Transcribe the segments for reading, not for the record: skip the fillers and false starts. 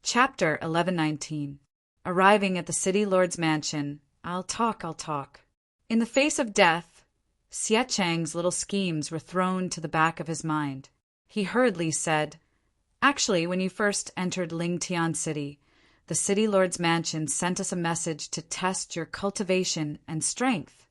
Chapter 1119. Arriving at the city lord's mansion, I'll talk. In the face of death, Xie Chang's little schemes were thrown to the back of his mind. He hurriedly said, "Actually, when you first entered Lingtian City, the city lord's mansion sent us a message to test your cultivation and strength.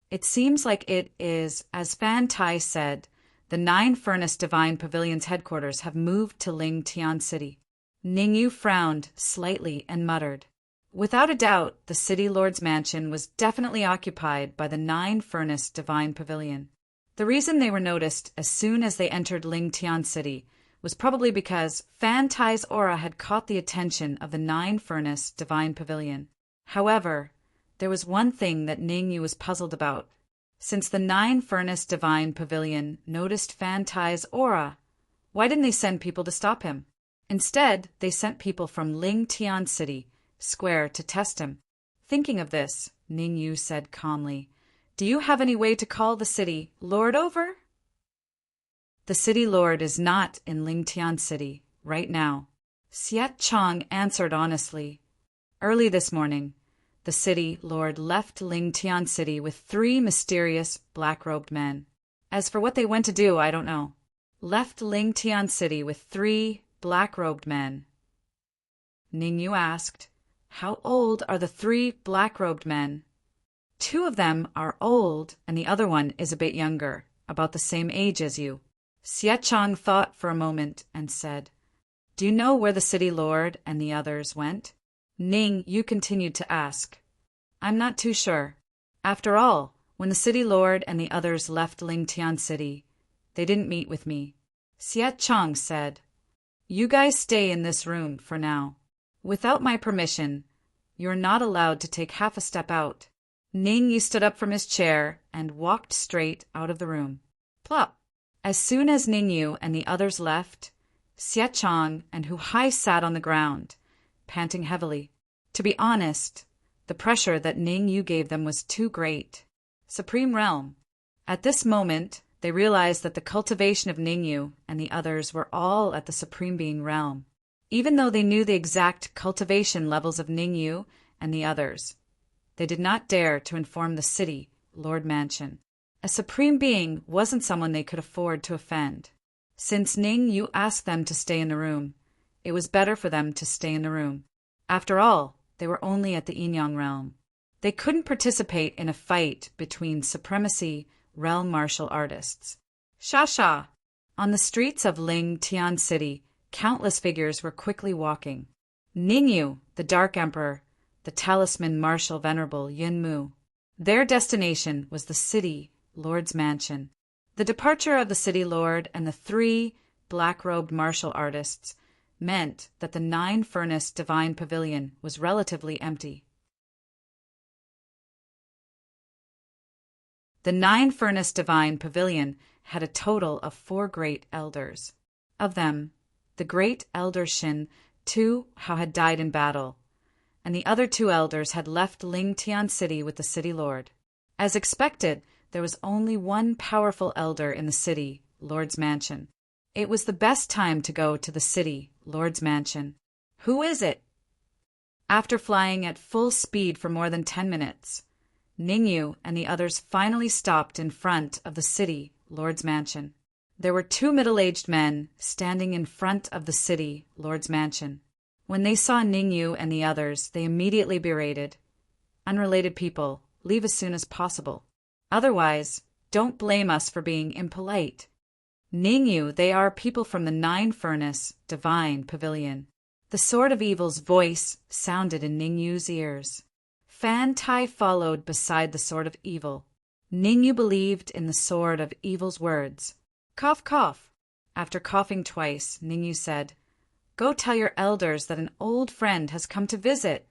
It seems like it is, as Fan Tai said, the 9-Furnace Divine Pavilion's headquarters have moved to Lingtian City." Ningyu frowned slightly and muttered, "Without a doubt, the city lord's mansion was definitely occupied by the 9-Furnace Divine Pavilion. The reason they were noticed as soon as they entered Lingtian City was probably because Fan Tai's aura had caught the attention of the 9-Furnace Divine Pavilion. However, there was one thing that Ningyu was puzzled about. Since the 9-Furnace Divine Pavilion noticed Fan Tai's aura, why didn't they send people to stop him? Instead, they sent people from Lingtian City Square to test him. Thinking of this, Ningyu said calmly, "Do you have any way to call the city lord over?" "The city lord is not in Lingtian City right now," Xie Chang answered honestly. "Early this morning, the city lord left Lingtian City with 3 mysterious black-robed men. As for what they went to do, I don't know. Left Lingtian City with 3 black-robed men." Ningyu asked, "How old are the 3 black-robed men?" "2 of them are old, and the other one is a bit younger, about the same age as you." Xie Chang thought for a moment and said, "Do you know where the city lord and the others went?" Ningyu continued to ask, "I'm not too sure. After all, when the city lord and the others left Lingtian City, they didn't meet with me." Xie Chang said, "You guys stay in this room for now. Without my permission, you're not allowed to take half a step out." Ningyu stood up from his chair and walked straight out of the room. Plop! As soon as Ningyu and the others left, Xie Chang and Hu Hai sat on the ground, panting heavily. To be honest, the pressure that Ningyu gave them was too great. Supreme Realm. At this moment, they realized that the cultivation of Ningyu and the others were all at the Supreme Being realm. Even though they knew the exact cultivation levels of Ningyu and the others, they did not dare to inform the city lord mansion. A Supreme Being wasn't someone they could afford to offend. Since Ningyu asked them to stay in the room, it was better for them to stay in the room. After all, they were only at the Yinyang realm. They couldn't participate in a fight between supremacy realm martial artists. Sha! On the streets of Lingtian City, countless figures were quickly walking. Ningyu, the Dark Emperor, the Talisman Marshal Venerable Yunmu. Their destination was the city lord's mansion. The departure of the city lord and the 3 black-robed martial artists meant that the 9-Furnace Divine Pavilion was relatively empty. The 9-Furnace Divine Pavilion had a total of 4 great elders. Of them, the great elder Shin Tu Hao had died in battle, and the other 2 elders had left Lingtian City with the city lord. As expected, there was only one powerful elder in the city lord's mansion. It was the best time to go to the city lord's mansion. "Who is it?" After flying at full speed for more than 10 minutes, Ningyu and the others finally stopped in front of the city lord's mansion. There were 2 middle-aged men standing in front of the city lord's mansion. When they saw Ningyu and the others, they immediately berated, "Unrelated people, leave as soon as possible. Otherwise, don't blame us for being impolite. Ningyu, they are people from the 9-Furnace Divine Pavilion." The Sword of Evil's voice sounded in Ningyu's ears. Fan Tai followed beside the Sword of Evil. Ningyu believed in the Sword of Evil's words. Cough, cough. After coughing twice, Ningyu said, "Go tell your elders that an old friend has come to visit."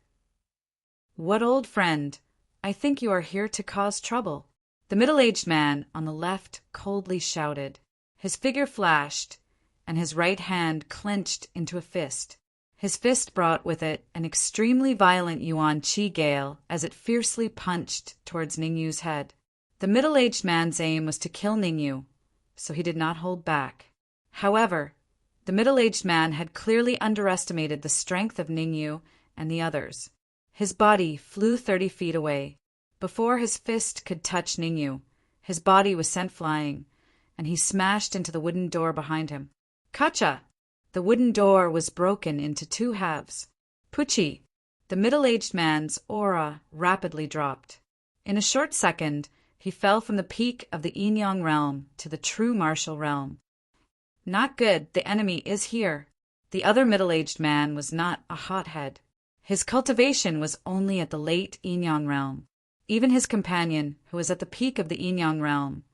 "What old friend? I think you are here to cause trouble." The middle-aged man on the left coldly shouted. His figure flashed, and his right hand clenched into a fist. His fist brought with it an extremely violent Yuan Qi gale as it fiercely punched towards Ningyu's head. The middle-aged man's aim was to kill Ningyu, so he did not hold back. However, The middle-aged man had clearly underestimated the strength of Ningyu and the others. His body flew 30 feet away. Before his fist could touch Ningyu, his body was sent flying, and he smashed into the wooden door behind him. Kacha! The wooden door was broken into 2 halves. Puchi! The middle-aged man's aura rapidly dropped. In a short second, he fell from the peak of the Yin-Yang realm to the true martial realm. Not good, the enemy is here. The other middle-aged man was not a hothead. His cultivation was only at the late Yin-Yang realm. Even his companion, who was at the peak of the Yin-Yang realm,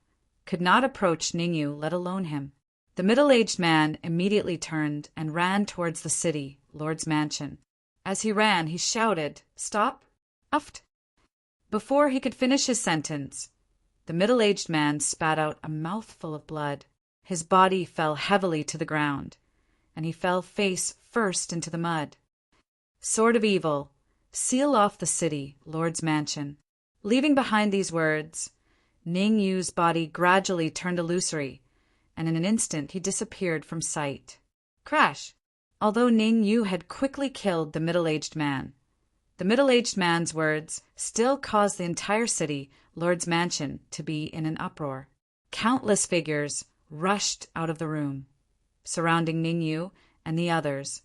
could not approach Ningyu, let alone him. The middle-aged man immediately turned and ran towards the city, Lord's mansion. As he ran, he shouted, "Stop! Uft!" Before he could finish his sentence, the middle-aged man spat out a mouthful of blood. His body fell heavily to the ground, and he fell face first into the mud. Sword of Evil, seal off the city, Lord's mansion. Leaving behind these words, Ningyu's body gradually turned illusory, and in an instant he disappeared from sight. Crash! Although Ningyu had quickly killed the middle-aged man, the middle-aged man's words still caused the entire city, Lord's mansion, to be in an uproar. Countless figures rushed out of the room, surrounding Ningyu and the others.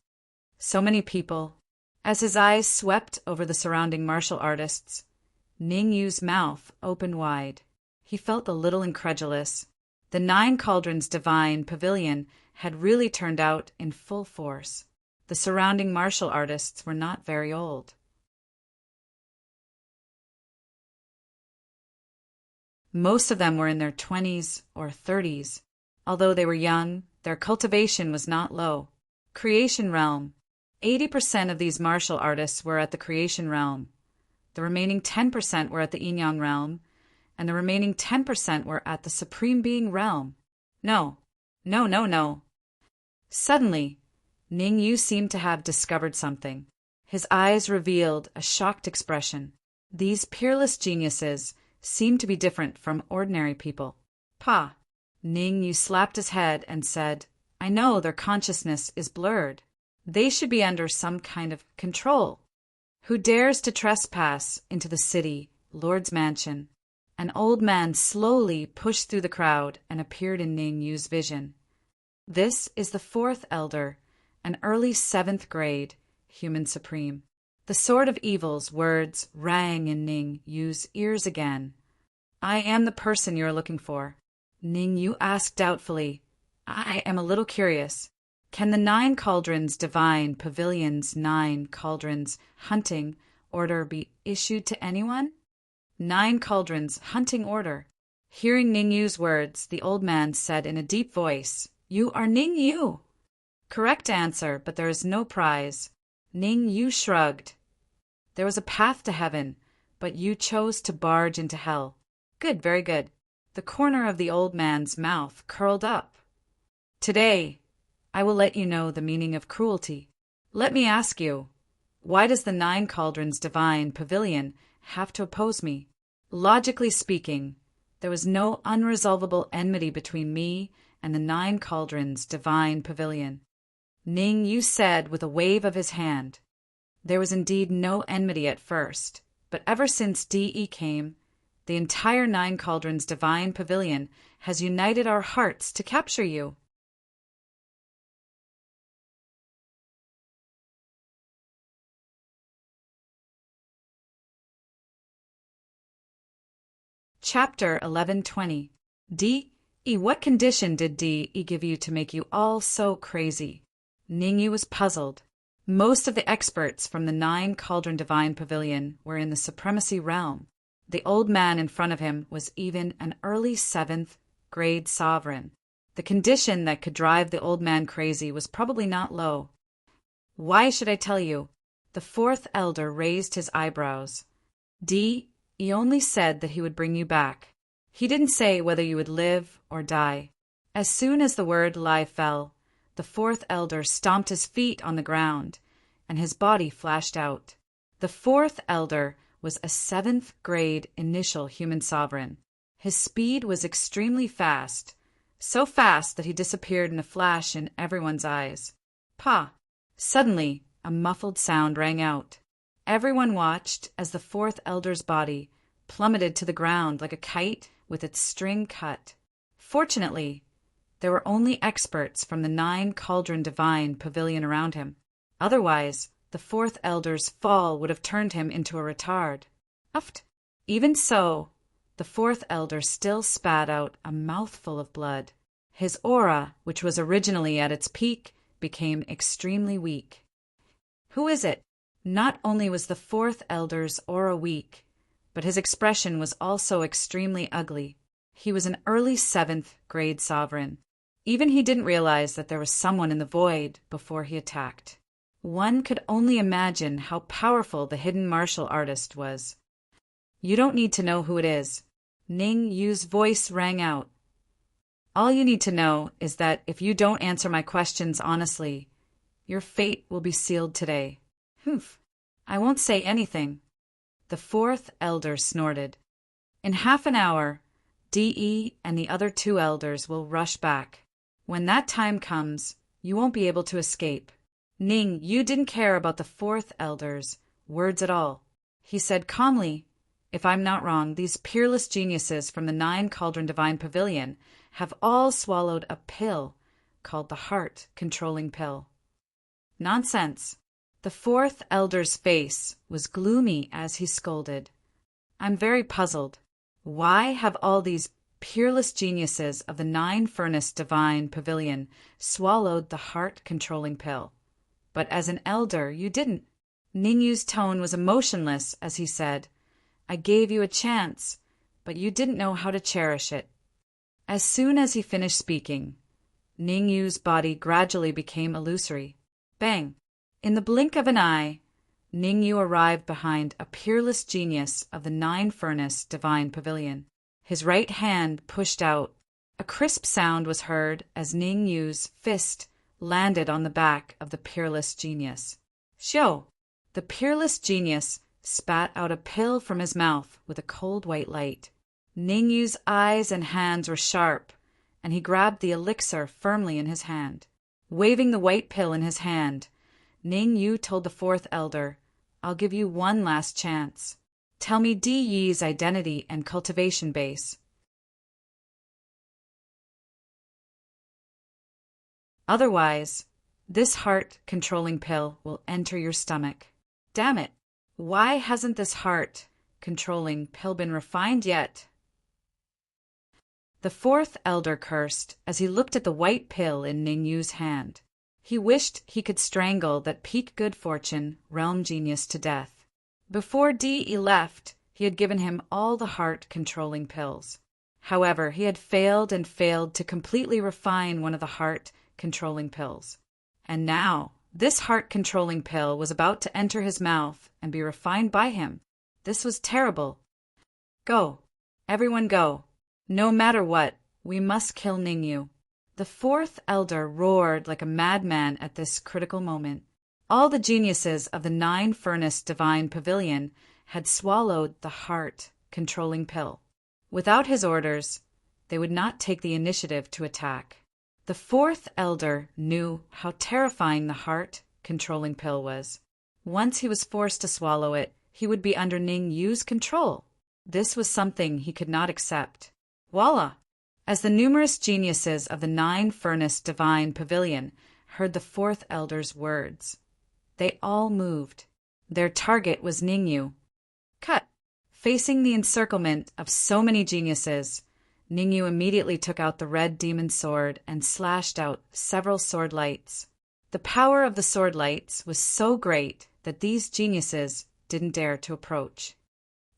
So many people. As his eyes swept over the surrounding martial artists, Ningyu's mouth opened wide. He felt a little incredulous. The 9 Cauldrons Divine Pavilion had really turned out in full force. The surrounding martial artists were not very old. Most of them were in their 20s or 30s. Although they were young, their cultivation was not low. Creation Realm. 80% of these martial artists were at the Creation Realm. The remaining 10% were at the Yin-Yang Realm, and the remaining 10% were at the Supreme Being Realm. No. Suddenly, Ningyu seemed to have discovered something. His eyes revealed a shocked expression. These peerless geniuses seemed to be different from ordinary people. Pa! Ningyu slapped his head and said, "I know their consciousness is blurred. They should be under some kind of control. Who dares to trespass into the city, Lord's mansion?" An old man slowly pushed through the crowd and appeared in Ningyu's vision. This is the 4th Elder, an early 7th grade human supreme. The Sword of Evil's words rang in Ningyu's ears again. "I am the person you are looking for." Ningyu asked doubtfully, "I am a little curious. Can the 9 Cauldrons Divine Pavilion's 9 Cauldrons Hunting Order be issued to anyone?" 9 Cauldrons Hunting Order. Hearing Ningyu's words, the old man said in a deep voice, "You are Ningyu." Correct answer, but there is no prize. Ningyu shrugged. There was a path to heaven, but you chose to barge into hell. Good, very good. The corner of the old man's mouth curled up. Today, I will let you know the meaning of cruelty. Let me ask you, why does the 9 Cauldrons Divine Pavilion have to oppose me? Logically speaking, there was no unresolvable enmity between me and the 9 Cauldrons Divine Pavilion. Ningyu said with a wave of his hand. There was indeed no enmity at first, but ever since DE came, the entire 9 Cauldrons Divine Pavilion has united our hearts to capture you. Chapter 1120. DE, what condition did DE give you to make you all so crazy? Ningyu was puzzled. Most of the experts from the 9 Cauldron Divine Pavilion were in the Supremacy Realm. The old man in front of him was even an early 7th grade sovereign. The condition that could drive the old man crazy was probably not low. Why should I tell you? The 4th Elder raised his eyebrows. DE only said that he would bring you back. He didn't say whether you would live or die. As soon as the word lie fell, the 4th Elder stomped his feet on the ground, and his body flashed out. The 4th Elder was a 7th grade initial human sovereign. His speed was extremely fast, so fast that he disappeared in a flash in everyone's eyes. Pa! Suddenly, a muffled sound rang out. Everyone watched as the fourth elder's body plummeted to the ground like a kite with its string cut. Fortunately, there were only experts from the 9 Cauldron Divine Pavilion around him. Otherwise, the fourth elder's fall would have turned him into a retard. Uft! Even so, the fourth elder still spat out a mouthful of blood. His aura, which was originally at its peak, became extremely weak. Who is it? Not only was the fourth elder's aura weak, but his expression was also extremely ugly. He was an early 7th grade sovereign. Even he didn't realize that there was someone in the void before he attacked. One could only imagine how powerful the hidden martial artist was. You don't need to know who it is. Ning Yu's voice rang out. All you need to know is that if you don't answer my questions honestly, your fate will be sealed today. Humph. I won't say anything. The fourth elder snorted. In half an hour, DE and the other 2 elders will rush back. When that time comes, you won't be able to escape. Ning, you didn't care about the fourth elder's words at all. He said calmly, if I'm not wrong, these peerless geniuses from the 9 Cauldron Divine Pavilion have all swallowed a pill called the heart-controlling pill. Nonsense. The fourth elder's face was gloomy as he scolded. I'm very puzzled. Why have all these peerless geniuses of the 9 Furnace Divine Pavilion swallowed the heart-controlling pill? But as an elder, you didn't. Ningyu's tone was emotionless as he said, I gave you a chance, but you didn't know how to cherish it. As soon as he finished speaking, Ningyu's body gradually became illusory. Bang! In the blink of an eye, Ningyu arrived behind a peerless genius of the 9 Furnace Divine Pavilion. His right hand pushed out. A crisp sound was heard as Ningyu's fist landed on the back of the peerless genius. Shio! The peerless genius spat out a pill from his mouth with a cold white light. Ningyu's eyes and hands were sharp, and he grabbed the elixir firmly in his hand. Waving the white pill in his hand, Ningyu told the fourth elder, I'll give you one last chance. Tell me Di Yi's identity and cultivation base. Otherwise, this heart-controlling pill will enter your stomach. Damn it! Why hasn't this heart-controlling pill been refined yet? The fourth elder cursed as he looked at the white pill in Ningyu's hand. He wished he could strangle that peak good fortune realm genius to death. Before DE left, he had given him all the heart-controlling pills. However, he had failed to completely refine one of the heart-controlling pills. And now, this heart-controlling pill was about to enter his mouth and be refined by him. This was terrible. Go. Everyone go. No matter what, we must kill Ningyu. The fourth elder roared like a madman at this critical moment. All the geniuses of the 9 Furnace Divine Pavilion had swallowed the heart-controlling pill. Without his orders, they would not take the initiative to attack. The fourth elder knew how terrifying the heart-controlling pill was. Once he was forced to swallow it, he would be under Ningyu's control. This was something he could not accept. Voila! As the numerous geniuses of the 9 Furnace Divine Pavilion heard the fourth elder's words, they all moved. Their target was Ningyu. Cut! Facing the encirclement of so many geniuses, Ningyu immediately took out the red demon sword and slashed out several sword lights. The power of the sword lights was so great that these geniuses didn't dare to approach.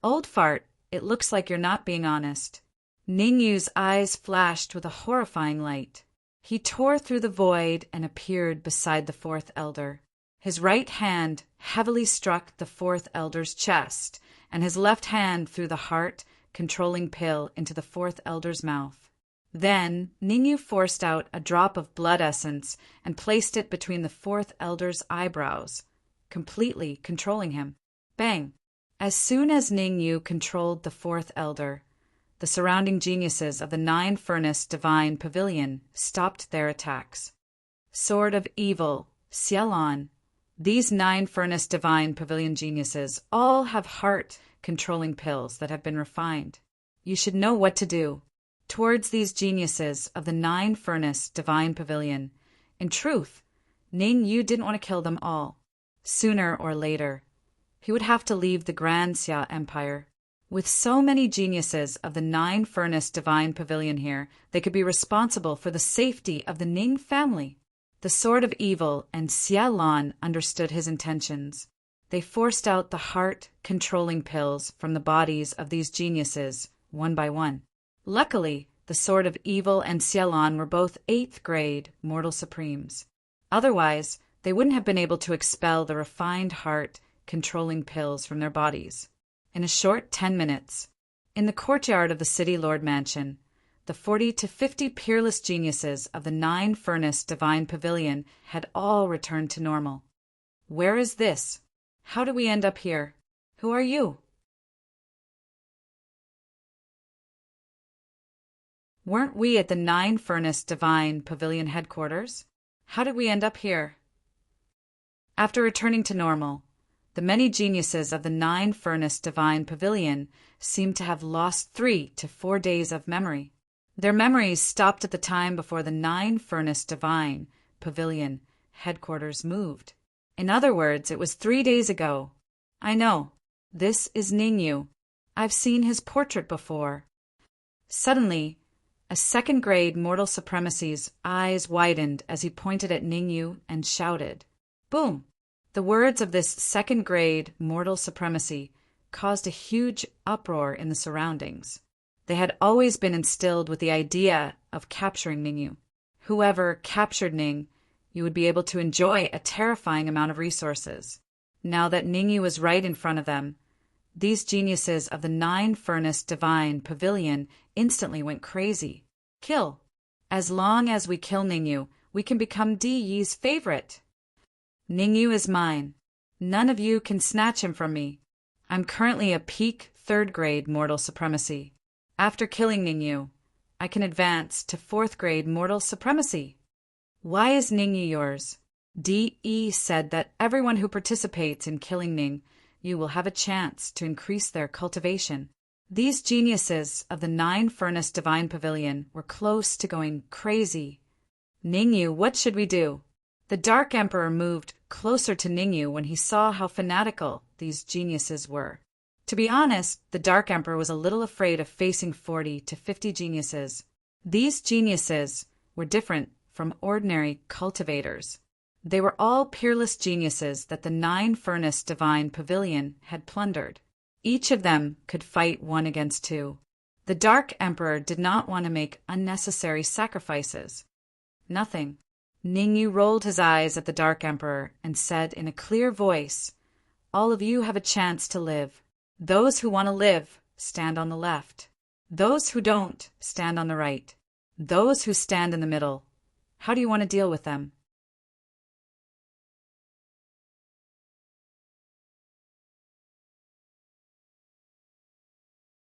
Old fart, it looks like you're not being honest. Ningyu's eyes flashed with a horrifying light. He tore through the void and appeared beside the fourth elder. His right hand heavily struck the fourth elder's chest, and his left hand threw the heart-controlling pill into the fourth elder's mouth. Then Ningyu forced out a drop of blood essence and placed it between the fourth elder's eyebrows, completely controlling him. Bang! As soon as Ningyu controlled the fourth elder, the surrounding geniuses of the nine-furnace divine pavilion stopped their attacks. Sword of evil, Xialan. These nine-furnace divine pavilion geniuses all have heart-controlling pills that have been refined. You should know what to do. Towards these geniuses of the nine-furnace divine pavilion, in truth, Ning Yu didn't want to kill them all. Sooner or later, he would have to leave the Grand Xia Empire. With so many geniuses of the nine-furnace divine pavilion here, they could be responsible for the safety of the Ning family. The Sword of Evil and Xia Lan understood his intentions. They forced out the heart-controlling pills from the bodies of these geniuses, one by one. Luckily, the Sword of Evil and Xia Lan were both 8th grade Mortal Supremes. Otherwise, they wouldn't have been able to expel the refined heart-controlling pills from their bodies. In a short 10 minutes, in the courtyard of the City Lord Mansion, the 40 to 50 peerless geniuses of the nine-furnace divine pavilion had all returned to normal. Where is this? How did we end up here? Who are you? Weren't we at the nine-furnace divine pavilion headquarters? How did we end up here? After returning to normal, the many geniuses of the nine-furnace divine pavilion seemed to have lost 3 to 4 days of memory. Their memories stopped at the time before the nine-furnace divine pavilion headquarters moved. In other words, it was 3 days ago. I know. This is Ningyu. I've seen his portrait before. Suddenly, a second-grade Mortal Supremacy's eyes widened as he pointed at Ningyu and shouted. Boom! The words of this second-grade Mortal Supremacy caused a huge uproar in the surroundings. They had always been instilled with the idea of capturing Ningyu. Whoever captured Ning, you would be able to enjoy a terrifying amount of resources. Now that Ningyu was right in front of them, these geniuses of the nine-furnace divine pavilion instantly went crazy. Kill. As long as we kill Ningyu, we can become Di Yi's favorite. Ningyu is mine. None of you can snatch him from me. I'm currently a peak 3rd grade Mortal Supremacy. After killing Ningyu, I can advance to 4th grade Mortal Supremacy. Why is Ningyu yours? Di said that everyone who participates in killing Ning, you will have a chance to increase their cultivation. These geniuses of the nine-furnace divine pavilion were close to going crazy. Ningyu, what should we do? The Dark Emperor moved closer to Ningyu when he saw how fanatical these geniuses were. To be honest, the Dark Emperor was a little afraid of facing 40 to 50 geniuses. These geniuses were different from ordinary cultivators. They were all peerless geniuses that the nine-furnace divine pavilion had plundered. Each of them could fight 1 against 2. The Dark Emperor did not want to make unnecessary sacrifices. Nothing. Ningyu rolled his eyes at the Dark Emperor and said in a clear voice, All of you have a chance to live. Those who want to live, stand on the left. Those who don't, stand on the right. Those who stand in the middle, how do you want to deal with them?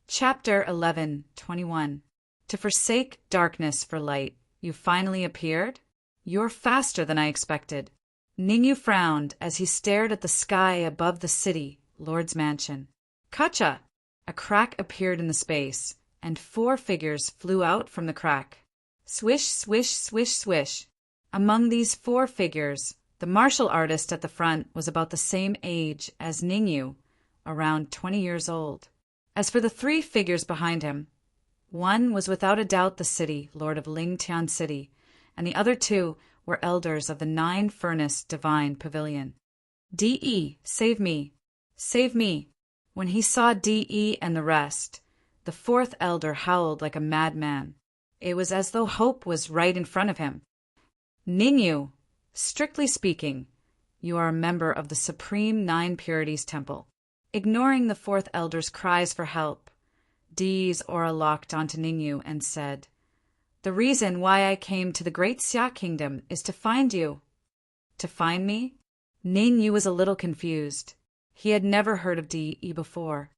Chapter 11:21. To forsake darkness for light, you finally appeared? You're faster than I expected. Ningyu frowned as he stared at the sky above the city, Lord's mansion. Kacha! A crack appeared in the space, and 4 figures flew out from the crack. Swish, swish, swish, swish. Among these 4 figures, the martial artist at the front was about the same age as Ningyu, around 20 years old. As for the 3 figures behind him, one was without a doubt the city, Lord of Lingtian City, and the other 2 were elders of the nine-furnace divine pavilion. D.E., save me! Save me! When he saw D.E. and the rest, the 4th elder howled like a madman. It was as though hope was right in front of him. Ningyu, strictly speaking, you are a member of the Supreme Nine Purities Temple. Ignoring the 4th elder's cries for help, Di's aura locked onto Ningyu and said, The reason why I came to the Great Xia Kingdom is to find you. To find me? Ningyu was a little confused. He had never heard of Di before.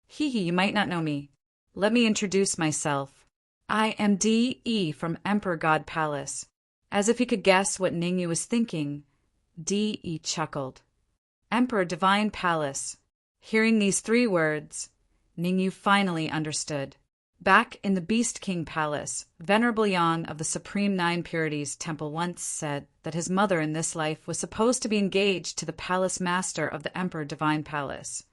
Hee, you might not know me. Let me introduce myself. I am D.E. from Emperor God Palace. As if he could guess what Ningyu was thinking, D.E. chuckled. Emperor Divine Palace. Hearing these 3 words, Ningyu finally understood. Back in the Beast King Palace, Venerable Yang of the Supreme Nine Purities Temple once said that his mother in this life was supposed to be engaged to the palace master of the Emperor Divine Palace.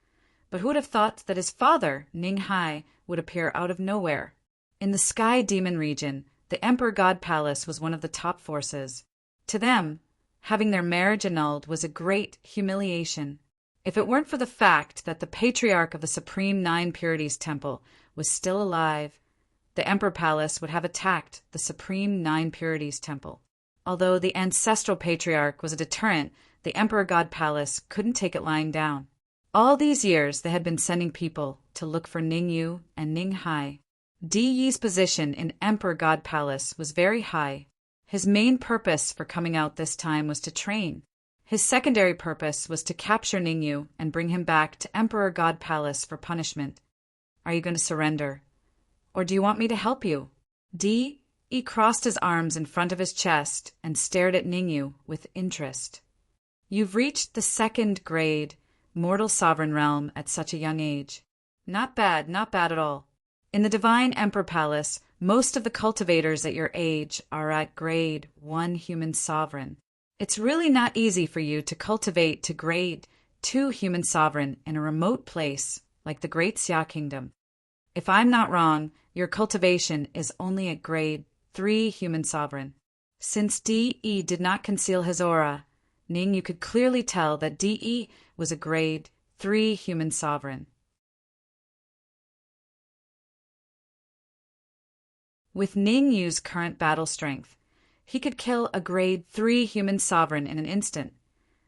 But who would have thought that his father, Ning Hai, would appear out of nowhere? In the Sky Demon region, the Emperor God Palace was one of the top forces. To them, having their marriage annulled was a great humiliation. If it weren't for the fact that the Patriarch of the Supreme Nine Purities Temple was still alive, the Emperor Palace would have attacked the Supreme Nine Purities Temple. Although the Ancestral Patriarch was a deterrent, the Emperor God Palace couldn't take it lying down. All these years they had been sending people to look for Ningyu and Ning Hai. Di Yi's position in Emperor God Palace was very high. His main purpose for coming out this time was to train. His secondary purpose was to capture Ningyu and bring him back to Emperor God Palace for punishment. Are you going to surrender? Or do you want me to help you? Di-E crossed his arms in front of his chest and stared at Ningyu with interest. You've reached the 2nd grade, mortal sovereign realm at such a young age. Not bad at all. In the Divine Emperor Palace, most of the cultivators at your age are at grade 1 human sovereign. It's really not easy for you to cultivate to grade 2 human sovereign in a remote place like the Great Xia Kingdom. If I'm not wrong, your cultivation is only at grade 3 human sovereign. Since D.E. did not conceal his aura, Ningyu could clearly tell that D.E. was a grade 3 human sovereign. With Ningyu's current battle strength, he could kill a grade 3 human sovereign in an instant,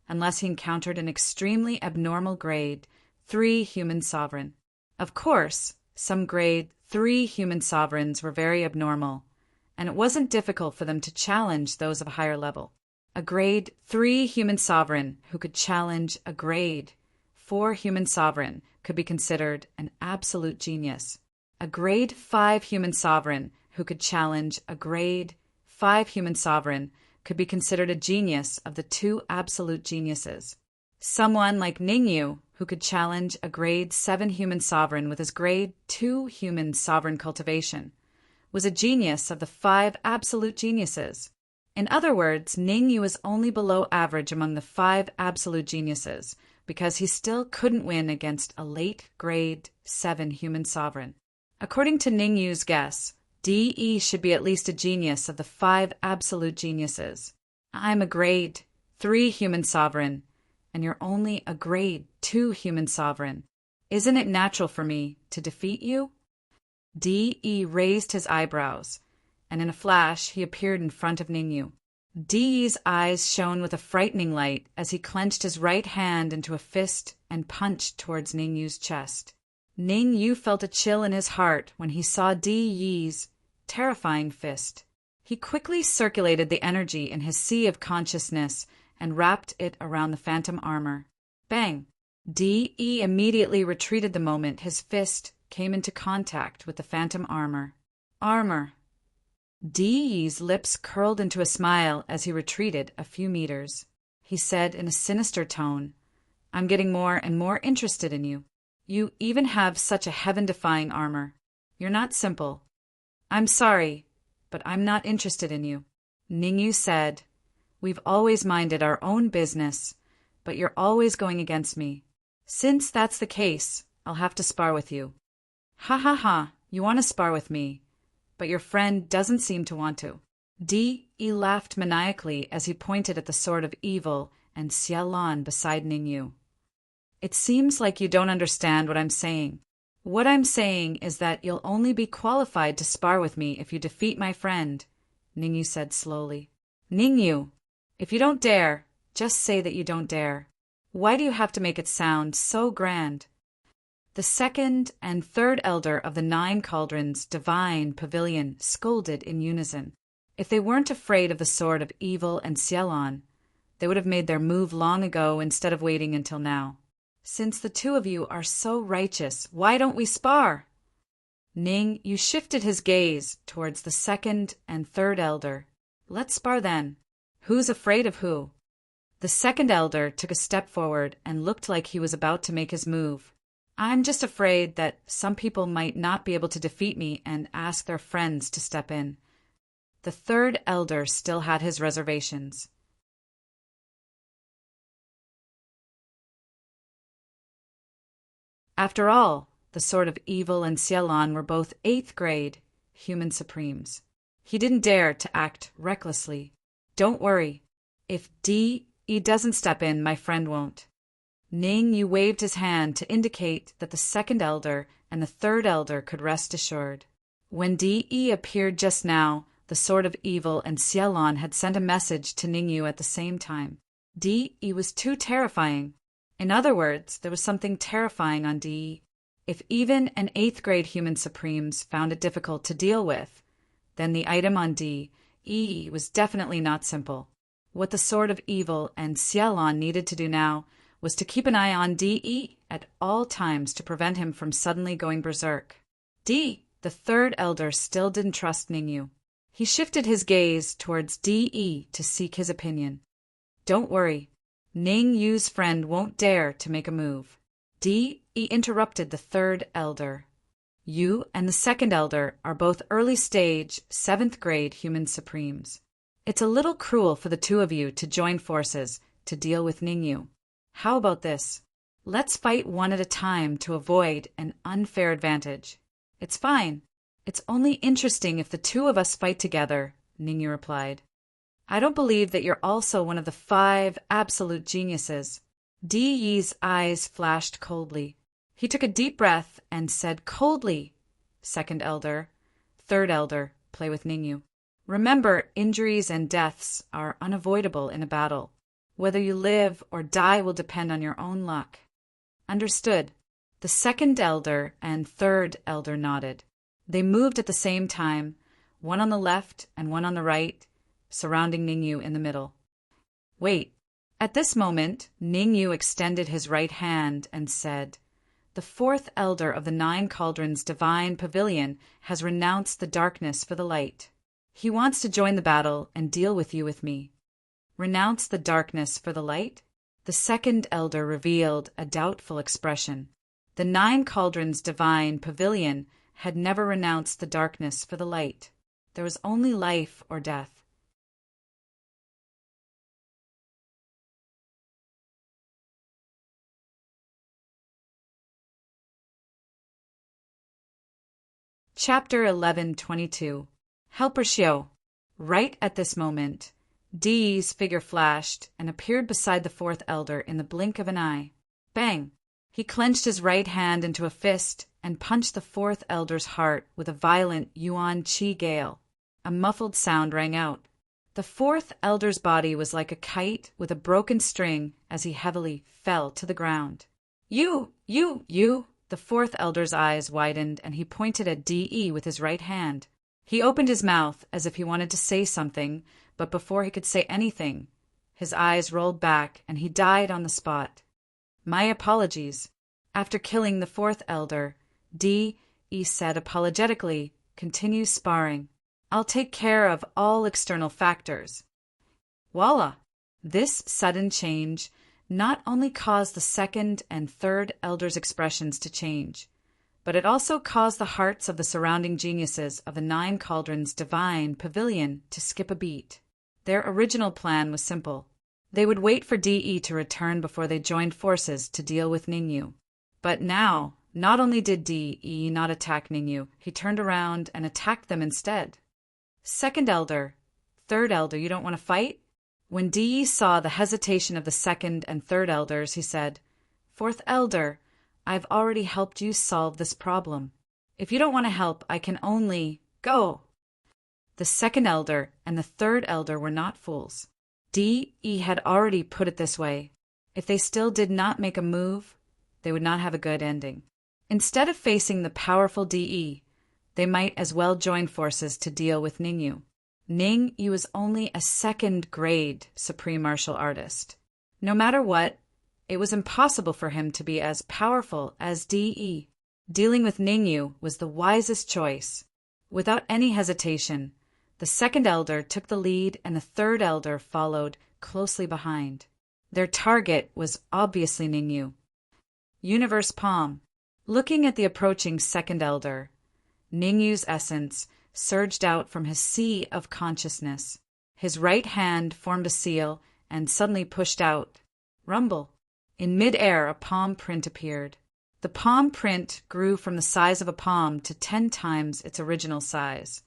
unless he encountered an extremely abnormal grade 3 human sovereign. Of course, some grade 3 human sovereigns were very abnormal, and it wasn't difficult for them to challenge those of a higher level. A grade 3 human sovereign who could challenge a grade 4 human sovereign could be considered an absolute genius. A grade 5 human sovereign who could challenge a grade 5 human sovereign could be considered a genius of the 2 absolute geniuses. Someone like Ningyu, who could challenge a grade 7 human sovereign with his grade 2 human sovereign cultivation, was a genius of the 5 absolute geniuses. In other words, Ningyu is only below average among the 5 absolute geniuses because he still couldn't win against a late grade 7 human sovereign. According to Ningyu's guess, D.E. should be at least a genius of the 5 absolute geniuses. I'm a grade 3 human sovereign, and you're only a grade 2 human sovereign. Isn't it natural for me to defeat you? D.E. raised his eyebrows, and in a flash he appeared in front of Ningyu. D.E.'s eyes shone with a frightening light as he clenched his right hand into a fist and punched towards Ningyu's chest. Ningyu felt a chill in his heart when he saw D.E.'s terrifying fist. He quickly circulated the energy in his sea of consciousness and wrapped it around the phantom armor. Bang! D.E. immediately retreated the moment his fist came into contact with the phantom armor. Armor! D.E.'s lips curled into a smile as he retreated a few meters. He said in a sinister tone, I'm getting more and more interested in you. You even have such a heaven-defying armor. You're not simple. I'm sorry, but I'm not interested in you. Ningyu said, We've always minded our own business, but you're always going against me. Since that's the case, I'll have to spar with you. Ha ha ha, you want to spar with me, but your friend doesn't seem to want to. D.E. laughed maniacally as he pointed at the sword of evil and Xialan beside Ningyu. It seems like you don't understand what I'm saying. What I'm saying is that you'll only be qualified to spar with me if you defeat my friend, Ningyu said slowly. Ningyu, if you don't dare, just say that you don't dare. Why do you have to make it sound so grand? The 2nd and 3rd elder of the 9 cauldrons' divine pavilion scolded in unison. If they weren't afraid of the sword of evil and Xialan, they would have made their move long ago instead of waiting until now. Since the 2 of you are so righteous, why don't we spar? Ning Yu shifted his gaze towards the second and third elder. Let's spar then. Who's afraid of who? The second elder took a step forward and looked like he was about to make his move. I'm just afraid that some people might not be able to defeat me and ask their friends to step in. The third elder still had his reservations. After all, the Sword of Evil and Xialan were both 8th grade human supremes. He didn't dare to act recklessly. Don't worry. If D.E. doesn't step in, my friend won't. Ning Yu waved his hand to indicate that the second elder and the third elder could rest assured. When D.E. appeared just now, the Sword of Evil and Xialan had sent a message to Ning Yu at the same time. D.E. was too terrifying. In other words, there was something terrifying on D.E. If even an 8th grade human supremes found it difficult to deal with, then the item on D.E. was definitely not simple. What the Sword of Evil and Xialan needed to do now was to keep an eye on D.E. at all times to prevent him from suddenly going berserk. D., the third elder, still didn't trust Ning Yu. He shifted his gaze towards D.E. to seek his opinion. Don't worry. Ning Yu's friend won't dare to make a move. D.E. interrupted the third elder. You and the second elder are both early-stage, 7th grade human supremes. It's a little cruel for the two of you to join forces to deal with Ning Yu. How about this? Let's fight one at a time to avoid an unfair advantage. It's fine. It's only interesting if the two of us fight together, Ning Yu replied. I don't believe that you're also one of the 5 absolute geniuses. D.E.'s eyes flashed coldly. He took a deep breath and said coldly, Second elder, third elder, play with Ning Yu. Remember, injuries and deaths are unavoidable in a battle. Whether you live or die will depend on your own luck. Understood. The second elder and third elder nodded. They moved at the same time, one on the left and one on the right, surrounding Ning Yu in the middle. Wait. At this moment, Ning Yu extended his right hand and said, The 4th elder of the 9 Cauldrons Divine Pavilion has renounced the darkness for the light. He wants to join the battle and deal with you with me. Renounce the darkness for the light? The second elder revealed a doubtful expression. The 9 Cauldrons Divine Pavilion had never renounced the darkness for the light. There was only life or death. Chapter 11:22. Helper Xiao. Right at this moment, Dee's figure flashed and appeared beside the 4th elder in the blink of an eye. Bang! He clenched his right hand into a fist and punched the 4th elder's heart with a violent Yuan Qi gale. A muffled sound rang out. The 4th elder's body was like a kite with a broken string as he heavily fell to the ground. You! The 4th elder's eyes widened and he pointed at D.E. with his right hand. He opened his mouth as if he wanted to say something, but before he could say anything, his eyes rolled back and he died on the spot. My apologies. After killing the 4th elder, D.E. said apologetically, continue sparring. I'll take care of all external factors. Voila! This sudden change not only caused the 2nd and 3rd elders' expressions to change, but it also caused the hearts of the surrounding geniuses of the 9 Cauldrons Divine Pavilion to skip a beat. Their original plan was simple. They would wait for D.E. to return before they joined forces to deal with Ning Yu. But now, not only did D.E. not attack Ning Yu, he turned around and attacked them instead. Second elder, third elder, you don't want to fight? When D.E. saw the hesitation of the 2nd and 3rd elders, he said, 4th elder, I've already helped you solve this problem. If you don't want to help, I can only go. The 2nd elder and the 3rd elder were not fools. D.E. had already put it this way. If they still did not make a move, they would not have a good ending. Instead of facing the powerful D.E., they might as well join forces to deal with Ning Yu. Ning Yu was only a 2nd grade supreme martial artist. No matter what, it was impossible for him to be as powerful as D.E. Dealing with Ningyu was the wisest choice. Without any hesitation, the second elder took the lead and the third elder followed closely behind. Their target was obviously Ningyu. Universe Palm. Looking at the approaching second elder, Ningyu's essence surged out from his sea of consciousness. His right hand formed a seal and suddenly pushed out. Rumble. In mid-air, a palm print appeared. The palm print grew from the size of a palm to 10 times its original size.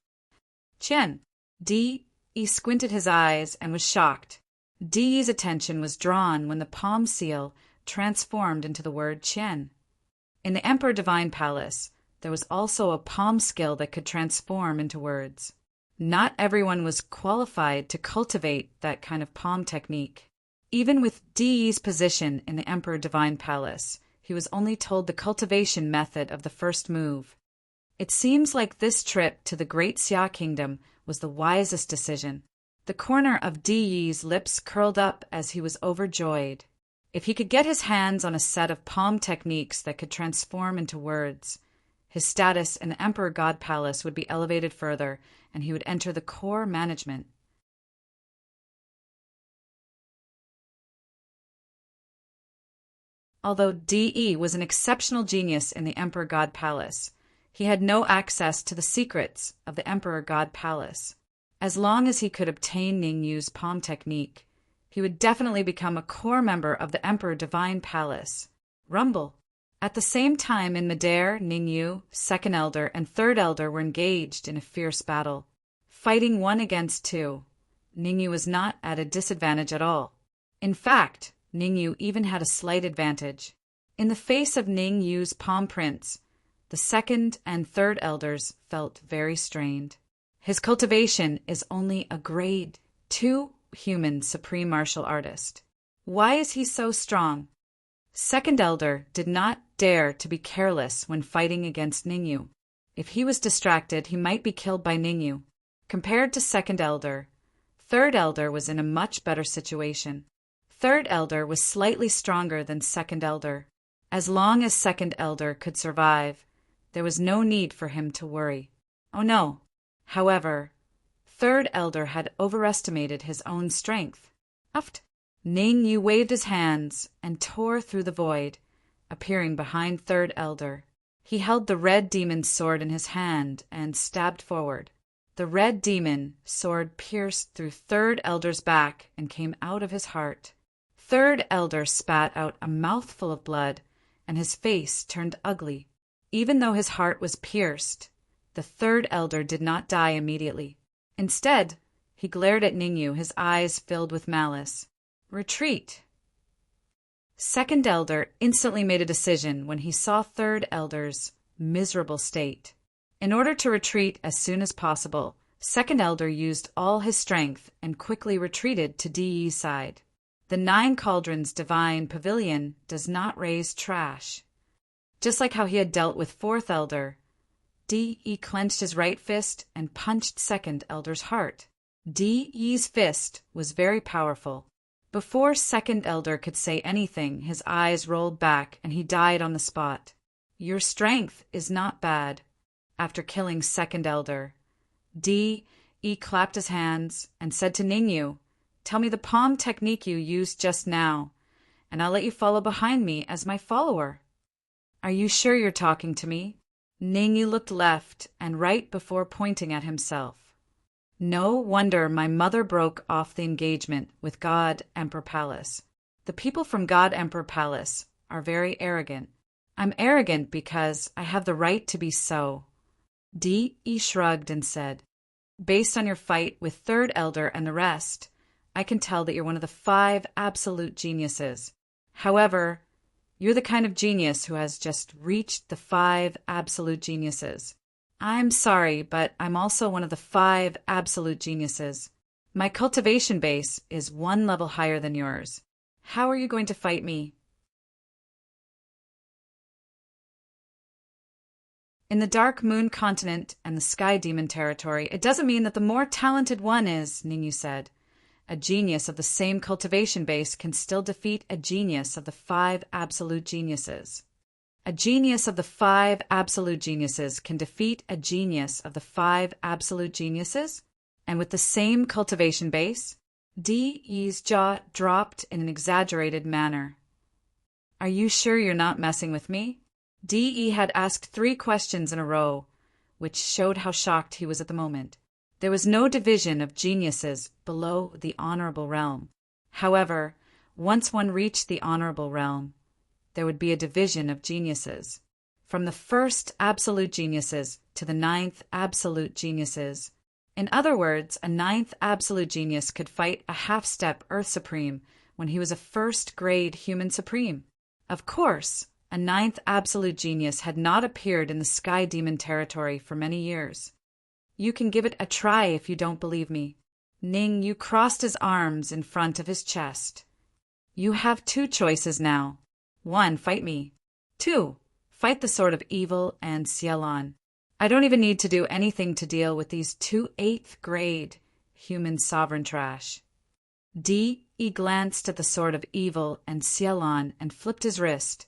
Chen. He squinted his eyes and was shocked. Di's attention was drawn when the palm seal transformed into the word Chen. In the Emperor Divine Palace, there was also a palm skill that could transform into words. Not everyone was qualified to cultivate that kind of palm technique. Even with Di's position in the Emperor Divine Palace, he was only told the cultivation method of the first move. It seems like this trip to the Great Xia Kingdom was the wisest decision. The corner of Di's lips curled up as he was overjoyed. If he could get his hands on a set of palm techniques that could transform into words, his status in the Emperor God Palace would be elevated further, and he would enter the core management. Although De was an exceptional genius in the Emperor God Palace, he had no access to the secrets of the Emperor God Palace. As long as he could obtain Ningyu's palm technique, he would definitely become a core member of the Emperor Divine Palace. Rumble. At the same time in midair, Ningyu, second elder, and third elder were engaged in a fierce battle. Fighting 1 against 2, Ningyu was not at a disadvantage at all. In fact, Ningyu even had a slight advantage. In the face of Ningyu's palm prints, the second and third elders felt very strained. His cultivation is only a grade 2 human supreme martial artist. Why is he so strong? Second elder did not dare to be careless when fighting against Ningyu. If he was distracted, he might be killed by Ningyu. Compared to second elder, third elder was in a much better situation. Third elder was slightly stronger than second elder. As long as second elder could survive, there was no need for him to worry. Oh no. However, third elder had overestimated his own strength. Uft. Ningyu waved his hands and tore through the void, appearing behind third elder. He held the red demon's sword in his hand and stabbed forward. The red demon sword pierced through third elder's back and came out of his heart. Third elder spat out a mouthful of blood, and his face turned ugly. Even though his heart was pierced, the third elder did not die immediately. Instead, he glared at Ningyu, his eyes filled with malice. Retreat. Second elder instantly made a decision when he saw third elder's miserable state. In order to retreat as soon as possible, second elder used all his strength and quickly retreated to De's side. The 9 Cauldrons Divine Pavilion does not raise trash. Just like how he had dealt with fourth elder, De clenched his right fist and punched second elder's heart. De's fist was very powerful. Before second elder could say anything, his eyes rolled back and he died on the spot. Your strength is not bad. After killing second elder, De clapped his hands and said to Ningyu, "Tell me the palm technique you used just now, and I'll let you follow behind me as my follower." "Are you sure you're talking to me?" Ningyu looked left and right before pointing at himself. No wonder my mother broke off the engagement with God Emperor Palace. The people from God Emperor Palace are very arrogant. I'm arrogant because I have the right to be so. De shrugged and said, "Based on your fight with third elder and the rest, I can tell that you're one of the 5 absolute geniuses. However, you're the kind of genius who has just reached the 5 absolute geniuses. I'm sorry, but I'm also one of the 5 absolute geniuses. My cultivation base is 1 level higher than yours. How are you going to fight me?" In the Dark Moon Continent and the Sky Demon territory, it doesn't mean that the more talented one is, Ningyu said. A genius of the same cultivation base can still defeat a genius of the 5 absolute geniuses. A genius of the 5 absolute geniuses can defeat a genius of the 5 absolute geniuses? And with the same cultivation base? Di's jaw dropped in an exaggerated manner. Are you sure you're not messing with me? De had asked 3 questions in a row, which showed how shocked he was at the moment. There was no division of geniuses below the honorable realm. However, once one reached the honorable realm, there would be a division of geniuses. From the 1st absolute geniuses to the 9th absolute geniuses. In other words, a 9th absolute genius could fight a half-step Earth Supreme when he was a 1st-grade human supreme. Of course, a 9th absolute genius had not appeared in the Sky Demon territory for many years. You can give it a try if you don't believe me. Ning Yu crossed his arms in front of his chest. You have 2 choices now. 1, fight me. 2, fight the Sword of Evil and Xialan. I don't even need to do anything to deal with these 2 8th-grade human sovereign trash. Di glanced at the Sword of Evil and Xialan and flipped his wrist.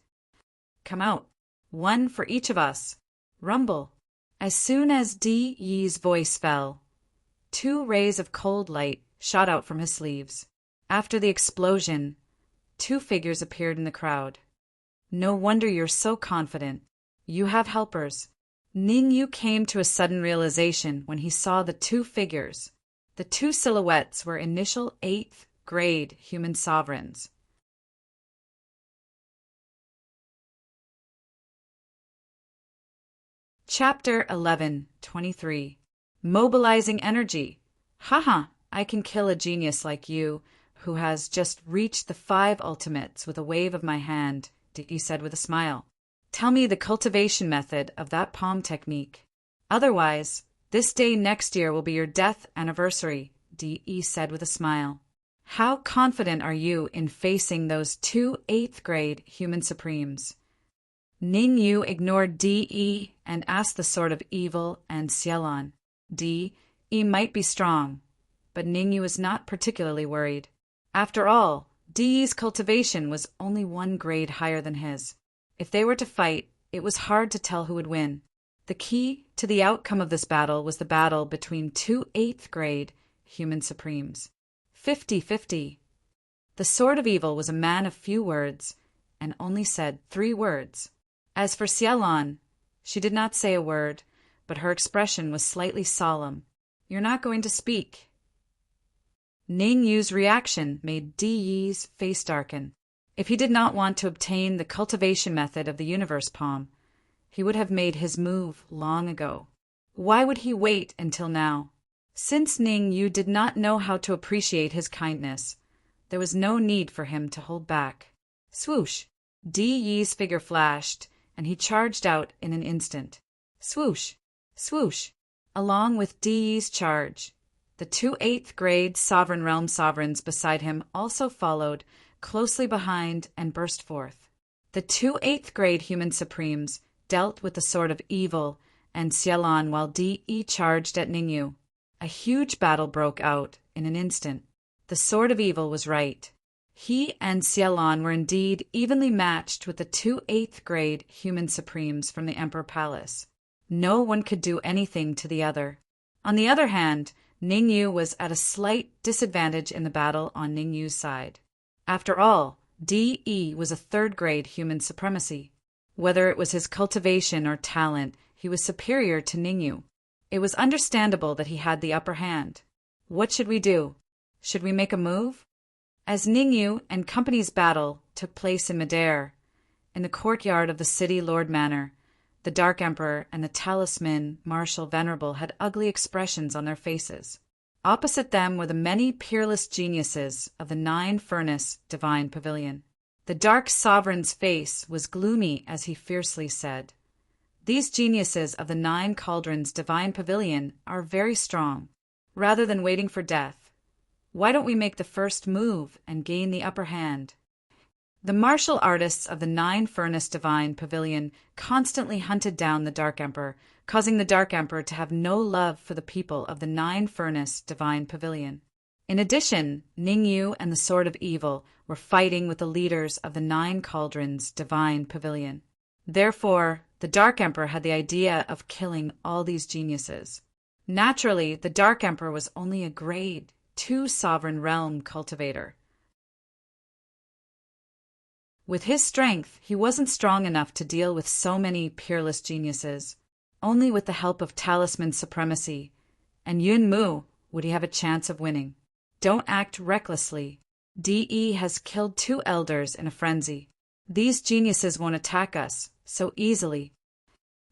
Come out. 1 for each of us. Rumble. As soon as Di's voice fell, 2 rays of cold light shot out from his sleeves. After the explosion, 2 figures appeared in the crowd. No wonder you're so confident. You have helpers. Ning Yu came to a sudden realization when he saw the 2 figures. The 2 silhouettes were initial 8th-grade human sovereigns. Chapter 11:23. Mobilizing energy. Haha, I can kill a genius like you, who has just reached the 5 ultimates with a wave of my hand, Di said with a smile. Tell me the cultivation method of that palm technique. Otherwise, this day next year will be your death anniversary, Di said with a smile. How confident are you in facing those 2 8th-grade human supremes? Ning Yu ignored Di and asked the Sword of Evil and Xialan. Di might be strong, but Ning Yu was not particularly worried. After all, Di's cultivation was only 1 grade higher than his. If they were to fight, it was hard to tell who would win. The key to the outcome of this battle was the battle between 2 8th-grade human supremes. 50-50. The Sword of Evil was a man of few words and only said 3 words. As for Xialan, she did not say a word, but her expression was slightly solemn. You're not going to speak. Ning Yu's reaction made Di's face darken. If he did not want to obtain the cultivation method of the universe palm, he would have made his move long ago. Why would he wait until now? Since Ning Yu did not know how to appreciate his kindness, there was no need for him to hold back. Swoosh! Di's figure flashed, and he charged out in an instant. Swoosh! Swoosh! Along with Di's charge, the 2 8th-grade Sovereign Realm sovereigns beside him also followed, closely behind, and burst forth. The 2 8th-grade human supremes dealt with the Sword of Evil and Xialan while Di charged at Ning Yu. A huge battle broke out in an instant. The Sword of Evil was right. He and Xialan were indeed evenly matched with the 2 8th-grade human supremes from the Emperor Palace. No one could do anything to the other. On the other hand, Ning Yu was at a slight disadvantage in the battle on Ning Yu's side. After all, Di was a 3rd-grade human supremacy. Whether it was his cultivation or talent, he was superior to Ning Yu. It was understandable that he had the upper hand. What should we do? Should we make a move? As Ning Yu and company's battle took place in midair, in the courtyard of the City Lord Manor, the Dark Emperor and the Talisman Marshal Venerable had ugly expressions on their faces. Opposite them were the many peerless geniuses of the 9 Furnace Divine Pavilion. The Dark Sovereign's face was gloomy as he fiercely said, These geniuses of the 9 Cauldrons Divine Pavilion are very strong. Rather than waiting for death, why don't we make the first move and gain the upper hand? The martial artists of the 9 Furnace Divine Pavilion constantly hunted down the Dark Emperor, causing the Dark Emperor to have no love for the people of the 9 Furnace Divine Pavilion. In addition, Ning Yu and the Sword of Evil were fighting with the leaders of the 9 Cauldrons Divine Pavilion. Therefore, the Dark Emperor had the idea of killing all these geniuses. Naturally, the Dark Emperor was only a grade 2 sovereign realm cultivator. With his strength, he wasn't strong enough to deal with so many peerless geniuses. Only with the help of talisman supremacy and Yun Mu would he have a chance of winning. Don't act recklessly. DE has killed 2 elders in a frenzy. These geniuses won't attack us so easily.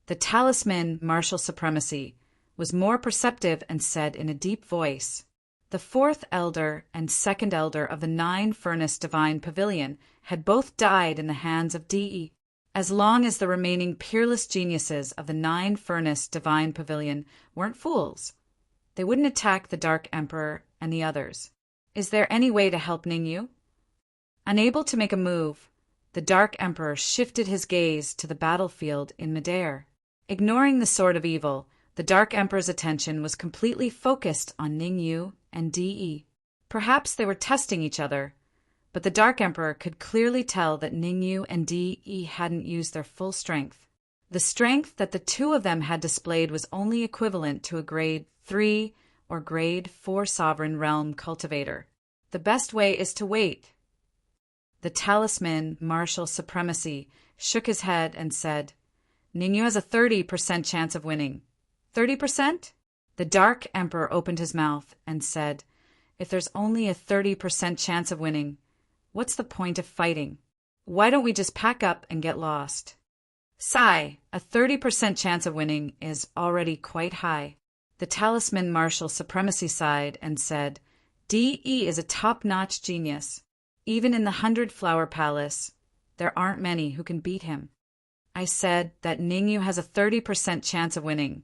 The talisman martial supremacy was more perceptive and said in a deep voice, "The 4th elder and 2nd elder of the 9-furnace divine pavilion had both died in the hands of DE. As long as the remaining peerless geniuses of the 9-furnace divine pavilion weren't fools, they wouldn't attack the Dark Emperor and the others. Is there any way to help Ningyu?" Unable to make a move, the Dark Emperor shifted his gaze to the battlefield in midair. Ignoring the Sword of Evil, the Dark Emperor's attention was completely focused on Ningyu and DE. Perhaps they were testing each other, but the Dark Emperor could clearly tell that Ningyu and DE hadn't used their full strength. The strength that the 2 of them had displayed was only equivalent to a grade 3 or grade 4 sovereign realm cultivator. The best way is to wait. The talisman martial supremacy shook his head and said, "Ningyu has a 30% chance of winning." 30%? The Dark Emperor opened his mouth and said, "If there's only a 30% chance of winning, what's the point of fighting? Why don't we just pack up and get lost?" Sigh, a 30% chance of winning is already quite high. The talisman martial supremacy sighed and said, "DE is a top-notch genius. Even in the 100-Flower Palace, there aren't many who can beat him." I said that Ningyu has a 30% chance of winning,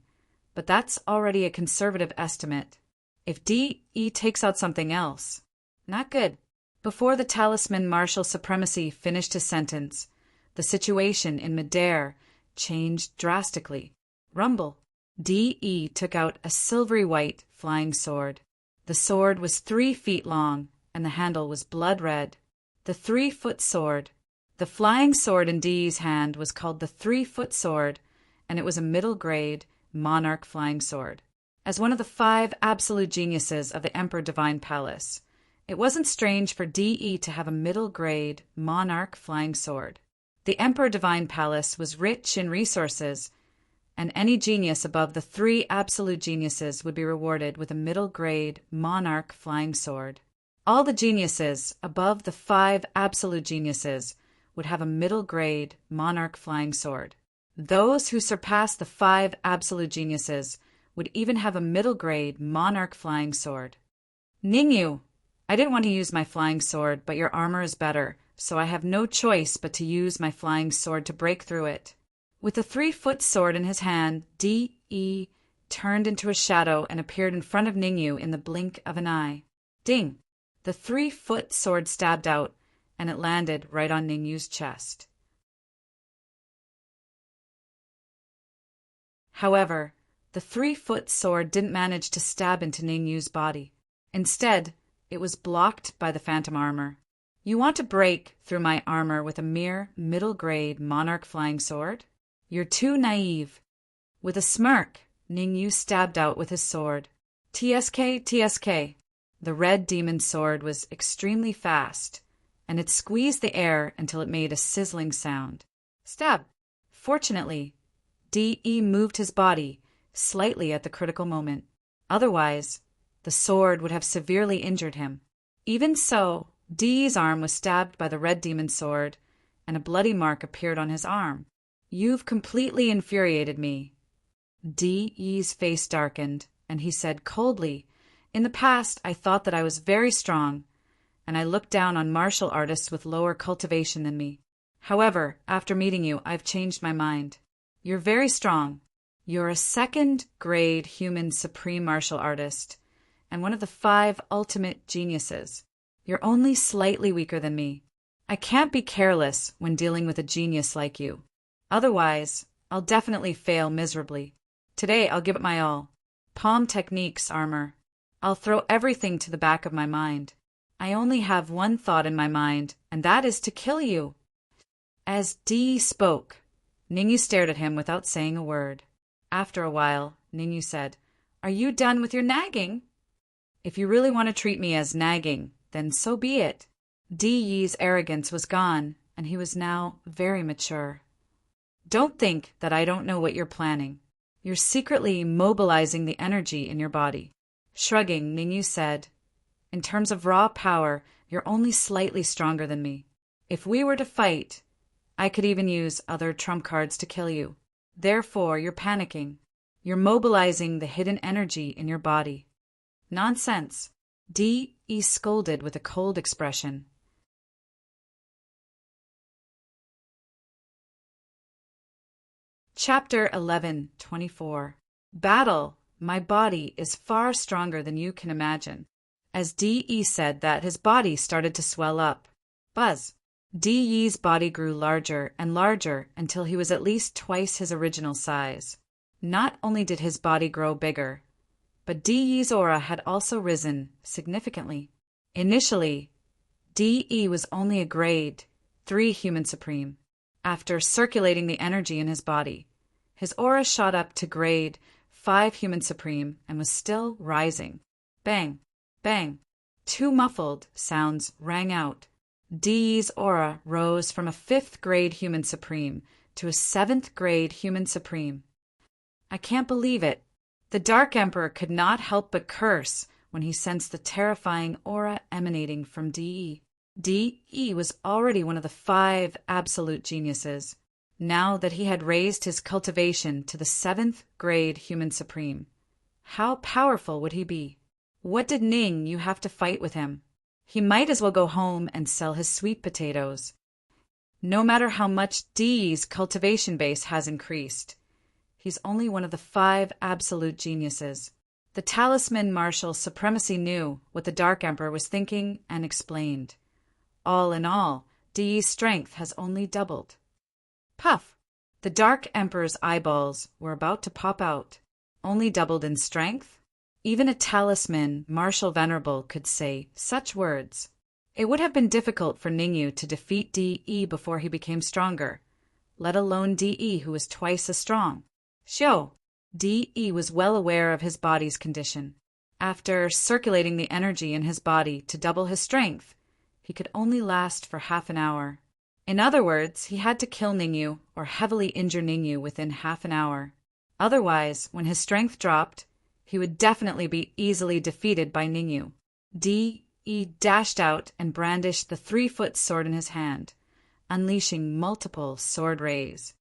but that's already a conservative estimate. If DE takes out something else, not good. Before the talisman martial supremacy finished his sentence, the situation in midair changed drastically. Rumble. DE took out a silvery white flying sword. The sword was 3 feet long, and the handle was blood red. The 3-foot sword. The flying sword in DE's hand was called the 3-foot sword, and it was a middle-grade monarch flying sword. As one of the 5 absolute geniuses of the Emperor Divine Palace, it wasn't strange for DE to have a middle-grade monarch flying sword. The Emperor Divine Palace was rich in resources, and any genius above the 3 absolute geniuses would be rewarded with a middle-grade monarch flying sword. All the geniuses above the 5 absolute geniuses would have a middle-grade monarch flying sword. Those who surpassed the 5 absolute geniuses would even have a middle-grade monarch flying sword. Ningyu, I didn't want to use my flying sword, but your armor is better, so I have no choice but to use my flying sword to break through it. With the 3-foot sword in his hand, DE turned into a shadow and appeared in front of Ningyu in the blink of an eye. Ding! The 3-foot sword stabbed out, and it landed right on Ningyu's chest. However, the 3-foot sword didn't manage to stab into Ningyu's body. Instead, it was blocked by the phantom armor. You want to break through my armor with a mere middle-grade monarch flying sword? You're too naive. With a smirk, Ningyu stabbed out with his sword. TSK, TSK. The red demon sword was extremely fast, and it squeezed the air until it made a sizzling sound. Stab! Fortunately, DE moved his body slightly at the critical moment. Otherwise, the sword would have severely injured him. Even so, DE's arm was stabbed by the red demon sword, and a bloody mark appeared on his arm. You've completely infuriated me. DE's face darkened, and he said coldly, "In the past, I thought that I was very strong, and I looked down on martial artists with lower cultivation than me. However, after meeting you, I've changed my mind. You're very strong. You're a 2nd-grade human supreme martial artist, and one of the 5 ultimate geniuses. You're only slightly weaker than me. I can't be careless when dealing with a genius like you. Otherwise, I'll definitely fail miserably. Today, I'll give it my all. Palm techniques, armor. I'll throw everything to the back of my mind. I only have one thought in my mind, and that is to kill you." As DE spoke, Ningyu stared at him without saying a word. After a while, Ningyu said, "Are you done with your nagging?" "If you really want to treat me as nagging, then so be it." Di Yi's arrogance was gone, and he was now very mature. "Don't think that I don't know what you're planning. You're secretly mobilizing the energy in your body." Shrugging, Ningyu said, "In terms of raw power, you're only slightly stronger than me. If we were to fight, I could even use other trump cards to kill you. Therefore, you're panicking. You're mobilizing the hidden energy in your body." "Nonsense." Di Yi scolded with a cold expression. Chapter 11:24. Battle. My body is far stronger than you can imagine. As Di Yi said that, his body started to swell up. Buzz. Di Yi's body grew larger and larger until he was at least twice his original size. Not only did his body grow bigger, but Di Yi's aura had also risen significantly. Initially, Di Yi was only a grade 3 human supreme. After circulating the energy in his body, his aura shot up to grade 5 human supreme and was still rising. Bang, bang. 2 muffled sounds rang out. Di Yi's aura rose from a 5th grade human supreme to a 7th grade human supreme. I can't believe it. The Dark Emperor could not help but curse when he sensed the terrifying aura emanating from Di Yi. Di Yi was already one of the 5 absolute geniuses. Now that he had raised his cultivation to the 7th grade human supreme, how powerful would he be? What did Ningyu have to fight with him? He might as well go home and sell his sweet potatoes. No matter how much Di Yi's cultivation base has increased, he's only one of the 5 absolute geniuses. The talisman martial supremacy knew what the Dark Emperor was thinking and explained. All in all, Di Yi's strength has only doubled. Puff! The Dark Emperor's eyeballs were about to pop out. Only doubled in strength? Even a talisman martial venerable could say such words. It would have been difficult for Ningyu to defeat Di Yi before he became stronger, let alone Di Yi who was twice as strong. Xiao! Di Yi was well aware of his body's condition. After circulating the energy in his body to double his strength, he could only last for half an hour. In other words, he had to kill Ningyu or heavily injure Ningyu within half an hour. Otherwise, when his strength dropped, he would definitely be easily defeated by Ningyu. Di Yi dashed out and brandished the 3-foot sword in his hand, unleashing multiple sword rays.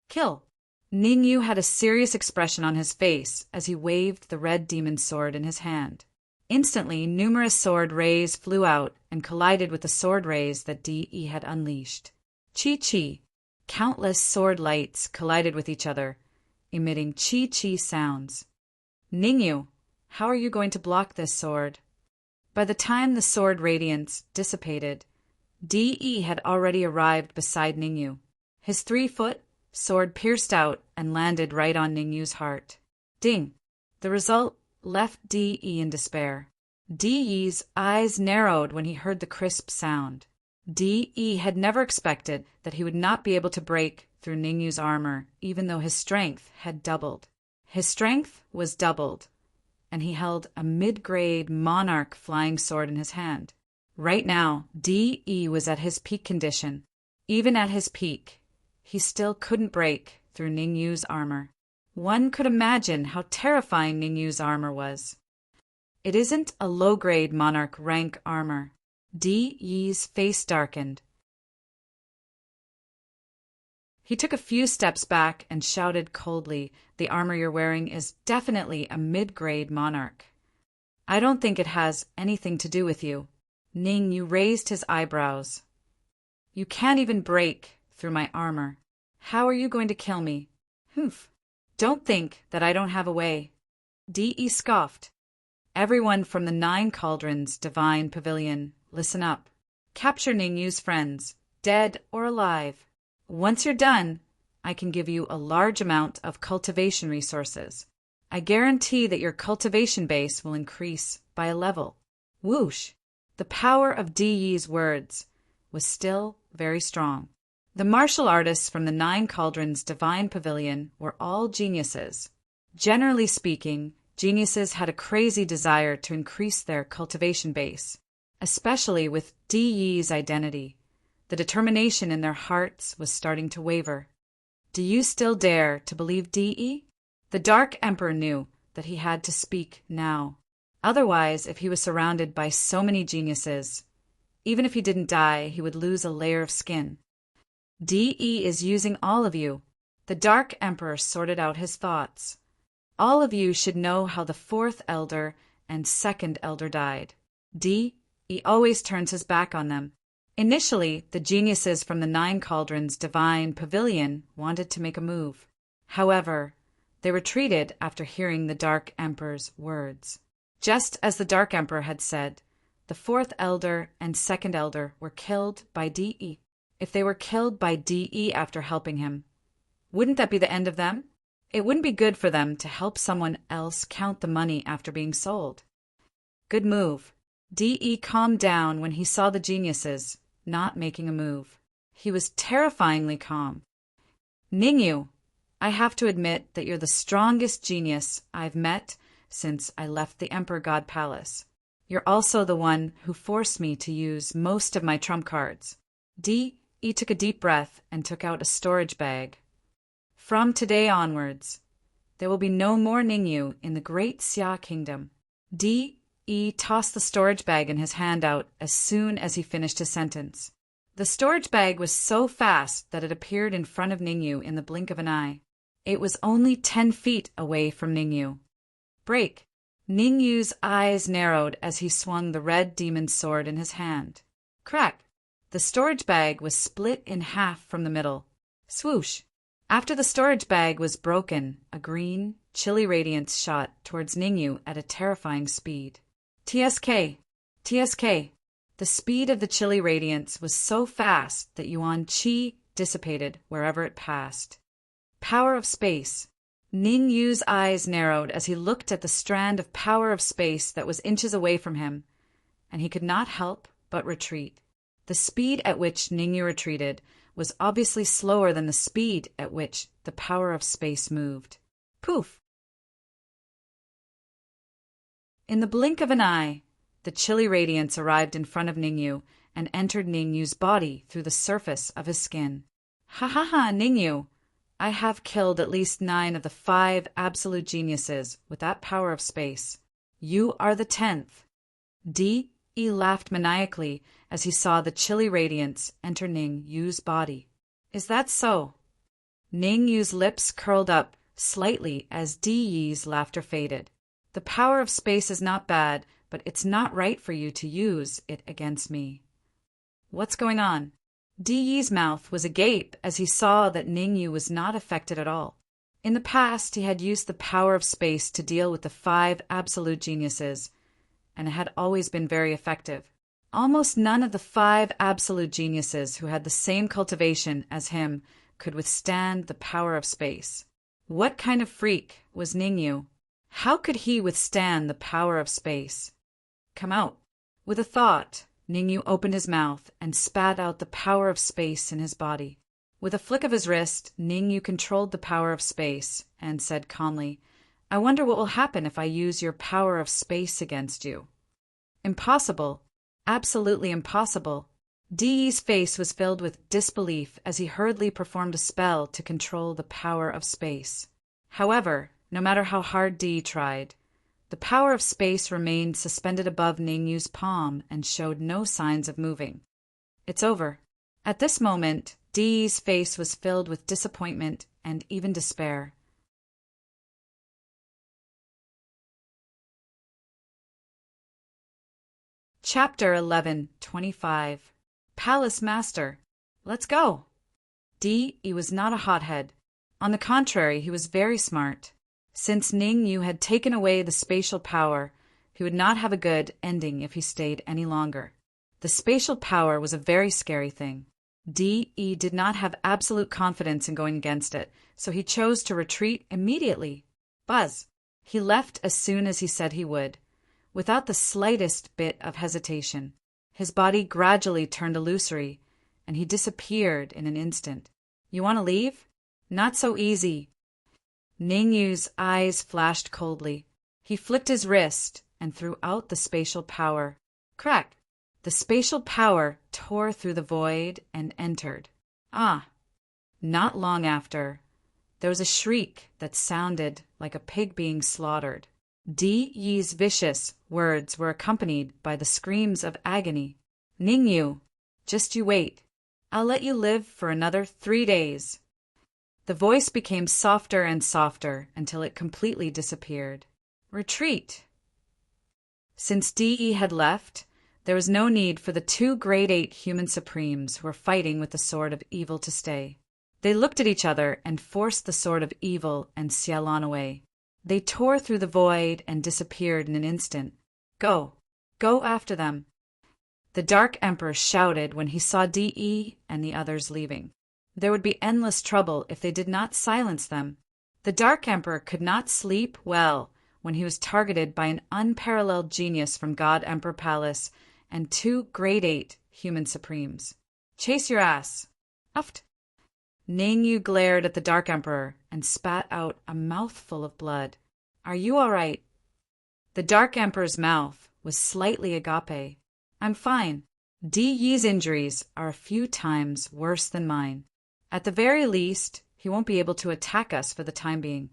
Kill! Ningyu had a serious expression on his face as he waved the red demon sword in his hand. Instantly, numerous sword rays flew out and collided with the sword rays that Di Yi had unleashed. Chi-chi! Countless sword lights collided with each other, emitting chi-chi sounds. Ningyu, how are you going to block this sword? By the time the sword radiance dissipated, Di Yi had already arrived beside Ningyu. His 3-foot sword pierced out and landed right on Ningyu's heart. Ding! The result left Di Yi in despair. Di Yi's eyes narrowed when he heard the crisp sound. Di Yi had never expected that he would not be able to break through Ningyu's armor, even though his strength had doubled. His strength was doubled, and he held a mid-grade monarch flying sword in his hand. Right now, Di Yi was at his peak condition. Even at his peak, he still couldn't break through Ningyu's armor. One could imagine how terrifying Ningyu's armor was. It isn't a low-grade monarch rank armor. Di Yi's face darkened. He took a few steps back and shouted coldly, "The armor you're wearing is definitely a mid-grade monarch. I don't think it has anything to do with you." Ningyu raised his eyebrows. "You can't even break through my armor. How are you going to kill me?" "Humph. Don't think that I don't have a way." Di Yi scoffed. "Everyone from the 9 Cauldrons Divine Pavilion, listen up. Capture Ningyu's friends, dead or alive. Once you're done, I can give you a large amount of cultivation resources. I guarantee that your cultivation base will increase by a level." Whoosh! The power of Di Yi's words was still very strong. The martial artists from the Nine Cauldrons Divine Pavilion were all geniuses. Generally speaking, geniuses had a crazy desire to increase their cultivation base, especially with Di's identity. The determination in their hearts was starting to waver. Do you still dare to believe Di? The Dark Emperor knew that he had to speak now. Otherwise, if he was surrounded by so many geniuses, even if he didn't die, he would lose a layer of skin. Di is using all of you. The Dark Emperor sorted out his thoughts. All of you should know how the fourth elder and second elder died. Di always turns his back on them. Initially, the geniuses from the Nine Cauldrons Divine Pavilion wanted to make a move. However, they retreated after hearing the Dark Emperor's words. Just as the Dark Emperor had said, the fourth elder and second elder were killed by Di. If they were killed by Di after helping him, wouldn't that be the end of them? It wouldn't be good for them to help someone else count the money after being sold. Good move. Di calmed down when he saw the geniuses not making a move. He was terrifyingly calm. Ningyu, I have to admit that you're the strongest genius I've met since I left the Emperor God Palace. You're also the one who forced me to use most of my trump cards. Di took a deep breath and took out a storage bag. From today onwards, there will be no more Ningyu in the Great Xia Kingdom. Di tossed the storage bag in his hand out as soon as he finished his sentence. The storage bag was so fast that it appeared in front of Ningyu in the blink of an eye. It was only 10 feet away from Ningyu. Break! Ningyu's eyes narrowed as he swung the red demon sword in his hand. Crack! The storage bag was split in half from the middle. Swoosh! After the storage bag was broken, a green, chilly radiance shot towards Ningyu at a terrifying speed. TSK! TSK! The speed of the chilly radiance was so fast that Yuan Qi dissipated wherever it passed. Power of space. Ningyu's eyes narrowed as he looked at the strand of power of space that was inches away from him, and he could not help but retreat. The speed at which Ningyu retreated was obviously slower than the speed at which the power of space moved. Poof! In the blink of an eye, the chilly radiance arrived in front of Ningyu and entered Ningyu's body through the surface of his skin. Ha ha ha, Ningyu! I have killed at least 9 of the 5 absolute geniuses with that power of space. You are the 10th. Di laughed maniacally as he saw the chilly radiance enter Ningyu's body. Is that so? Ningyu's lips curled up slightly as Di's laughter faded. The power of space is not bad, but it's not right for you to use it against me. What's going on? Di's mouth was agape as he saw that Ningyu was not affected at all. In the past, he had used the power of space to deal with the 5 absolute geniuses, and it had always been very effective. Almost none of the 5 absolute geniuses who had the same cultivation as him could withstand the power of space. What kind of freak was Ningyu? How could he withstand the power of space? Come out. With a thought, Ningyu opened his mouth and spat out the power of space in his body. With a flick of his wrist, Ningyu controlled the power of space and said calmly, I wonder what will happen if I use your power of space against you. Impossible. Absolutely impossible. Di's face was filled with disbelief as he hurriedly performed a spell to control the power of space. However, no matter how hard Di tried, the power of space remained suspended above Ningyu's palm and showed no signs of moving. It's over. At this moment, Di's face was filled with disappointment and even despair. Chapter 11:25. Palace Master. Let's go. Di was not a hothead. On the contrary, he was very smart. Since Ningyu had taken away the spatial power, he would not have a good ending if he stayed any longer. The spatial power was a very scary thing. Di did not have absolute confidence in going against it, so he chose to retreat immediately. Buzz! He left as soon as he said he would, without the slightest bit of hesitation. His body gradually turned illusory, and he disappeared in an instant. You want to leave? Not so easy. Ningyu's eyes flashed coldly. He flicked his wrist and threw out the spatial power. Crack! The spatial power tore through the void and entered. Ah! Not long after, there was a shriek that sounded like a pig being slaughtered. Di Yi's vicious words were accompanied by the screams of agony. Ningyu, just you wait. I'll let you live for another 3 days. The voice became softer and softer until it completely disappeared. Retreat. Since Di Yi had left, there was no need for the 2 Grade 8 human supremes who were fighting with the sword of evil to stay. They looked at each other and forced the sword of evil and Xialan away. They tore through the void and disappeared in an instant. Go. Go after them. The Dark Emperor shouted when he saw Di Yi and the others leaving. There would be endless trouble if they did not silence them. The Dark Emperor could not sleep well when he was targeted by an unparalleled genius from God Emperor Palace and 2 Grade 8 human supremes. Chase your ass. Uft. Ningyu glared at the Dark Emperor and spat out a mouthful of blood. Are you all right? The Dark Emperor's mouth was slightly agape. I'm fine. Di Yi's injuries are a few times worse than mine. At the very least, he won't be able to attack us for the time being.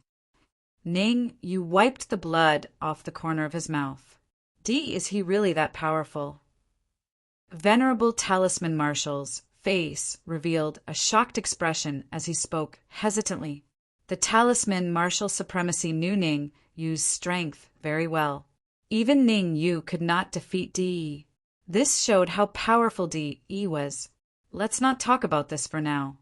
Ningyu wiped the blood off the corner of his mouth. Is he really that powerful? Venerable Talisman Marshal's face revealed a shocked expression as he spoke hesitantly. The Talisman Martial Supremacy knew Ning used strength very well. Even Ningyu could not defeat Di. This showed how powerful Di was. Let's not talk about this for now.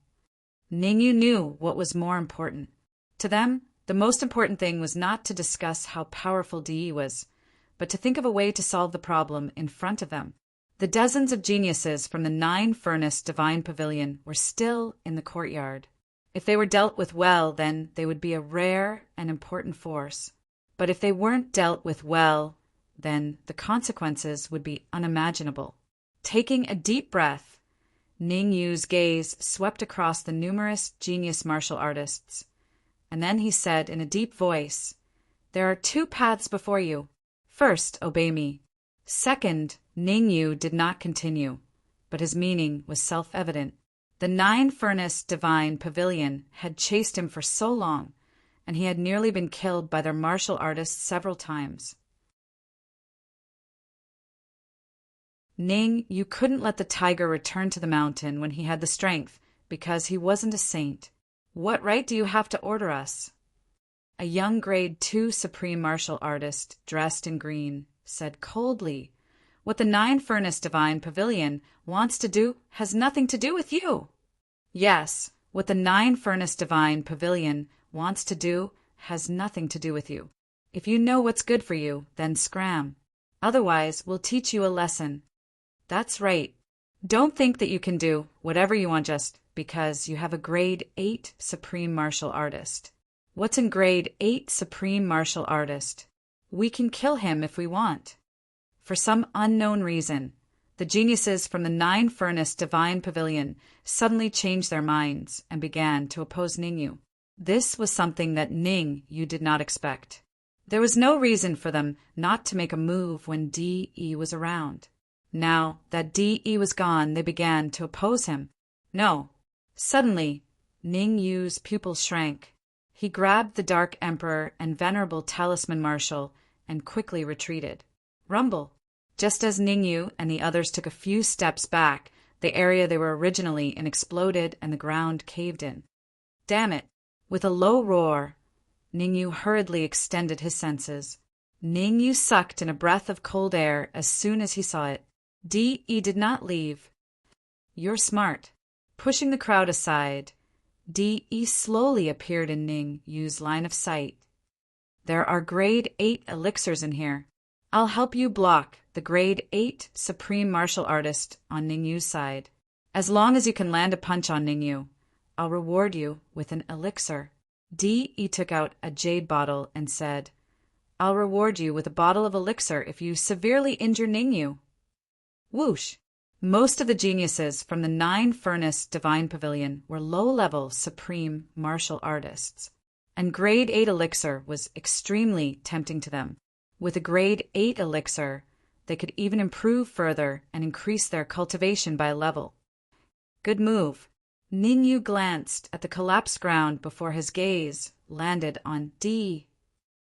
Ningyu knew what was more important. To them, the most important thing was not to discuss how powerful Di was, but to think of a way to solve the problem in front of them. The dozens of geniuses from the 9-furnace Divine Pavilion were still in the courtyard. If they were dealt with well, then they would be a rare and important force. But if they weren't dealt with well, then the consequences would be unimaginable. Taking a deep breath, Ningyu's gaze swept across the numerous genius martial artists. And then he said in a deep voice, "There are 2 paths before you. First, obey me. Second," Ningyu did not continue, but his meaning was self-evident. The 9-furnace Divine Pavilion had chased him for so long, and he had nearly been killed by their martial artists several times. Ning, you couldn't let the tiger return to the mountain when he had the strength, because he wasn't a saint. What right do you have to order us? A young Grade 2 Supreme Martial Artist, dressed in green, said coldly, "What the 9-furnace Divine Pavilion wants to do has nothing to do with you." Yes, what the 9-furnace Divine Pavilion wants to do has nothing to do with you. If you know what's good for you, then scram. Otherwise, we'll teach you a lesson. That's right. Don't think that you can do whatever you want just because you have a Grade 8 Supreme Martial Artist. What's in Grade 8 Supreme Martial Artist? We can kill him if we want. For some unknown reason, the geniuses from the 9-furnace Divine Pavilion suddenly changed their minds and began to oppose Ningyu. This was something that Ningyu did not expect. There was no reason for them not to make a move when Di was around. Now that Di was gone, they began to oppose him. No. Suddenly, Ningyu's pupils shrank. He grabbed the Dark Emperor and Venerable Talisman Marshal and quickly retreated. Rumble. Just as Ningyu and the others took a few steps back, the area they were originally in exploded and the ground caved in. Damn it! With a low roar, Ningyu hurriedly extended his senses. Ningyu sucked in a breath of cold air as soon as he saw it. Di did not leave. You're smart. Pushing the crowd aside, Di slowly appeared in Ningyu's line of sight. There are Grade 8 elixirs in here. I'll help you block the Grade 8 Supreme Martial Artist on Ningyu's side. As long as you can land a punch on Ningyu, I'll reward you with an elixir. Di took out a jade bottle and said, I'll reward you with a bottle of elixir if you severely injure Ningyu. Whoosh! Most of the geniuses from the 9 Furnace Divine Pavilion were low-level supreme martial artists, and grade 8 elixir was extremely tempting to them. With a grade 8 elixir, they could even improve further and increase their cultivation by a level. Good move. Ningyu glanced at the collapsed ground before his gaze landed on D.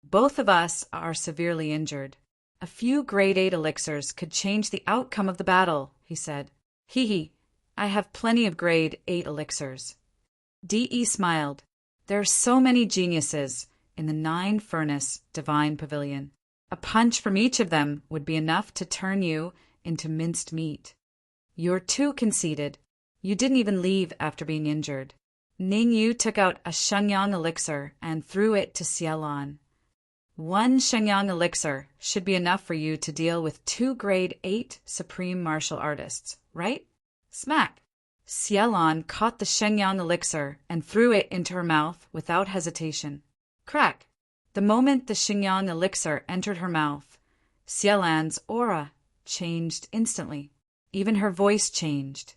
Both of us are severely injured. A few grade 8 elixirs could change the outcome of the battle, he said. Hee, I have plenty of grade 8 elixirs. D.E. smiled. There are so many geniuses in the 9 Furnace Divine Pavilion. A punch from each of them would be enough to turn you into minced meat. You're too conceited. You didn't even leave after being injured. Ningyu took out a Shenyang elixir and threw it to Xialan. 1 Shenyang elixir should be enough for you to deal with 2 grade 8 supreme martial artists, right? Smack! Xialan caught the Shenyang elixir and threw it into her mouth without hesitation. Crack! The moment the Shenyang elixir entered her mouth, Xialan's aura changed instantly. Even her voice changed.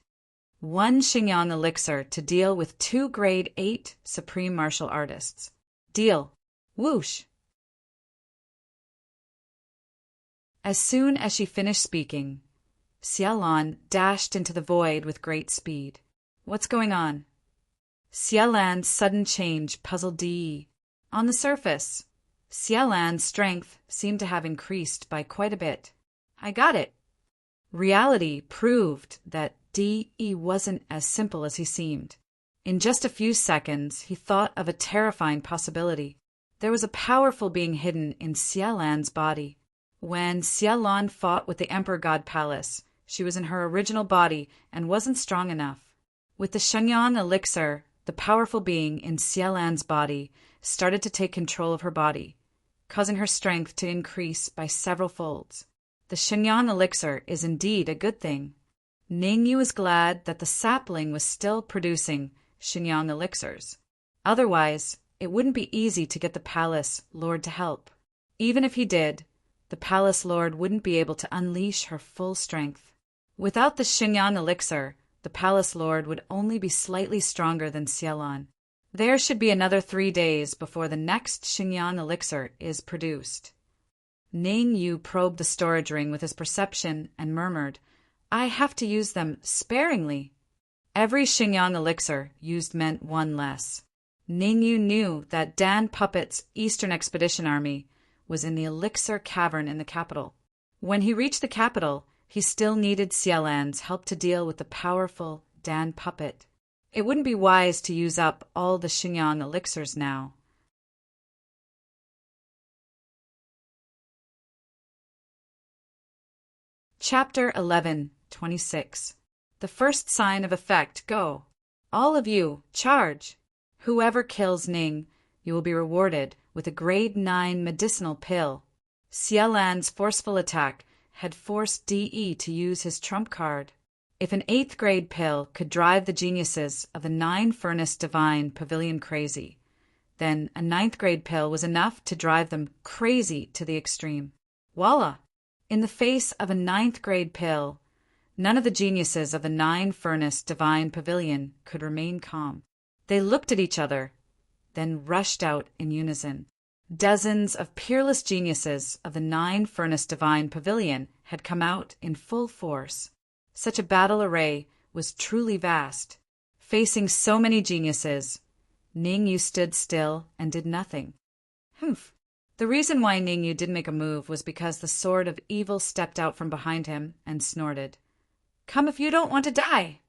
1 Shenyang elixir to deal with 2 grade 8 supreme martial artists. Deal. Whoosh! As soon as she finished speaking, Xialan dashed into the void with great speed. What's going on? Xialan's sudden change puzzled Di. On the surface, Xialan's strength seemed to have increased by quite a bit. I got it. Reality proved that Di wasn't as simple as he seemed. In just a few seconds, he thought of a terrifying possibility. There was a powerful being hidden in Xialan's body. When Xialan fought with the Emperor God Palace, she was in her original body and wasn't strong enough. With the Shenyang elixir, the powerful being in Xialan's body started to take control of her body, causing her strength to increase by several folds. The Shenyang elixir is indeed a good thing. Ningyu was glad that the sapling was still producing Shenyang elixirs. Otherwise, it wouldn't be easy to get the palace lord to help. Even if he did, the palace lord wouldn't be able to unleash her full strength. Without the Shenyang elixir, the palace lord would only be slightly stronger than Xialan. There should be another 3 days before the next Shenyang elixir is produced. Ningyu probed the storage ring with his perception and murmured, I have to use them sparingly. Every Shenyang elixir used meant 1 less. Ningyu knew that Dan Puppet's Eastern Expedition Army was in the elixir cavern in the capital. When he reached the capital, he still needed Xialan's help to deal with the powerful Dan Puppet. It wouldn't be wise to use up all the Shenyang elixirs now. Chapter 11:26. The first sign of effect, go. All of you, charge. Whoever kills Ning, you will be rewarded with a grade 9 medicinal pill. Xialan's forceful attack had forced D.E. to use his trump card. If an 8th grade pill could drive the geniuses of the 9 Furnace Divine Pavilion crazy, then a 9th grade pill was enough to drive them crazy to the extreme. Voila! In the face of a 9th grade pill, none of the geniuses of the 9 Furnace Divine Pavilion could remain calm. They looked at each other, then rushed out in unison. Dozens of peerless geniuses of the 9 Furnace Divine Pavilion had come out in full force. Such a battle array was truly vast. Facing so many geniuses, Ningyu stood still and did nothing. Humph. The reason why Ningyu didn't make a move was because the Sword of Evil stepped out from behind him and snorted, Come if you don't want to die!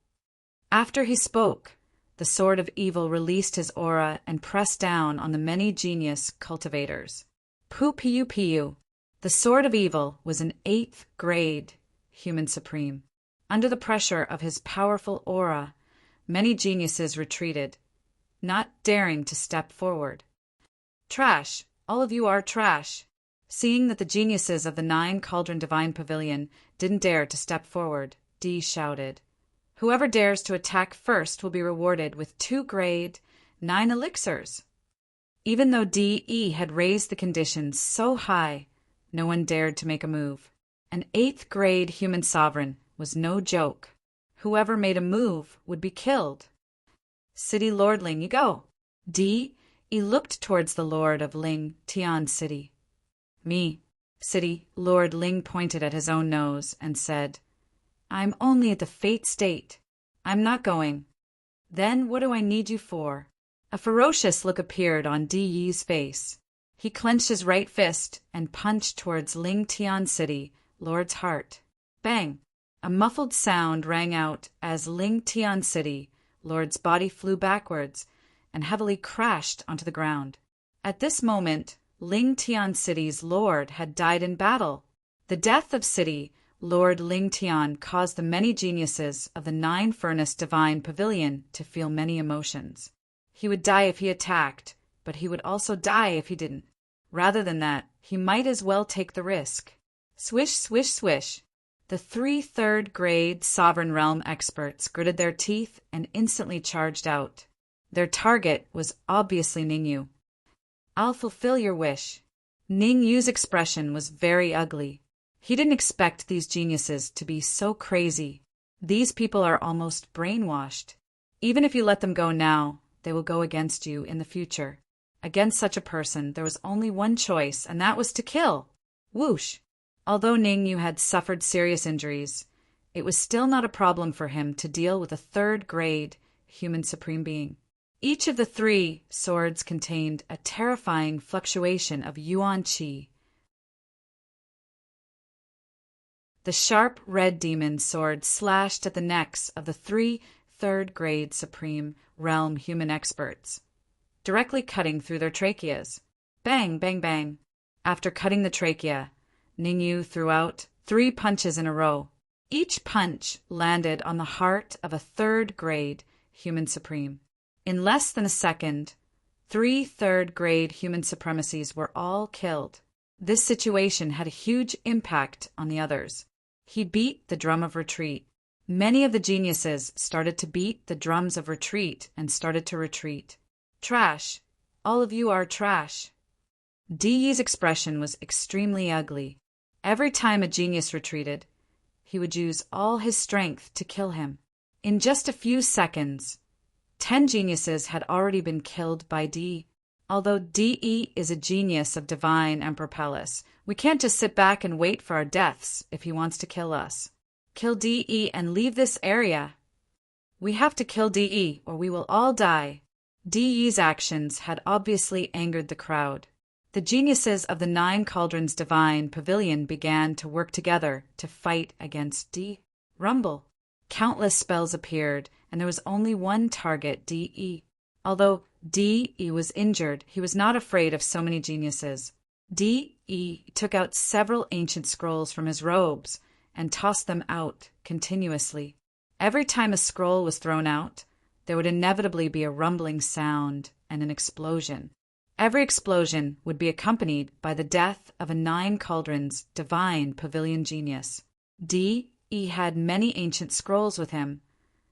After he spoke, the Sword of Evil released his aura and pressed down on the many genius cultivators. Pu-piu-piu. The Sword of Evil was an 8th grade human supreme. Under the pressure of his powerful aura, many geniuses retreated, not daring to step forward. Trash! All of you are trash! Seeing that the geniuses of the 9 Cauldron Divine Pavilion didn't dare to step forward, Dee shouted, Whoever dares to attack first will be rewarded with 2 grade 9 elixirs. Even though D.E. had raised the conditions so high, no one dared to make a move. An 8th grade human sovereign was no joke. Whoever made a move would be killed. City Lord Ling, you go. He looked towards the Lord of Ling Tian City. Me. City Lord Ling pointed at his own nose and said, I'm only at the Fate State. I'm not going. Then what do I need you for? A ferocious look appeared on Di Yi's face. He clenched his right fist and punched towards Ling Tian City, Lord's heart. Bang! A muffled sound rang out as Ling Tian City, Lord's body flew backwards and heavily crashed onto the ground. At this moment, Ling Tian City's lord had died in battle. The death of City Lord Ling Tian caused the many geniuses of the Nine-Furnace Divine Pavilion to feel many emotions. He would die if he attacked, but he would also die if he didn't. Rather than that, he might as well take the risk. Swish, swish, swish. The 3 third-grade Sovereign Realm experts gritted their teeth and instantly charged out. Their target was obviously Ningyu. I'll fulfill your wish. Ningyu's expression was very ugly. He didn't expect these geniuses to be so crazy. These people are almost brainwashed. Even if you let them go now, they will go against you in the future. Against such a person, there was only one choice, and that was to kill. Whoosh! Although Ningyu had suffered serious injuries, it was still not a problem for him to deal with a third-grade human supreme being. Each of the 3 swords contained a terrifying fluctuation of yuan qi. The sharp red demon sword slashed at the necks of the 3 third-grade Supreme Realm human experts, directly cutting through their tracheas. Bang, bang, bang. After cutting the trachea, Ningyu threw out 3 punches in a row. Each punch landed on the heart of a third-grade human supreme. In less than a second, 3 third-grade human supremacies were all killed. This situation had a huge impact on the others. He beat the drum of retreat. Many of the geniuses started to beat the drums of retreat and started to retreat. Trash. All of you are trash. Di Yi's expression was extremely ugly. Every time a genius retreated, he would use all his strength to kill him. In just a few seconds, 10 geniuses had already been killed by Di. Although Di is a genius of Divine Emperor Palace, we can't just sit back and wait for our deaths if he wants to kill us. Kill Di and leave this area. We have to kill Di or we will all die. Di's actions had obviously angered the crowd. The geniuses of the 9 Cauldrons Divine Pavilion began to work together to fight against Di. Rumble. Countless spells appeared, and there was only one target, Di. Although Di was injured, he was not afraid of so many geniuses. Di took out several ancient scrolls from his robes and tossed them out continuously. Every time a scroll was thrown out, there would inevitably be a rumbling sound and an explosion. Every explosion would be accompanied by the death of a 9 Cauldrons Divine Pavilion genius. Di had many ancient scrolls with him,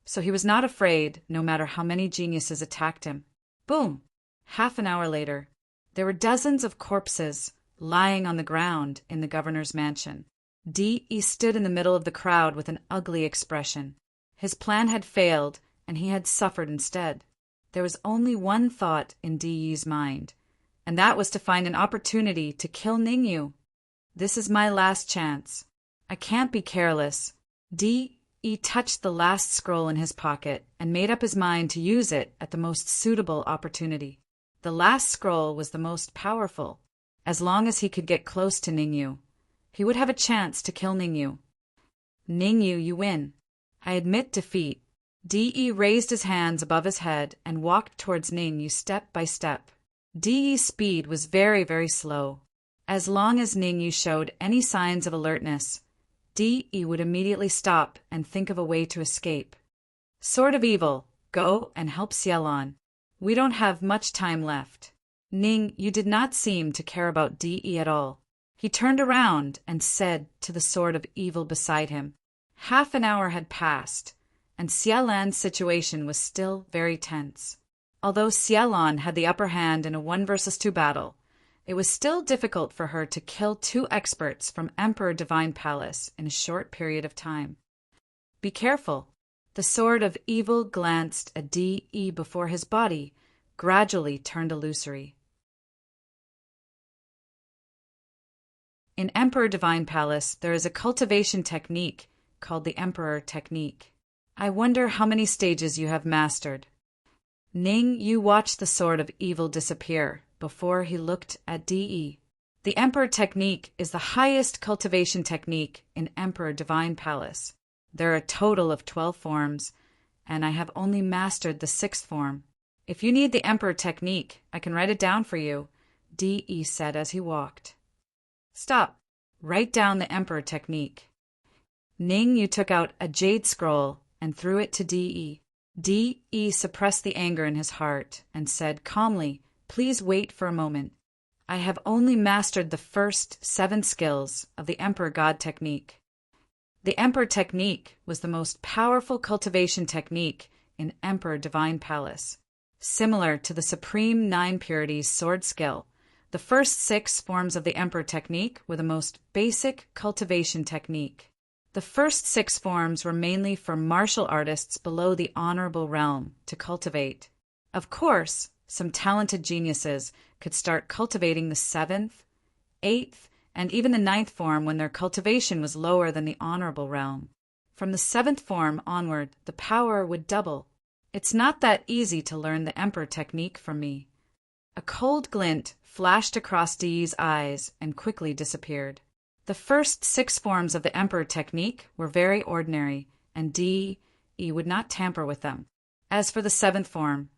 so he was not afraid no matter how many geniuses attacked him. Boom! Half an hour later, there were dozens of corpses lying on the ground in the governor's mansion. Di stood in the middle of the crowd with an ugly expression. His plan had failed, and he had suffered instead. There was only one thought in Di's mind, and that was to find an opportunity to kill Ningyu. This is my last chance. I can't be careless. Di touched the last scroll in his pocket and made up his mind to use it at the most suitable opportunity. The last scroll was the most powerful. As long as he could get close to Ningyu, he would have a chance to kill Ningyu. Ningyu, you win. I admit defeat. Di raised his hands above his head and walked towards Ningyu step by step. Di's speed was very, very slow. As long as Ningyu showed any signs of alertness, Di would immediately stop and think of a way to escape. Sword of Evil, go and help Xiaolon. We don't have much time left. Ningyu did not seem to care about Di at all. He turned around and said to the Sword of Evil beside him. Half an hour had passed, and Xiaolon's situation was still very tense. Although Xiaolon had the upper hand in a 1 versus 2 battle, it was still difficult for her to kill 2 experts from Emperor Divine Palace in a short period of time. Be careful. The sword of evil glanced at De before his body gradually turned illusory. In Emperor Divine Palace, there is a cultivation technique called the Emperor Technique. I wonder how many stages you have mastered. Ning Yu watched the sword of evil disappear before he looked at De. The Emperor Technique is the highest cultivation technique in Emperor Divine Palace. There are a total of 12 forms, and I have only mastered the 6th form. If you need the Emperor Technique, I can write it down for you, De said as he walked. Stop. Write down the Emperor Technique. Ning Yu took out a jade scroll and threw it to De. De suppressed the anger in his heart and said calmly, "Please wait for a moment. I have only mastered the first 7 skills of the Emperor God Technique." The Emperor Technique was the most powerful cultivation technique in Emperor Divine Palace. Similar to the Supreme 9 Purities sword skill, the first 6 forms of the Emperor Technique were the most basic cultivation technique. The first 6 forms were mainly for martial artists below the honorable realm to cultivate. Of course, some talented geniuses could start cultivating the 7th, 8th, and even the 9th form when their cultivation was lower than the honorable realm. From the 7th form onward, the power would double. It's not that easy to learn the Emperor Technique from me. A cold glint flashed across De's eyes and quickly disappeared. The first 6 forms of the Emperor Technique were very ordinary, and De would not tamper with them. As for the 7th form,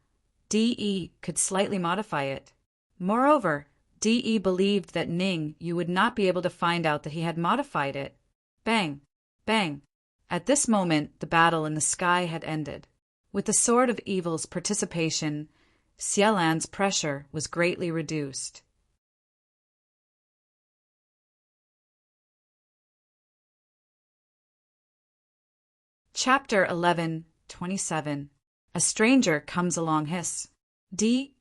De could slightly modify it. Moreover, De believed that Ning Yu would not be able to find out that he had modified it. Bang! Bang! At this moment, the battle in the sky had ended. With the Sword of Evil's participation, Xielan's pressure was greatly reduced. Chapter 11:27. A stranger comes along hiss. De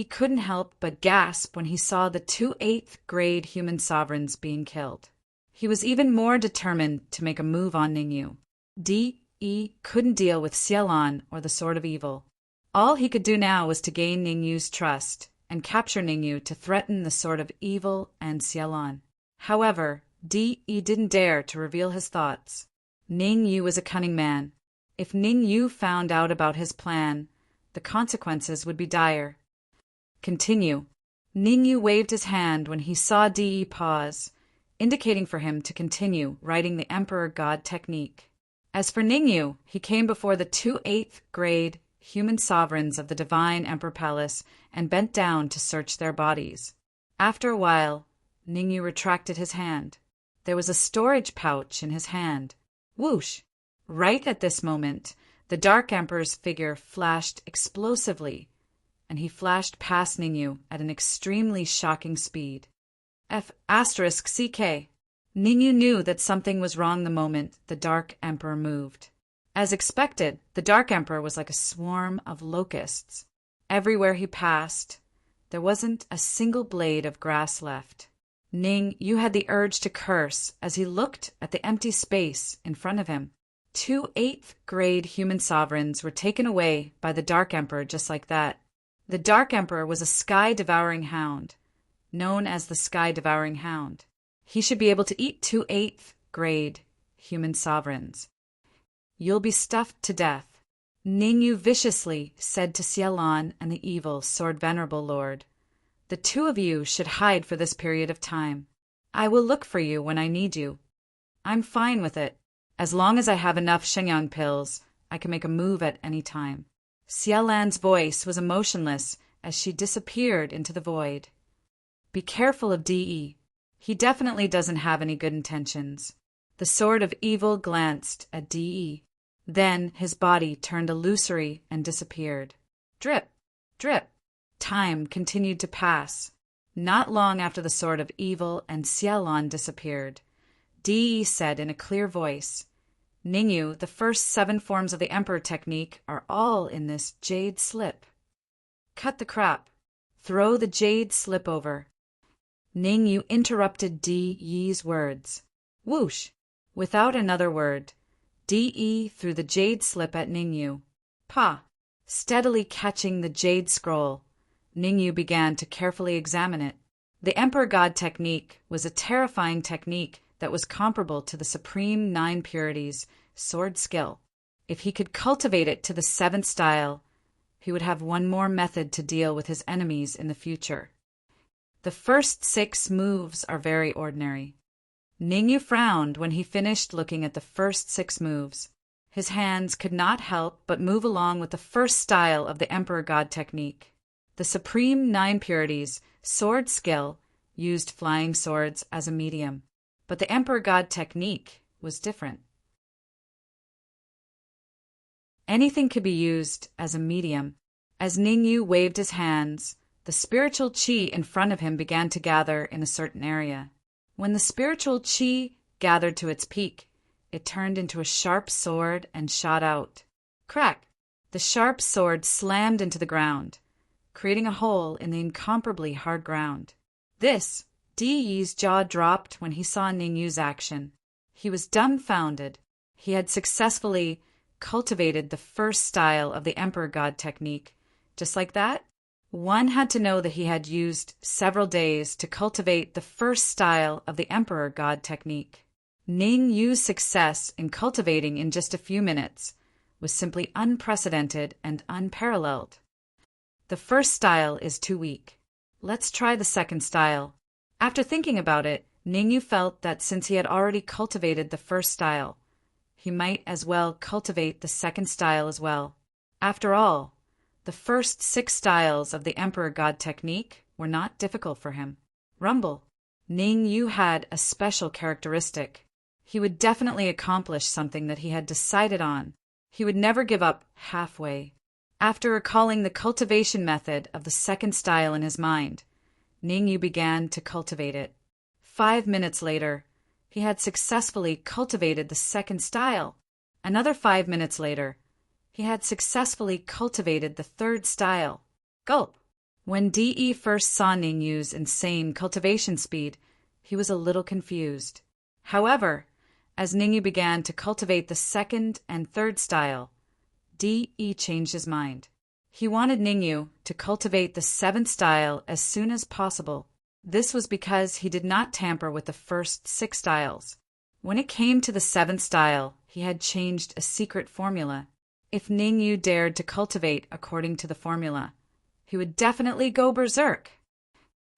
couldn't help but gasp when he saw the 2 8th grade human sovereigns being killed. He was even more determined to make a move on Ningyu. De couldn't deal with Xielan or the Sword of Evil. All he could do now was to gain Ningyu's trust and capture Ningyu to threaten the Sword of Evil and Xielan. However, De didn't dare to reveal his thoughts. Ningyu was a cunning man. If Ningyu found out about his plan, the consequences would be dire. Continue. Ningyu waved his hand when he saw De pause, indicating for him to continue writing the Emperor God Technique. As for Ningyu, he came before the 2 8th grade human sovereigns of the Divine Emperor Palace and bent down to search their bodies. After a while, Ningyu retracted his hand. There was a storage pouch in his hand. Whoosh! Right at this moment, the Dark Emperor's figure flashed explosively, and he flashed past Ningyu at an extremely shocking speed. F***CK. Ningyu knew that something was wrong the moment the Dark Emperor moved. As expected, the Dark Emperor was like a swarm of locusts. Everywhere he passed, there wasn't a single blade of grass left. Ningyu had the urge to curse as he looked at the empty space in front of him. 2 8th grade human sovereigns were taken away by the Dark Emperor just like that. The Dark Emperor was a sky-devouring hound, known as the Sky-Devouring Hound. He should be able to eat 2 8th grade human sovereigns. You'll be stuffed to death, Ningyu viciously said to Xielan and the evil Sword Venerable Lord. The 2 of you should hide for this period of time. I will look for you when I need you. I'm fine with it. As long as I have enough Shenyang pills, I can make a move at any time. Xielan's voice was emotionless as she disappeared into the void. Be careful of De. He definitely doesn't have any good intentions. The Sword of Evil glanced at De. Then his body turned illusory and disappeared. Drip, drip. Time continued to pass. Not long after the Sword of Evil and Xielan disappeared, De said in a clear voice, Ningyu, the first 7 forms of the Emperor Technique are all in this jade slip. Cut the crap. Throw the jade slip over. Ningyu interrupted De's words. Whoosh! Without another word, De threw the jade slip at Ningyu. Pa! Steadily catching the jade scroll, Ningyu began to carefully examine it. The Emperor God technique was a terrifying technique that was comparable to the Supreme Nine Purities sword skill. If he could cultivate it to the 7th style, he would have one more method to deal with his enemies in the future. The first 6 moves are very ordinary. Ningyu frowned when he finished looking at the first 6 moves. His hands could not help but move along with the first style of the Emperor God technique. The Supreme Nine Purities sword skill used flying swords as a medium, but the Emperor God technique was different. Anything could be used as a medium. As Ningyu waved his hands, the spiritual qi in front of him began to gather in a certain area. When the spiritual qi gathered to its peak, it turned into a sharp sword and shot out. Crack! The sharp sword slammed into the ground, creating a hole in the incomparably hard ground. This, Di's jaw dropped when he saw Ningyu's action. He was dumbfounded. He had successfully cultivated the first style of the Emperor God technique. Just like that, one had to know that he had used several days to cultivate the first style of the Emperor God technique. Ningyu's success in cultivating in just a few minutes was simply unprecedented and unparalleled. The first style is too weak. Let's try the second style. After thinking about it, Ningyu felt that since he had already cultivated the first style, he might as well cultivate the second style as well. After all, the first 6 styles of the Emperor God technique were not difficult for him. Rumble. Ningyu had a special characteristic. He would definitely accomplish something that he had decided on. He would never give up halfway. After recalling the cultivation method of the second style in his mind, Ningyu began to cultivate it. 5 minutes later, he had successfully cultivated the second style. Another 5 minutes later, he had successfully cultivated the third style. Gulp! When De first saw Ningyu's insane cultivation speed, he was a little confused. However, as Ningyu began to cultivate the second and third style, De changed his mind. He wanted Ningyu to cultivate the 7th style as soon as possible. This was because he did not tamper with the first 6 styles. When it came to the 7th style, he had changed a secret formula. If Ningyu dared to cultivate according to the formula, he would definitely go berserk.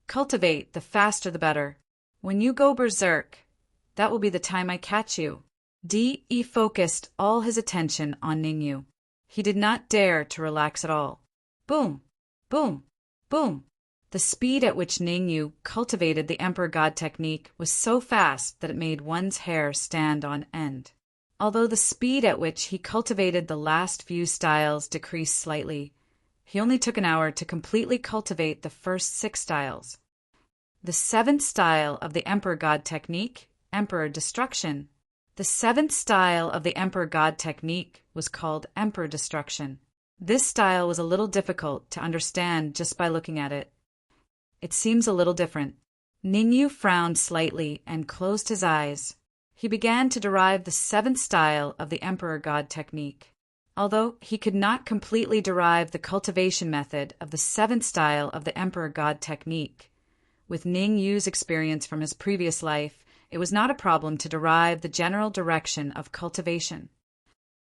Cultivate, the faster the better. When you go berserk, that will be the time I catch you. De focused all his attention on Ningyu. He did not dare to relax at all. Boom! Boom! Boom! The speed at which Ningyu cultivated the Emperor God technique was so fast that it made one's hair stand on end. Although the speed at which he cultivated the last few styles decreased slightly, he only took an hour to completely cultivate the first 6 styles. The 7th style of the Emperor God technique, Emperor Destruction. The 7th style of the Emperor God technique was called Emperor Destruction. This style was a little difficult to understand just by looking at it. It seems a little different. Ningyu frowned slightly and closed his eyes. He began to derive the 7th style of the Emperor God technique. Although he could not completely derive the cultivation method of the 7th style of the Emperor God technique, with Ningyu's experience from his previous life, it was not a problem to derive the general direction of cultivation.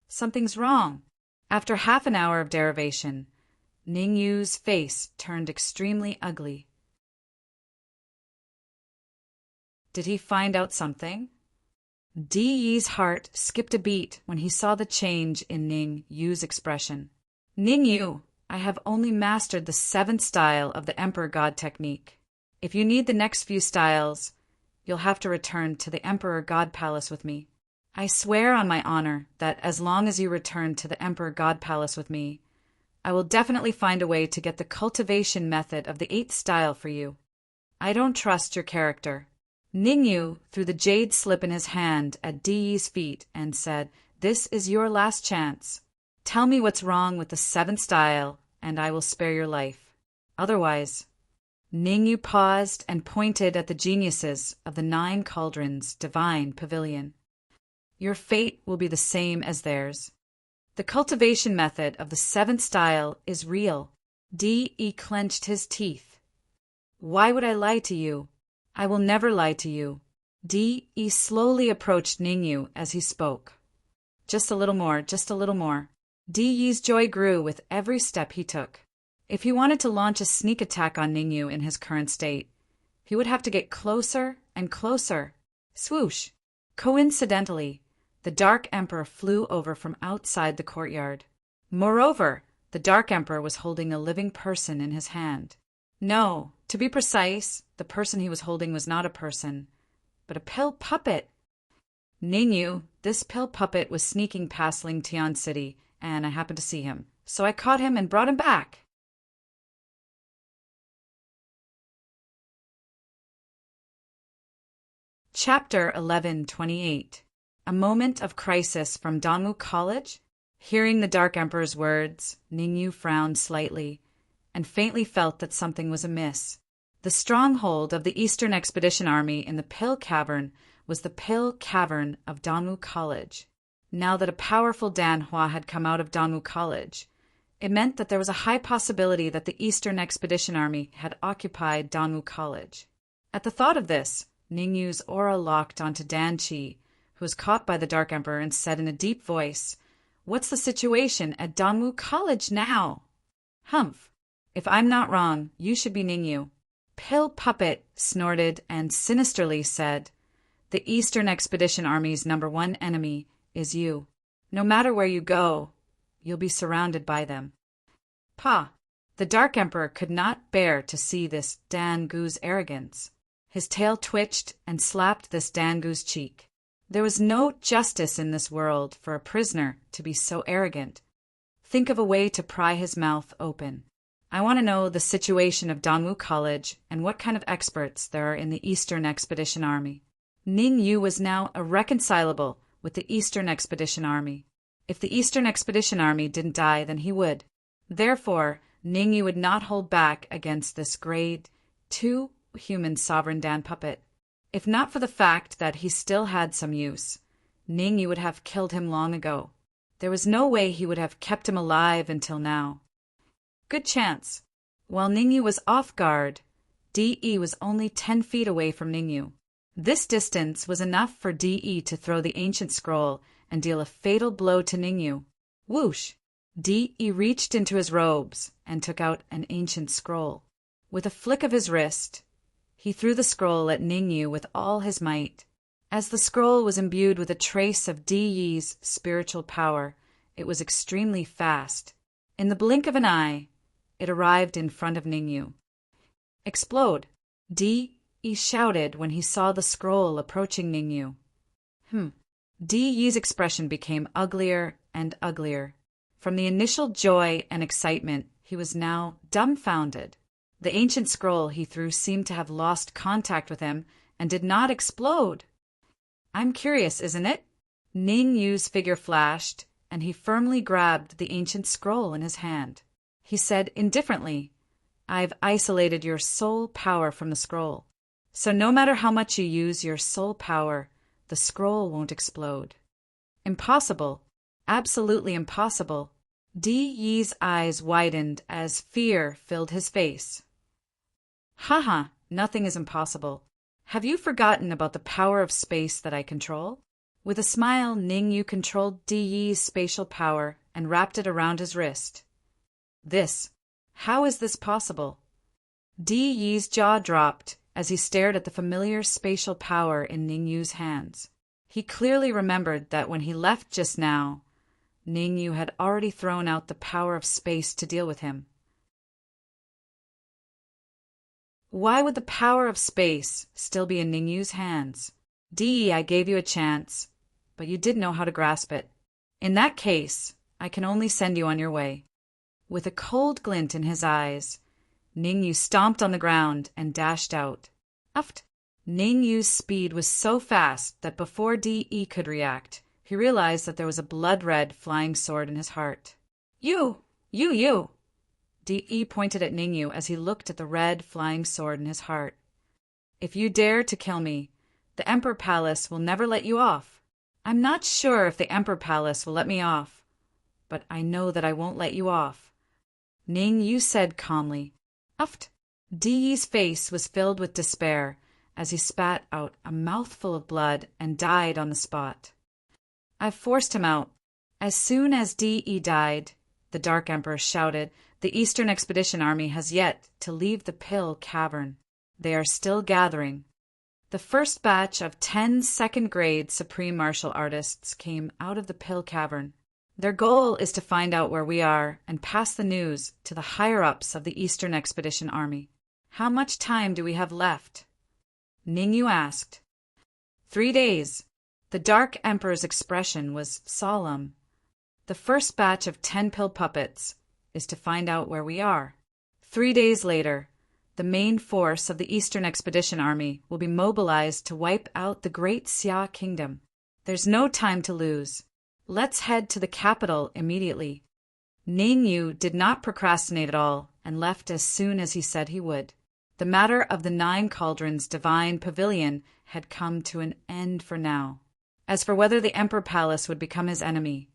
Something's wrong. After half an hour of derivation, Ningyu's face turned extremely ugly. Did he find out something? De's heart skipped a beat when he saw the change in Ningyu's expression. Ningyu, I have only mastered the 7th style of the Emperor God technique. If you need the next few styles, you'll have to return to the Emperor God Palace with me. I swear on my honor that as long as you return to the Emperor God Palace with me, I will definitely find a way to get the cultivation method of the 8th style for you. I don't trust your character. Ningyu threw the jade slip in his hand at De's feet and said, "This is your last chance. Tell me what's wrong with the 7th style, and I will spare your life. Otherwise..." Ningyu paused and pointed at the geniuses of the 9 Cauldrons Divine Pavilion. Your fate will be the same as theirs. The cultivation method of the seventh style is real. De clenched his teeth. Why would I lie to you? I will never lie to you. De slowly approached Ningyu as he spoke. Just a little more, just a little more. De's joy grew with every step he took. If he wanted to launch a sneak attack on Ningyu in his current state, he would have to get closer and closer. Swoosh! Coincidentally, the Dark Emperor flew over from outside the courtyard. Moreover, the Dark Emperor was holding a living person in his hand. No, to be precise, the person he was holding was not a person, but a pill puppet. Ningyu, this pill puppet was sneaking past Lingtian City, and I happened to see him, so I caught him and brought him back. Chapter 11:28. A moment of crisis from Danmu College? Hearing the Dark Emperor's words, Ningyu frowned slightly, and faintly felt that something was amiss. The stronghold of the Eastern Expedition Army in the Pill Cavern was the Pill Cavern of Danmu College. Now that a powerful Danhua had come out of Danmu College, it meant that there was a high possibility that the Eastern Expedition Army had occupied Danmu College. At the thought of this, Ningyu's aura locked onto Dan Qi, who was caught by the Dark Emperor, and said in a deep voice, "What's the situation at Danmu College now?" "Humph. If I'm not wrong, you should be Ningyu." Pill Puppet snorted and sinisterly said, "The Eastern Expedition Army's #1 enemy is you. No matter where you go, you'll be surrounded by them." Pa! The Dark Emperor could not bear to see this Dan-Gu's arrogance. His tail twitched and slapped this Dan-Gu's cheek. There was no justice in this world for a prisoner to be so arrogant. Think of a way to pry his mouth open. I want to know the situation of Danmu College and what kind of experts there are in the Eastern Expedition Army. Ningyu was now irreconcilable with the Eastern Expedition Army. If the Eastern Expedition Army didn't die, then he would. Therefore, Ningyu would not hold back against this grade 2 human sovereign Dan puppet. If not for the fact that he still had some use, Ningyu would have killed him long ago. There was no way he would have kept him alive until now. Good chance. While Ningyu was off guard, De was only 10 feet away from Ningyu. This distance was enough for De to throw the ancient scroll and deal a fatal blow to Ningyu. Whoosh! De reached into his robes and took out an ancient scroll. With a flick of his wrist, he threw the scroll at Ningyu with all his might. As the scroll was imbued with a trace of De's spiritual power, it was extremely fast. In the blink of an eye, it arrived in front of Ningyu. "Explode!" De shouted when he saw the scroll approaching Ningyu. De's expression became uglier and uglier. From the initial joy and excitement, he was now dumbfounded. The ancient scroll he threw seemed to have lost contact with him and did not explode. "I'm curious, isn't it?" Ningyu's figure flashed, and he firmly grabbed the ancient scroll in his hand. He said indifferently, "I've isolated your soul power from the scroll. So no matter how much you use your soul power, the scroll won't explode." Impossible. Absolutely impossible. De's eyes widened as fear filled his face. Haha, nothing is impossible. Have you forgotten about the power of space that I control? With a smile, Ningyu controlled De's spatial power and wrapped it around his wrist. How is this possible? De's jaw dropped as he stared at the familiar spatial power in Ningyu's hands. He clearly remembered that when he left just now, Ningyu had already thrown out the power of space to deal with him. Why would the power of space still be in Ningyu's hands? De, I gave you a chance, but you didn't know how to grasp it. In that case, I can only send you on your way. With a cold glint in his eyes, Ningyu stomped on the ground and dashed out. Uft! Ningyu's speed was so fast that before De could react, he realized that there was a blood-red flying sword in his heart. You! De pointed at Ningyu as he looked at the red flying sword in his heart. If you dare to kill me, the Emperor Palace will never let you off. I'm not sure if the Emperor Palace will let me off, but I know that I won't let you off, Ning Yu said calmly. Uft. Di Yi's face was filled with despair as he spat out a mouthful of blood and died on the spot. I've forced him out. As soon as Di Yi died, the Dark Emperor shouted, the Eastern Expedition Army has yet to leave the Pill Cavern. They are still gathering. The first batch of 10 second-grade Supreme Martial Artists came out of the Pill Cavern. Their goal is to find out where we are and pass the news to the higher-ups of the Eastern Expedition Army. How much time do we have left? Ning Yu asked. 3 days. The Dark Emperor's expression was solemn. The first batch of 10 pill puppets is to find out where we are. 3 days later, the main force of the Eastern Expedition Army will be mobilized to wipe out the Great Xia Kingdom. There's no time to lose. Let's head to the capital immediately. Ning Yu did not procrastinate at all and left as soon as he said he would. The matter of the 9 Cauldrons Divine Pavilion had come to an end for now. As for whether the Emperor Palace would become his enemy,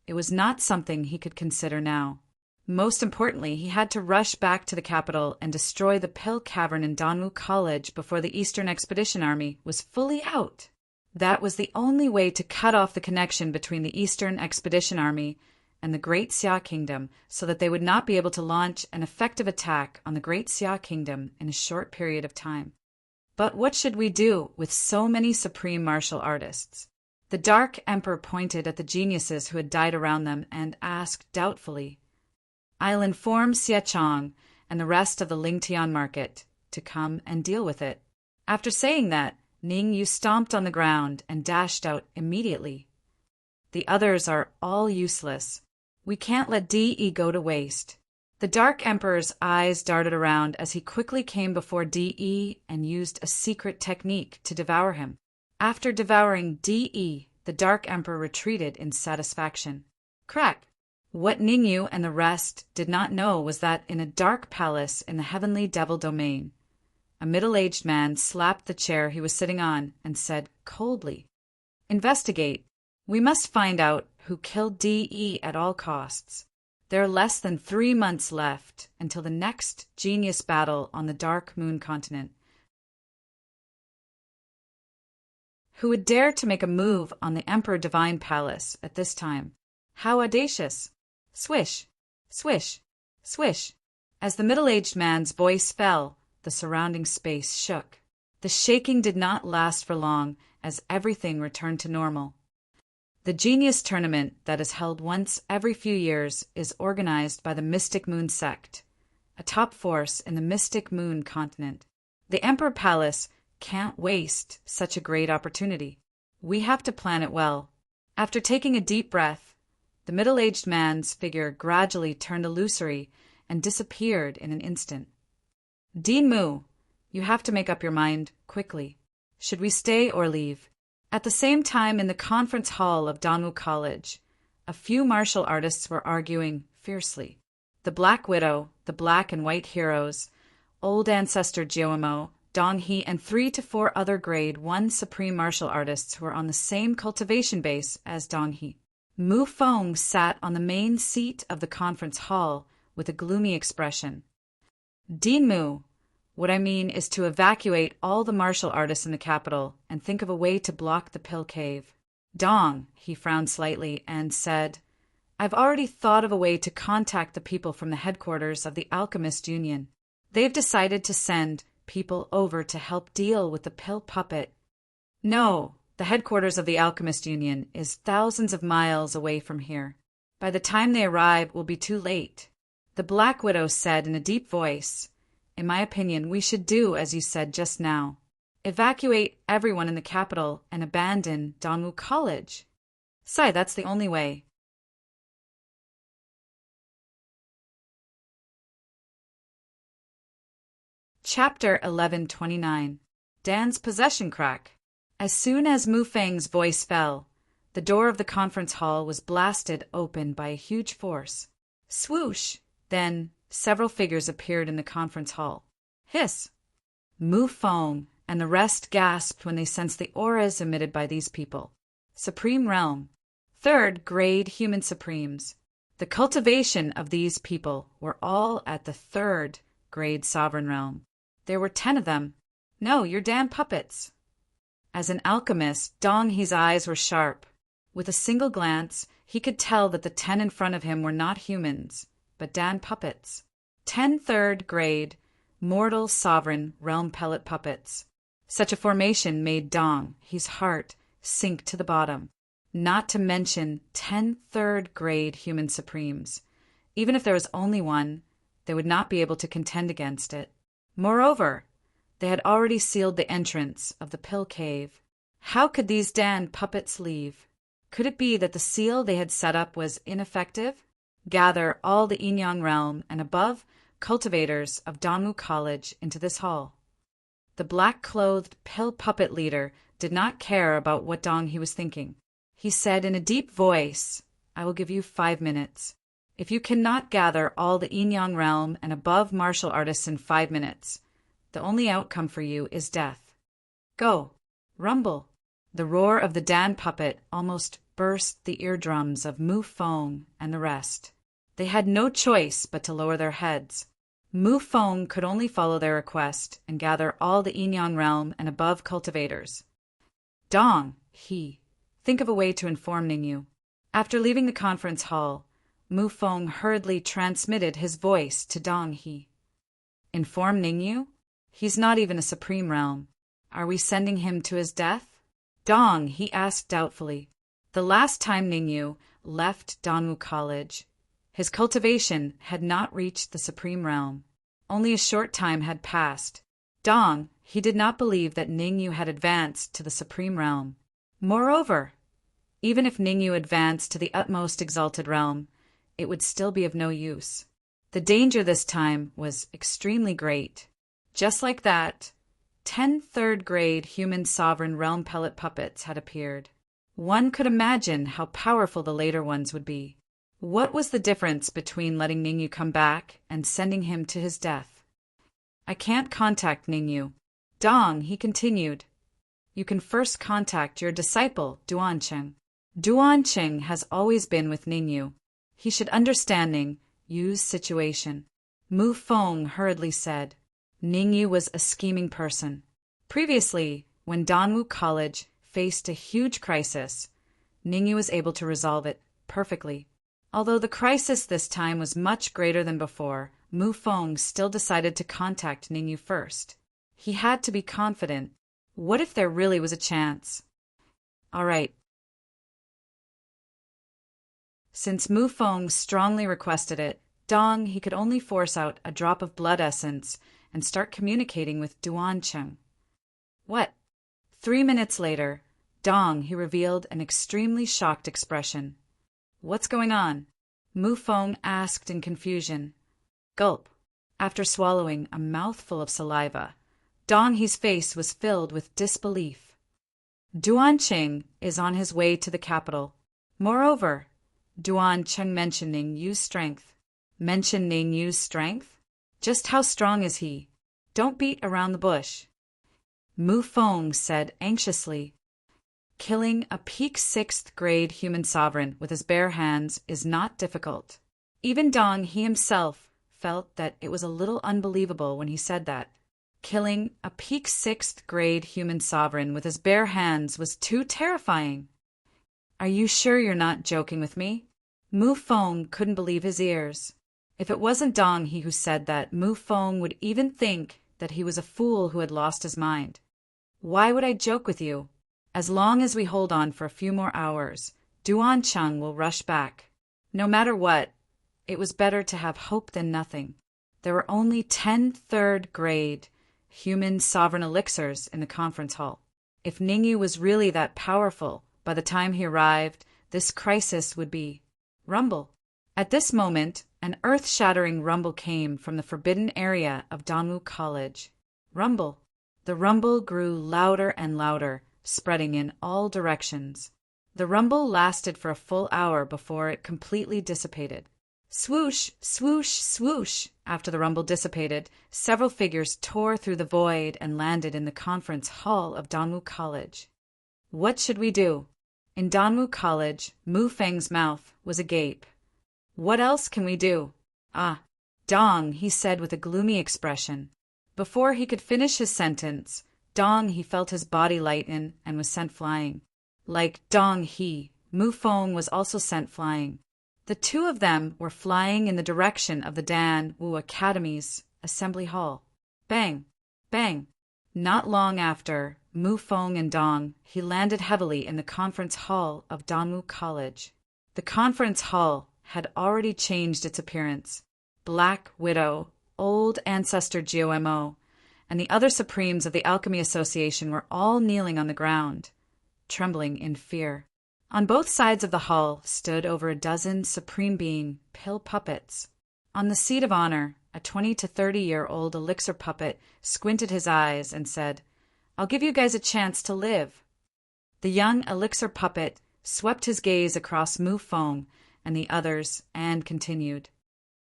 it was not something he could consider now. Most importantly, he had to rush back to the capital and destroy the Pill Cavern in Danwu College before the Eastern Expedition Army was fully out. That was the only way to cut off the connection between the Eastern Expedition Army and the Great Xia Kingdom so that they would not be able to launch an effective attack on the Great Xia Kingdom in a short period of time. But what should we do with so many supreme martial artists? The Dark Emperor pointed at the geniuses who had died around them and asked doubtfully, I'll inform Xie Chong and the rest of the Lingtian market to come and deal with it. After saying that, Ning Yu stomped on the ground and dashed out immediately. The others are all useless. We can't let Di Yi go to waste. The Dark Emperor's eyes darted around as he quickly came before Di Yi and used a secret technique to devour him. After devouring Di Yi, the Dark Emperor retreated in satisfaction. Crack! What Ning Yu and the rest did not know was that in a dark palace in the heavenly devil domain, a middle-aged man slapped the chair he was sitting on and said coldly, Investigate. We must find out who killed Di Yi at all costs. There are less than 3 months left until the next genius battle on the Dark Moon continent. Who would dare to make a move on the Emperor Divine Palace at this time? How audacious! Swish, swish, swish. As the middle-aged man's voice fell, the surrounding space shook. The shaking did not last for long as everything returned to normal. The Genius Tournament that is held once every few years is organized by the Mystic Moon Sect, a top force in the Mystic Moon continent. The Emperor Palace can't waste such a great opportunity. We have to plan it well. After taking a deep breath, the middle-aged man's figure gradually turned illusory and disappeared in an instant. Dean Mu, you have to make up your mind quickly. Should we stay or leave? At the same time in the conference hall of Danwu College, a few martial artists were arguing fiercely. The Black Widow, the Black and White Heroes, Old Ancestor Jiuemo, Dong He, and 3 to 4 other Grade 1 Supreme Martial Artists who were on the same cultivation base as Dong He. Mu Feng sat on the main seat of the conference hall with a gloomy expression. Dean Mu, what I mean is to evacuate all the martial artists in the capital and think of a way to block the Pill Cave. Dong, he frowned slightly and said, I've already thought of a way to contact the people from the headquarters of the Alchemist Union. They've decided to send people over to help deal with the pill puppet. No, the headquarters of the Alchemist Union is thousands of miles away from here. By the time they arrive, it will be too late. The Black Widow said in a deep voice, In my opinion, we should do as you said just now. Evacuate everyone in the capital and abandon Danwu College. Sai, that's the only way. Chapter 1129. Dan's Possession Crack. As soon as Mu Feng's voice fell, the door of the conference hall was blasted open by a huge force. Swoosh! Then several figures appeared in the conference hall. Hiss! Mu Feng and the rest gasped when they sensed the auras emitted by these people. Supreme Realm. Third grade human supremes. The cultivation of these people were all at the third grade sovereign realm. There were 10 of them. No, you're damn puppets. As an alchemist, Dong He's eyes were sharp. With a single glance, he could tell that the 10 in front of him were not humans, but Dan puppets. 10 third grade, mortal sovereign realm pellet puppets. Such a formation made Dong He's heart sink to the bottom. Not to mention 10 third grade human supremes. Even if there was only one, they would not be able to contend against it. Moreover, they had already sealed the entrance of the pill cave. How could these Dan puppets leave? Could it be that the seal they had set up was ineffective? Gather all the Inyang realm and above cultivators of Dongwu College into this hall. The black-clothed pill puppet leader did not care about what Dong He was thinking. He said in a deep voice, I will give you 5 minutes. If you cannot gather all the Inyang realm and above martial artists in 5 minutes, the only outcome for you is death. Go, rumble. The roar of the Dan puppet almost burst the eardrums of Mu Feng and the rest. They had no choice but to lower their heads. Mu Feng could only follow their request and gather all the Inyang realm and above cultivators. Dong He. Think of a way to inform Ningyu. After leaving the conference hall, Mu Feng hurriedly transmitted his voice to Dong He. Inform Ningyu? He's not even a supreme realm. Are we sending him to his death? Dong He asked doubtfully. The last time Ningyu left Dongwu College, his cultivation had not reached the supreme realm. Only a short time had passed. Dong He did not believe that Ningyu had advanced to the supreme realm. Moreover, even if Ningyu advanced to the utmost exalted realm, it would still be of no use. The danger this time was extremely great. Just like that, 10 third-grade human sovereign realm pellet puppets had appeared. One could imagine how powerful the later ones would be. What was the difference between letting Ningyu come back and sending him to his death? I can't contact Ningyu. Dong He continued. You can first contact your disciple, Duancheng. Duancheng has always been with Ningyu. He should understand Ningyu's situation. Mu Feng hurriedly said. Ningyu was a scheming person. Previously, when Dongwu College faced a huge crisis, Ningyu was able to resolve it perfectly. Although the crisis this time was much greater than before, Mu Feng still decided to contact Ningyu first. He had to be confident. What if there really was a chance? All right. Since Mu Feng strongly requested it, Dong He could only force out a drop of blood essence and start communicating with Duancheng. What? 3 minutes later, Dong He revealed an extremely shocked expression. What's going on? Mu Feng asked in confusion. Gulp. After swallowing a mouthful of saliva, Dong He's face was filled with disbelief. Duancheng is on his way to the capital. Moreover, Duancheng mentioned Ningyu's strength. Mentioned Ningyu's strength? Just how strong is he? Don't beat around the bush. Mu Feng said anxiously. Killing a peak 6th grade human sovereign with his bare hands is not difficult. Even Dong He himself felt that it was a little unbelievable when he said that. Killing a peak 6th grade human sovereign with his bare hands was too terrifying. Are you sure you're not joking with me? Mu Feng couldn't believe his ears. If it wasn't Dong He who said that, Mu Feng would even think that he was a fool who had lost his mind. Why would I joke with you? As long as we hold on for a few more hours, Duancheng will rush back. No matter what, it was better to have hope than nothing. There were only 10 third-grade human sovereign elixirs in the conference hall. If Ningyu was really that powerful, by the time he arrived, this crisis would be rumble. At this moment, an earth-shattering rumble came from the forbidden area of Dongwu College. Rumble. The rumble grew louder and louder, spreading in all directions. The rumble lasted for a full hour before it completely dissipated. Swoosh, swoosh, swoosh. After the rumble dissipated, several figures tore through the void and landed in the conference hall of Dongwu College. What should we do? In Danwu College, Mu Feng's mouth was agape. What else can we do? Ah, Dong, he said with a gloomy expression. Before he could finish his sentence, Dong, he felt his body lighten and was sent flying. Like Dong he, Mu Feng was also sent flying. The two of them were flying in the direction of the Dan Wu Academy's assembly hall. Bang! Bang! Not long after, Mu Feng and Dong, he landed heavily in the conference hall of Danwu College. The conference hall had already changed its appearance. Black Widow, Old Ancestor GOMO, and the other Supremes of the Alchemy Association were all kneeling on the ground, trembling in fear. On both sides of the hall stood over a dozen Supreme Being pill puppets. On the seat of honor, a 20 to 30-year-old elixir puppet squinted his eyes and said, "I'll give you guys a chance to live." The young elixir puppet swept his gaze across Mu Feng and the others and continued,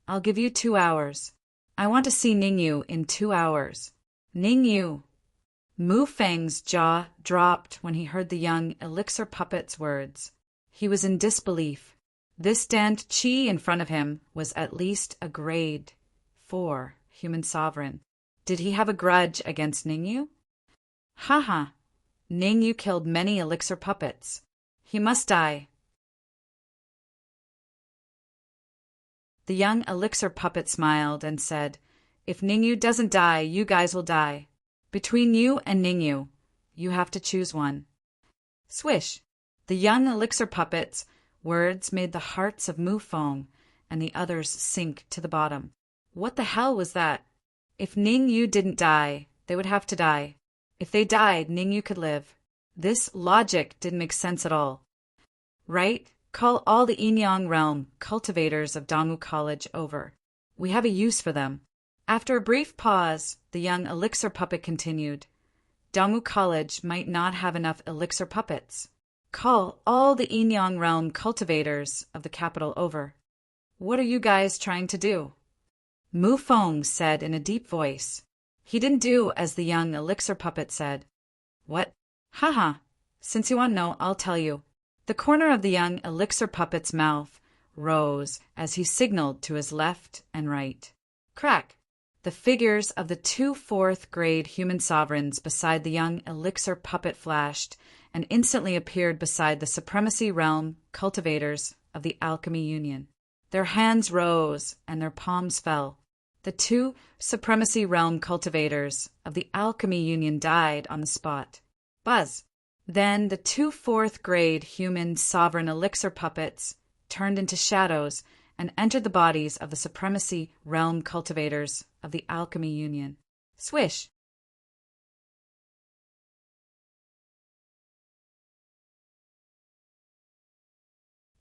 "I'll give you 2 hours. I want to see Ningyu in 2 hours. Ningyu." Mu Feng's jaw dropped when he heard the young elixir puppet's words. He was in disbelief. This Dan Qi in front of him was at least a grade 4 human sovereign. Did he have a grudge against Ningyu? Haha, Ningyu killed many elixir puppets. He must die. The young elixir puppet smiled and said, "If Ningyu doesn't die, you guys will die. Between you and Ningyu, you have to choose one." Swish! The young elixir puppet's words made the hearts of Mu Feng and the others sink to the bottom. What the hell was that? If Ningyu didn't die, they would have to die. If they died, Ningyu could live. This logic didn't make sense at all. Right? Call all the Yin-Yang realm cultivators of Danwu College over. We have a use for them. After a brief pause, the young elixir puppet continued, "Danwu College might not have enough elixir puppets. Call all the Yin-Yang realm cultivators of the capital over. What are you guys trying to do?" Mu Feng said in a deep voice. He didn't do as the young elixir puppet said. "What? Haha. Since you want to know, I'll tell you." The corner of the young elixir puppet's mouth rose as he signaled to his left and right. Crack! The figures of the 2 4th-grade human sovereigns beside the young elixir puppet flashed and instantly appeared beside the supremacy realm cultivators of the Alchemy Union. Their hands rose and their palms fell. The 2 supremacy realm cultivators of the Alchemy Union died on the spot. Buzz! Then the 2 4th-grade human sovereign elixir puppets turned into shadows and entered the bodies of the supremacy realm cultivators of the Alchemy Union. Swish!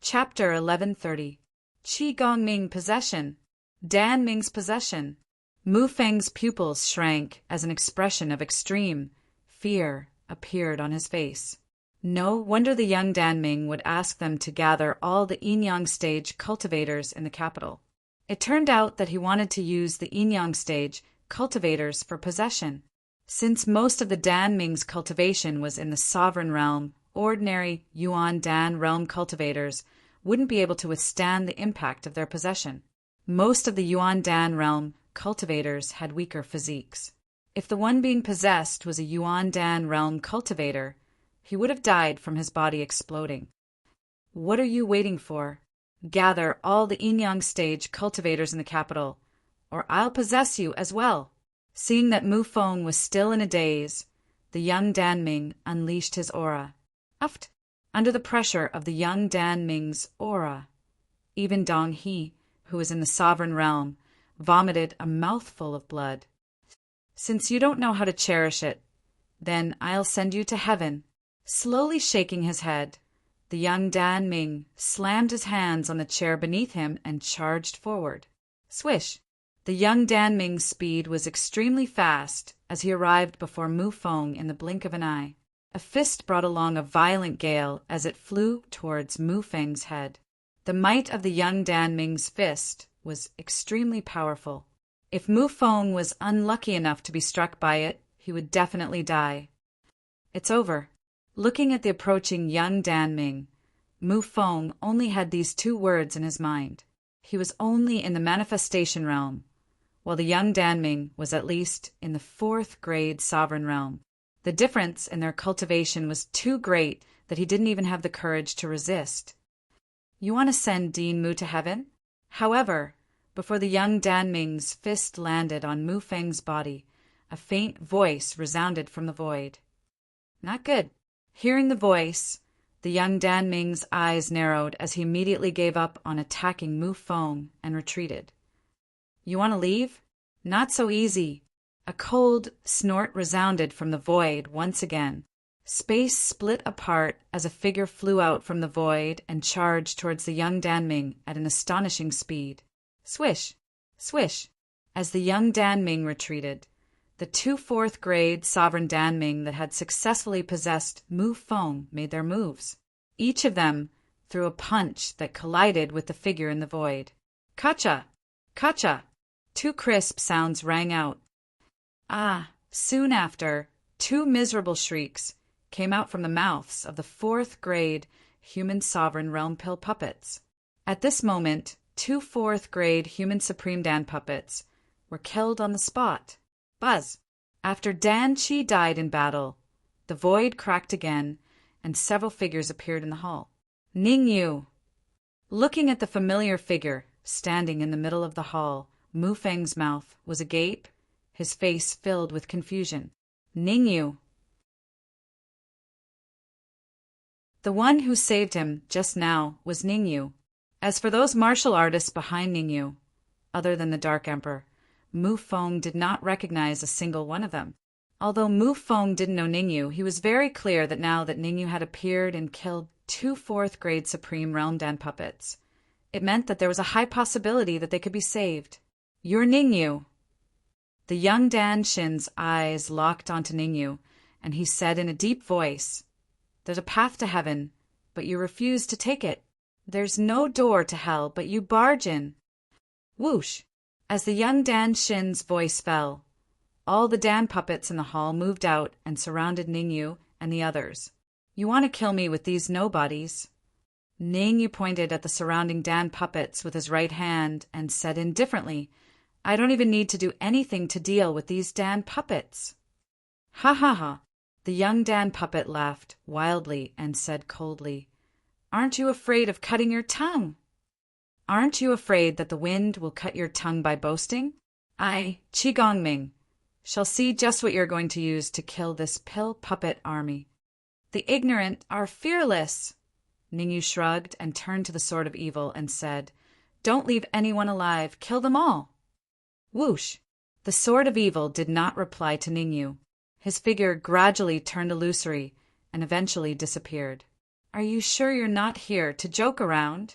Chapter 1130. Qi Gongming Possession. Dan Ming's Possession. Mu Feng's pupils shrank as an expression of extreme fear appeared on his face. No wonder the young Dan Ming would ask them to gather all the Yin-Yang stage cultivators in the capital. It turned out that he wanted to use the Yin-Yang stage cultivators for possession. Since most of the Dan Ming's cultivation was in the sovereign realm, ordinary Yuan Dan realm cultivators wouldn't be able to withstand the impact of their possession. Most of the Yuan Dan realm cultivators had weaker physiques. If the one being possessed was a Yuan Dan realm cultivator, he would have died from his body exploding. What are you waiting for? Gather all the Yin-Yang stage cultivators in the capital, or I'll possess you as well. Seeing that Mu Feng was still in a daze, the young Dan Ming unleashed his aura. Uft! Under the pressure of the young Dan Ming's aura, even Dong He, who was in the sovereign realm, vomited a mouthful of blood. Since you don't know how to cherish it, then I'll send you to heaven. Slowly shaking his head, the young Dan Ming slammed his hands on the chair beneath him and charged forward. Swish! The young Dan Ming's speed was extremely fast as he arrived before Mu Feng in the blink of an eye. A fist brought along a violent gale as it flew towards Mu Feng's head. The might of the young Dan Ming's fist was extremely powerful. If Mu Feng was unlucky enough to be struck by it, he would definitely die. It's over. Looking at the approaching young Danming, Mu Feng only had these two words in his mind. He was only in the manifestation realm, while the young Danming was at least in the fourth grade sovereign realm. The difference in their cultivation was too great that he didn't even have the courage to resist. You want to send Dean Mu to heaven? However, before the young Danming's fist landed on Mu Feng's body, a faint voice resounded from the void. Not good. Hearing the voice, the young Danming's eyes narrowed as he immediately gave up on attacking Mu Feng and retreated. You want to leave? Not so easy. A cold snort resounded from the void once again. Space split apart as a figure flew out from the void and charged towards the young Danming at an astonishing speed. Swish! Swish! As the young Danming retreated, the two fourth-grade sovereign Danming that had successfully possessed Mu Feng made their moves. Each of them threw a punch that collided with the figure in the void. Kacha! Kacha! Two crisp sounds rang out. Soon after, two miserable shrieks came out from the mouths of the fourth-grade human sovereign realm pill puppets. At this moment, two fourth-grade human supreme Dan puppets were killed on the spot. Buzz! After Dan Chi died in battle, the void cracked again, and several figures appeared in the hall. Ning Yu! Looking at the familiar figure standing in the middle of the hall, Mu Feng's mouth was agape, his face filled with confusion. Ning Yu! The one who saved him just now was Ning Yu. As for those martial artists behind Ning Yu, other than the Dark Emperor, Mu Feng did not recognize a single one of them. Although Mu Feng didn't know Ning Yu, he was very clear that now that Ning Yu had appeared and killed two fourth-grade Supreme Realm Dan puppets, it meant that there was a high possibility that they could be saved. You're Ning Yu. The young Dan Shin's eyes locked onto Ning Yu, and he said in a deep voice, "There's a path to heaven, but you refuse to take it. There's no door to hell, but you barge in." Whoosh! As the young Dan Shin's voice fell, all the Dan puppets in the hall moved out and surrounded Ning Yu and the others. You want to kill me with these nobodies? Ning Yu pointed at the surrounding Dan puppets with his right hand and said indifferently, I don't even need to do anything to deal with these Dan puppets. Ha ha ha. The young Dan puppet laughed wildly and said coldly, Aren't you afraid of cutting your tongue? Aren't you afraid that the wind will cut your tongue by boasting? I, Qi Gongming, shall see just what you're going to use to kill this pill puppet army. The ignorant are fearless. Ning Yu shrugged and turned to the Sword of Evil and said, Don't leave anyone alive, kill them all. Whoosh! The Sword of Evil did not reply to Ning Yu. His figure gradually turned illusory and eventually disappeared. Are you sure you're not here to joke around?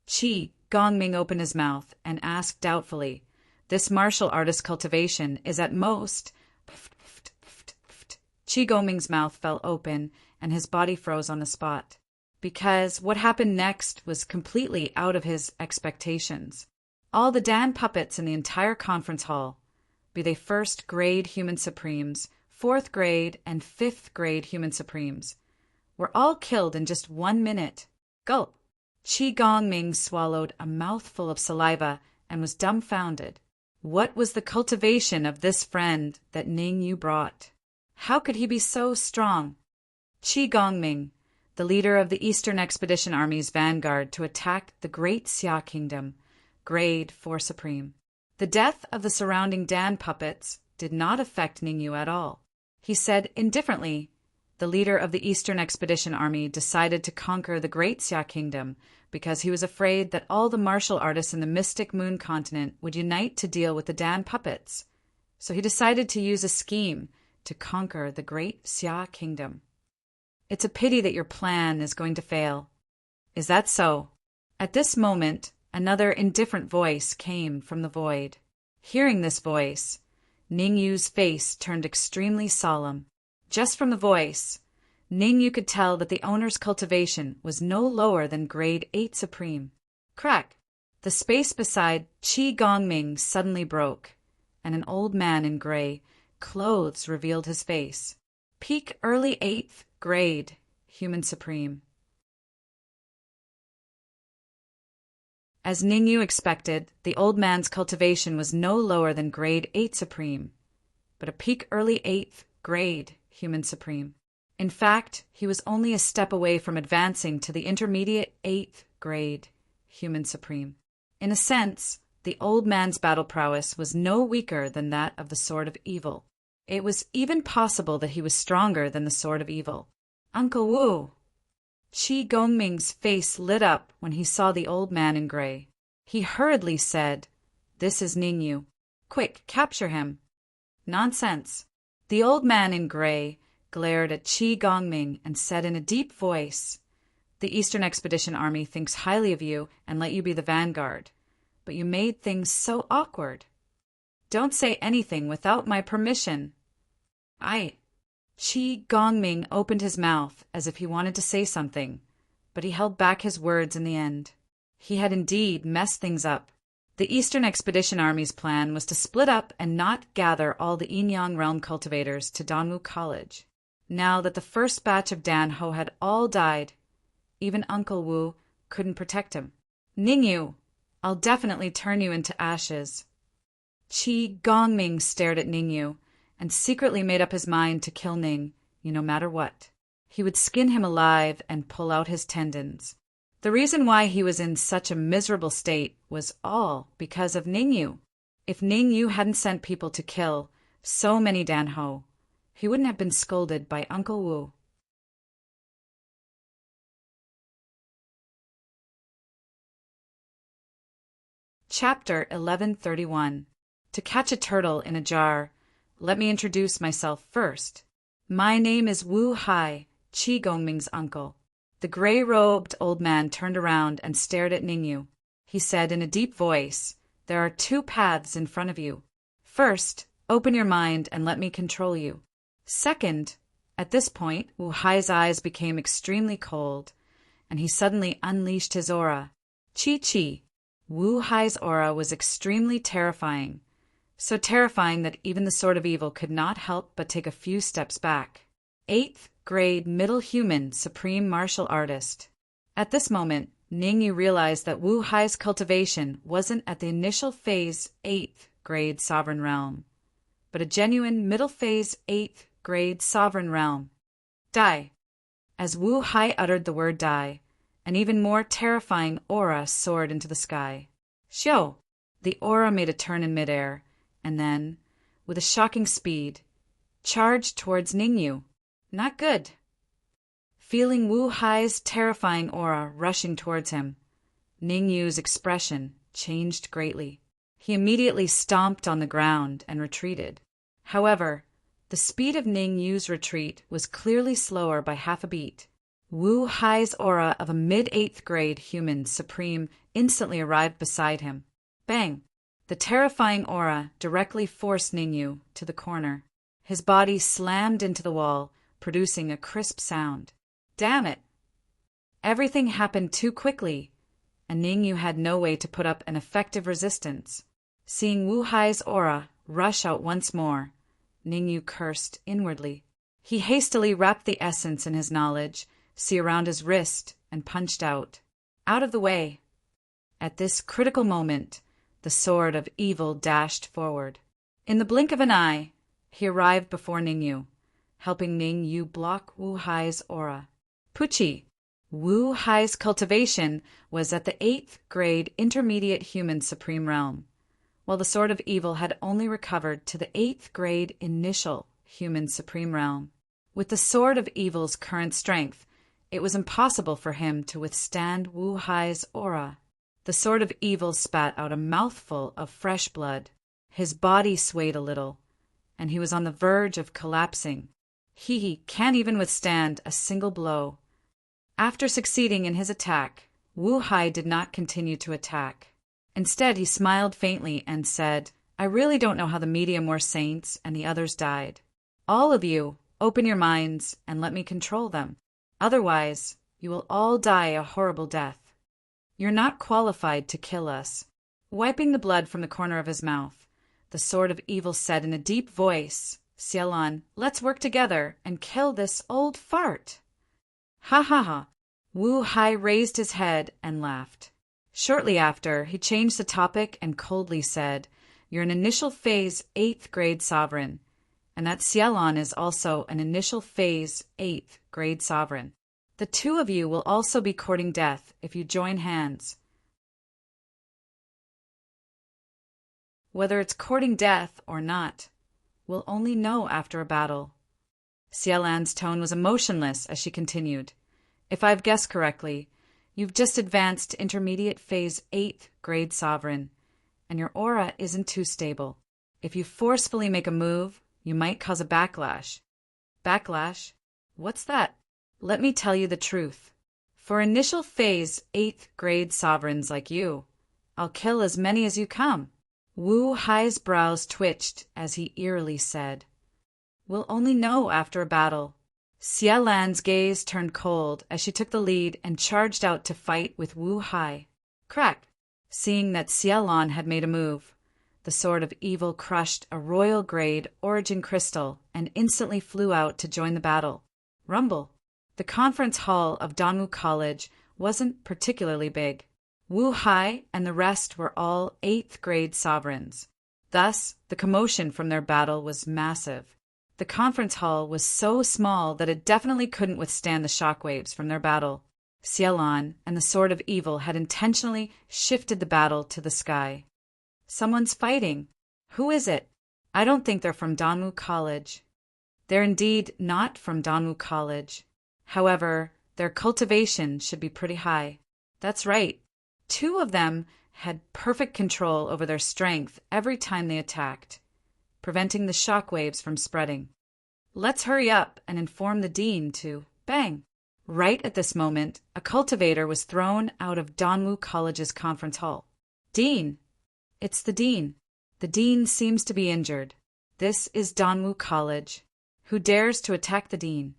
Qi Gongming opened his mouth and asked doubtfully, This martial artist cultivation is at most... Qi Gongming's mouth fell open and his body froze on the spot, because what happened next was completely out of his expectations. All the Dan puppets in the entire conference hall, be they first-grade human supremes, fourth-grade, and fifth-grade human supremes, were all killed in just 1 minute. Gulp! Qi Gongming swallowed a mouthful of saliva and was dumbfounded. What was the cultivation of this friend that Ning Yu brought? How could he be so strong? Qi Gongming, the leader of the Eastern Expedition Army's vanguard to attack the Great Xia Kingdom, Grade 4 Supreme. The death of the surrounding Dan puppets did not affect Ning Yu at all. He said indifferently, the leader of the Eastern Expedition Army decided to conquer the Great Xia Kingdom because he was afraid that all the martial artists in the Mystic Moon continent would unite to deal with the Dan puppets. So he decided to use a scheme to conquer the Great Xia Kingdom. It's a pity that your plan is going to fail. Is that so? At this moment, another indifferent voice came from the void. Hearing this voice, Ning Yu's face turned extremely solemn. Just from the voice, Ning Yu could tell that the owner's cultivation was no lower than Grade 8 Supreme. Crack! The space beside Qi Gongming suddenly broke, and an old man in gray clothes revealed his face. Peak early 8th grade, human supreme. As Ningyu expected, the old man's cultivation was no lower than grade 8 supreme, but a peak early 8th grade, human supreme. In fact, he was only a step away from advancing to the intermediate 8th grade, human supreme. In a sense, the old man's battle prowess was no weaker than that of the Sword of Evil. It was even possible that he was stronger than the Sword of Evil. Uncle Wu! Qi Gongming's face lit up when he saw the old man in gray. He hurriedly said, "This is Ningyu. Quick, capture him." "Nonsense." The old man in gray glared at Qi Gongming and said in a deep voice, "The Eastern Expedition Army thinks highly of you and let you be the vanguard, but you made things so awkward. Don't say anything without my permission." Qi Gongming opened his mouth as if he wanted to say something, but he held back his words in the end. He had indeed messed things up. The Eastern Expedition Army's plan was to split up and not gather all the Yinyang realm cultivators to Danwu College. Now that the first batch of Danho had all died, even Uncle Wu couldn't protect him. "Ningyu, I'll definitely turn you into ashes." Qi Gongming stared at Ningyu and secretly made up his mind to kill Ning, no matter what. He would skin him alive and pull out his tendons. The reason why he was in such a miserable state was all because of Ningyu. If Ningyu hadn't sent people to kill so many Danho, he wouldn't have been scolded by Uncle Wu. Chapter 1131. To catch a turtle in a jar. Let me introduce myself first. My name is Wu Hai, Qi Gongming's uncle. The gray-robed old man turned around and stared at Ningyu. He said in a deep voice, "There are two paths in front of you. First, open your mind and let me control you. Second," at this point, Wu Hai's eyes became extremely cold, and he suddenly unleashed his aura. Chi. Wu Hai's aura was extremely terrifying, so terrifying that even the Sword of Evil could not help but take a few steps back. 8th grade middle human supreme martial artist. At this moment, Ningyu realized that Wu Hai's cultivation wasn't at the initial phase 8th grade sovereign realm, but a genuine middle phase 8th grade sovereign realm. Die. As Wu Hai uttered the word die, an even more terrifying aura soared into the sky. Xiao! The aura made a turn in midair, and then, with a shocking speed, charged towards Ningyu. Not good. Feeling Wu Hai's terrifying aura rushing towards him, Ningyu's expression changed greatly. He immediately stomped on the ground and retreated. However, the speed of Ningyu's retreat was clearly slower by half a beat. Wu Hai's aura of a mid-8th grade human supreme instantly arrived beside him. Bang! The terrifying aura directly forced Ningyu to the corner. His body slammed into the wall, producing a crisp sound. Damn it! Everything happened too quickly, and Ningyu had no way to put up an effective resistance. Seeing Wu Hai's aura rush out once more, Ningyu cursed inwardly. He hastily wrapped the essence in his knowledge, see around his wrist, and punched out. Out of the way! At this critical moment, the Sword of Evil dashed forward. In the blink of an eye, he arrived before Ningyu, helping Ningyu block Wu Hai's aura. Puchi! Wu Hai's cultivation was at the 8th grade intermediate human supreme realm, while the Sword of Evil had only recovered to the 8th grade initial human supreme realm. With the Sword of Evil's current strength, it was impossible for him to withstand Wu Hai's aura. The Sword of Evil spat out a mouthful of fresh blood. His body swayed a little, and he was on the verge of collapsing. He can't even withstand a single blow. After succeeding in his attack, Wu Hai did not continue to attack. Instead, he smiled faintly and said, "I really don't know how the medium were saints and the others died. All of you, open your minds and let me control them. Otherwise, you will all die a horrible death. You're not qualified to kill us." Wiping the blood from the corner of his mouth, the Sword of Evil said in a deep voice, Xialan, let's work together and kill this old fart. Ha ha ha. Wu Hai raised his head and laughed. Shortly after, he changed the topic and coldly said, "You're an initial phase 8th grade sovereign, and that Xialan is also an initial phase 8th grade sovereign. The two of you will also be courting death if you join hands. Whether it's courting death or not, we'll only know after a battle." Xialan's tone was emotionless as she continued. "If I've guessed correctly, you've just advanced to intermediate phase 8th grade sovereign, and your aura isn't too stable. If you forcefully make a move, you might cause a backlash." Backlash? What's that? Let me tell you the truth. For initial phase 8th grade sovereigns like you, I'll kill as many as you come. Wu Hai's brows twitched as he eerily said, "We'll only know after a battle." Xia Lan's gaze turned cold as she took the lead and charged out to fight with Wu Hai. Crack! Seeing that Xia Lan had made a move, the Sword of Evil crushed a royal-grade origin crystal and instantly flew out to join the battle. Rumble! The conference hall of Danwu College wasn't particularly big. Wu Hai and the rest were all 8th grade sovereigns. Thus, the commotion from their battle was massive. The conference hall was so small that it definitely couldn't withstand the shockwaves from their battle. Xialan and the Sword of Evil had intentionally shifted the battle to the sky. Someone's fighting. Who is it? I don't think they're from Danwu College. They're indeed not from Danwu College. However, their cultivation should be pretty high. That's right. 2 of them had perfect control over their strength every time they attacked, preventing the shockwaves from spreading. Let's hurry up and inform the dean to bang. Right at this moment, a cultivator was thrown out of Danwu College's conference hall. Dean! It's the dean. The dean seems to be injured. This is Danwu College. Who dares to attack the dean?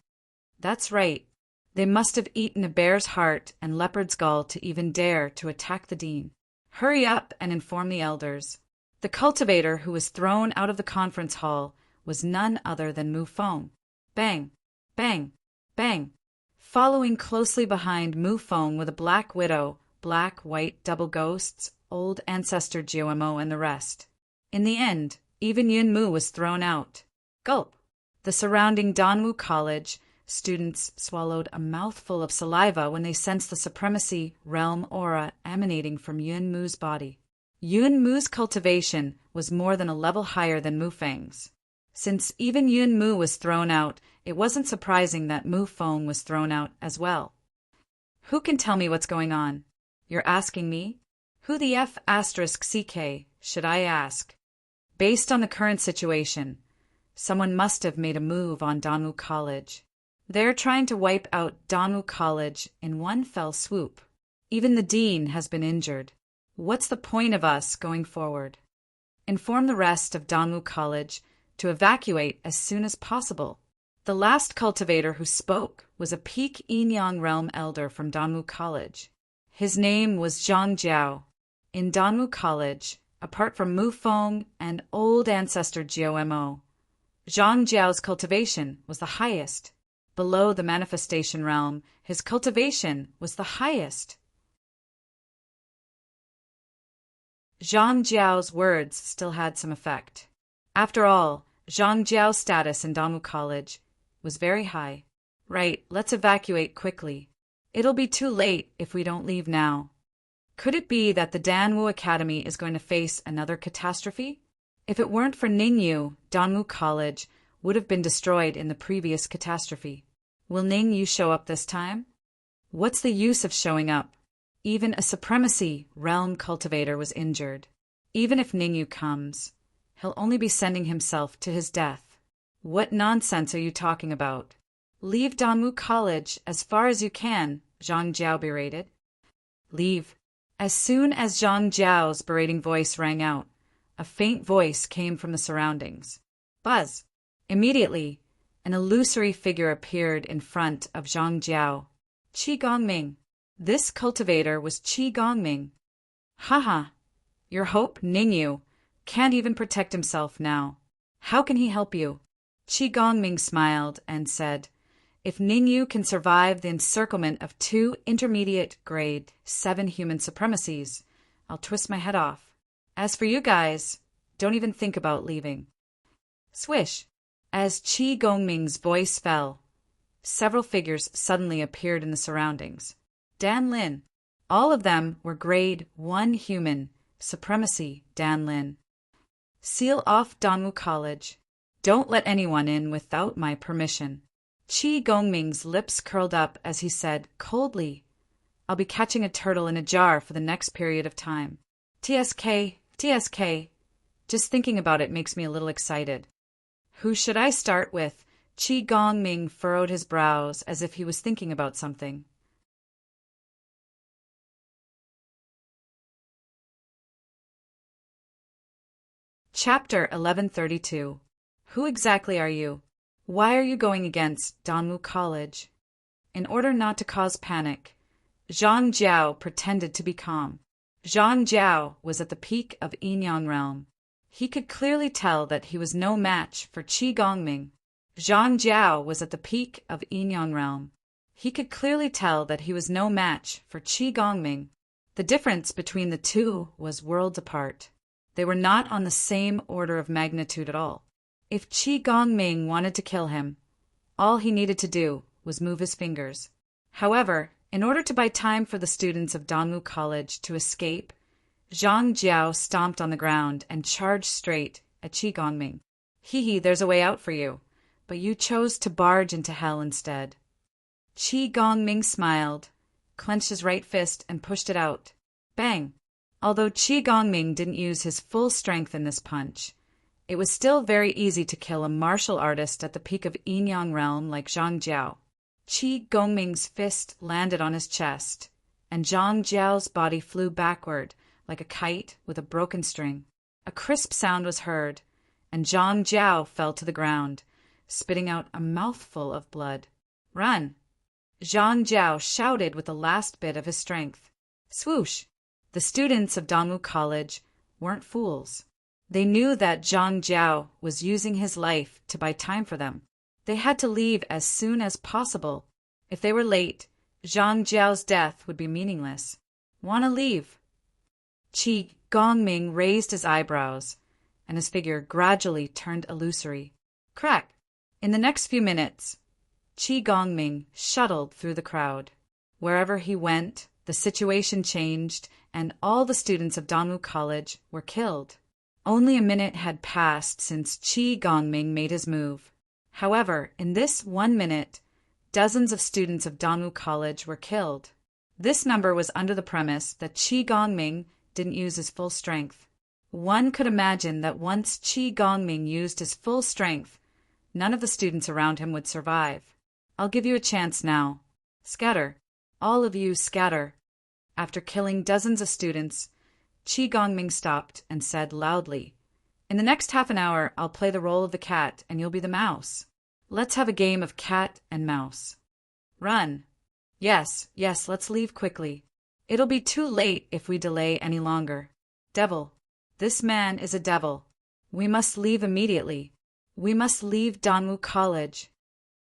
That's right. They must have eaten a bear's heart and leopard's gall to even dare to attack the dean. Hurry up and inform the elders. The cultivator who was thrown out of the conference hall was none other than Mu Feng. Bang, bang, bang. Following closely behind Mu Feng were the Black Widow, Black-White Double Ghosts, Old Ancestor GOMO, and the rest. In the end, even Yun Mu was thrown out. Gulp. The surrounding Danwu College students swallowed a mouthful of saliva when they sensed the supremacy realm aura emanating from Yun Mu's body. Yun Mu's cultivation was more than a level higher than Mu Feng's. Since even Yun Mu was thrown out, it wasn't surprising that Mu Feng was thrown out as well. Who can tell me what's going on? You're asking me? Who the F***CK should I ask? Based on the current situation, someone must have made a move on Danwu College. They're trying to wipe out Danwu College in one fell swoop. Even the dean has been injured. What's the point of us going forward? Inform the rest of Danwu College to evacuate as soon as possible. The last cultivator who spoke was a peak Yin-Yang realm elder from Danwu College. His name was Zhang Jiao. In Danwu College, apart from Mu Feng and Old Ancestor GOMO, Zhang Jiao's cultivation was the highest. Below the manifestation realm, his cultivation was the highest. Zhang Jiao's words still had some effect. After all, Zhang Jiao's status in Danwu College was very high. Right, let's evacuate quickly. It'll be too late if we don't leave now. Could it be that the Danwu Academy is going to face another catastrophe? If it weren't for Ningyu, Danwu College would have been destroyed in the previous catastrophe. Will Ningyu show up this time? What's the use of showing up? Even a supremacy realm cultivator was injured. Even if Ningyu comes, he'll only be sending himself to his death. What nonsense are you talking about? Leave Danwu College as far as you can, Zhang Jiao berated. Leave. As soon as Zhang Jiao's berating voice rang out, a faint voice came from the surroundings. Buzz. Immediately, an illusory figure appeared in front of Zhang Jiao. Qi Gongming. This cultivator was Qi Gongming. Haha. Your hope, Ningyu, can't even protect himself now. How can he help you? Qi Gongming smiled and said, "If Ningyu can survive the encirclement of 2 intermediate grade 7 human supremacies, I'll twist my head off. As for you guys, don't even think about leaving." Swish! As Qi Gongming's voice fell, several figures suddenly appeared in the surroundings. Dan Lin. All of them were grade 1 human supremacy. Dan Lin. Seal off Danwu College. Don't let anyone in without my permission. Qi Gongming's lips curled up as he said coldly, "I'll be catching a turtle in a jar for the next period of time. TSK, TSK. Just thinking about it makes me a little excited." "Who should I start with?" Qi Gongming furrowed his brows as if he was thinking about something. Chapter 1132. Who exactly are you? Why are you going against Danwu College? In order not to cause panic, Zhang Jiao pretended to be calm. Zhang Jiao was at the peak of Yinyang realm. He could clearly tell that he was no match for Qi Gongming. Zhang Jiao was at the peak of Yinyang realm. He could clearly tell that he was no match for Qi Gongming. The difference between the two was worlds apart. They were not on the same order of magnitude at all. If Qi Gongming wanted to kill him, all he needed to do was move his fingers. However, in order to buy time for the students of Danwu College to escape, Zhang Jiao stomped on the ground and charged straight at Qi Gongming. "Hee, there's a way out for you, but you chose to barge into hell instead." Qi Gongming smiled, clenched his right fist and pushed it out. Bang! Although Qi Gongming didn't use his full strength in this punch, it was still very easy to kill a martial artist at the peak of Yinyang realm like Zhang Jiao. Qi Gongming's fist landed on his chest, and Zhang Jiao's body flew backward like a kite with a broken string. A crisp sound was heard, and Zhang Jiao fell to the ground, spitting out a mouthful of blood. "Run!" Zhang Jiao shouted with the last bit of his strength. Swoosh! The students of Danwu College weren't fools. They knew that Zhang Jiao was using his life to buy time for them. They had to leave as soon as possible. If they were late, Zhang Jiao's death would be meaningless. "Wanna leave?" Qi Gongming raised his eyebrows, and his figure gradually turned illusory. Crack! In the next few minutes, Qi Gongming shuttled through the crowd. Wherever he went, the situation changed, and all the students of Danwu College were killed. Only a minute had passed since Qi Gongming made his move. However, in this 1 minute, dozens of students of Danwu College were killed. This number was under the premise that Qi Gongming didn't use his full strength. One could imagine that once Qi Gongming used his full strength, none of the students around him would survive. "I'll give you a chance now. Scatter. All of you scatter." After killing dozens of students, Qi Gongming stopped and said loudly, "In the next half an hour, I'll play the role of the cat and you'll be the mouse. Let's have a game of cat and mouse. Run. Yes, let's leave quickly. It'll be too late if we delay any longer. Devil. This man is a devil. We must leave immediately. We must leave Danwu College.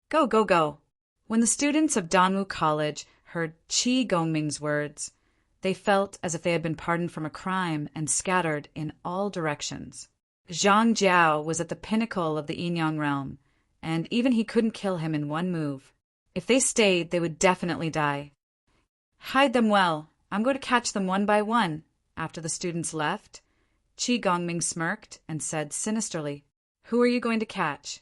Go, go, go." When the students of Danwu College heard Qi Gongming's words, they felt as if they had been pardoned from a crime and scattered in all directions. Zhang Jiao was at the pinnacle of the Yinyang realm, and even he couldn't kill him in one move. If they stayed, they would definitely die. "Hide them well. I'm going to catch them one by one." After the students left, Qi Gongming smirked and said sinisterly, "Who are you going to catch?"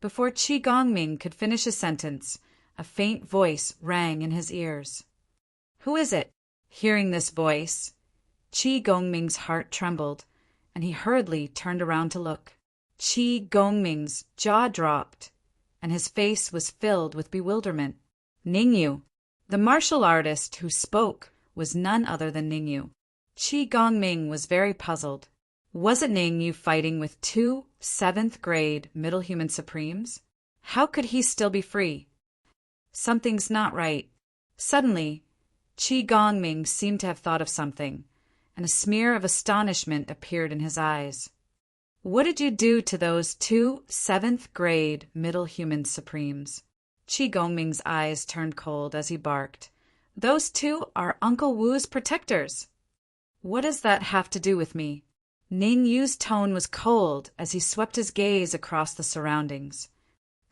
Before Qi Gongming could finish his sentence, a faint voice rang in his ears. "Who is it?" Hearing this voice, Qi Gongming's heart trembled, and he hurriedly turned around to look. Qi Gongming's jaw dropped, and his face was filled with bewilderment. Ningyu. The martial artist who spoke was none other than Ningyu. Qi Gongming was very puzzled. Wasn't Ningyu fighting with 2 7th-grade Middle Human Supremes? How could he still be free? Something's not right. Suddenly, Qi Gongming seemed to have thought of something, and a smear of astonishment appeared in his eyes. What did you do to those two 7th-grade middle human supremes? Qi Gongming's eyes turned cold as he barked. Those two are Uncle Wu's protectors. What does that have to do with me? Ning Yu's tone was cold as he swept his gaze across the surroundings.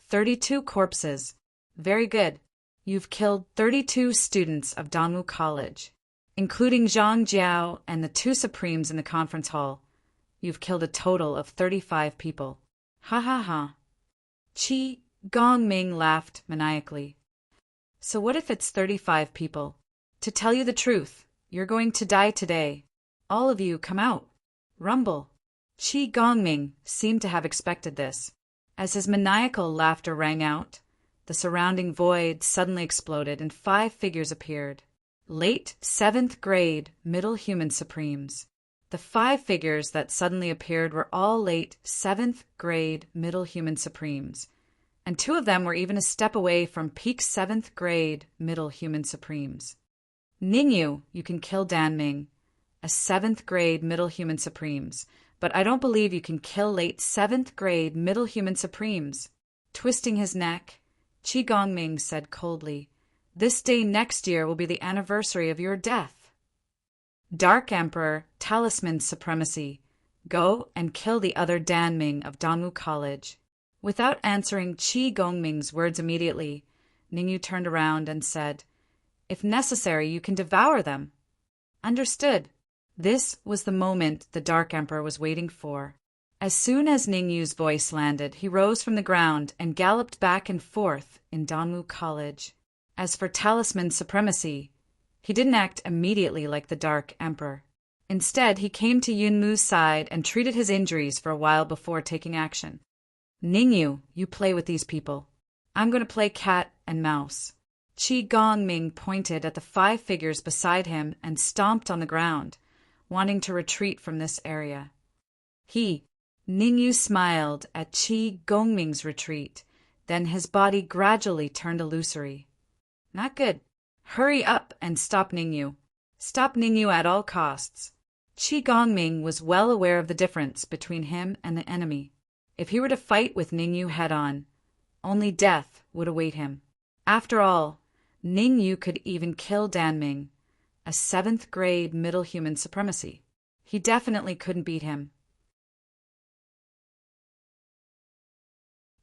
32 corpses. Very good. You've killed 32 students of Danwu College, including Zhang Jiao and the 2 supremes in the conference hall. You've killed a total of 35 people. Ha ha ha. Qi Gongming laughed maniacally. So what if it's 35 people? To tell you the truth, you're going to die today. All of you come out. Rumble. Qi Gongming seemed to have expected this. As his maniacal laughter rang out, the surrounding void suddenly exploded and 5 figures appeared. Late 7th grade middle human supremes. The 5 figures that suddenly appeared were all late 7th grade middle human supremes, and 2 of them were even a step away from peak 7th grade middle human supremes. Ningyu, you can kill Danming, a 7th grade middle human supremes, but I don't believe you can kill late 7th grade middle human supremes. Twisting his neck, Qi Gongming said coldly, This day next year will be the anniversary of your death. Dark Emperor, Talisman Supremacy, go and kill the other Danming of Danwu College. Without answering Qi Gongming's words immediately, Ningyu turned around and said, If necessary, you can devour them. Understood. This was the moment the Dark Emperor was waiting for. As soon as Ningyu's voice landed, he rose from the ground and galloped back and forth in Danwu College. As for Talisman Supremacy, he didn't act immediately like the Dark Emperor. Instead, he came to Yunmu's side and treated his injuries for a while before taking action. Ningyu, you play with these people. I'm going to play cat and mouse. Qi Gongming pointed at the 5 figures beside him and stomped on the ground, wanting to retreat from this area. Ningyu smiled at Qi Gongming's retreat, then his body gradually turned illusory. Not good. Hurry up and stop Ningyu. Stop Ningyu at all costs. Qi Gongming was well aware of the difference between him and the enemy. If he were to fight with Ningyu head-on, only death would await him. After all, Ningyu could even kill Danming, a 7th grade middle human supremacy. He definitely couldn't beat him.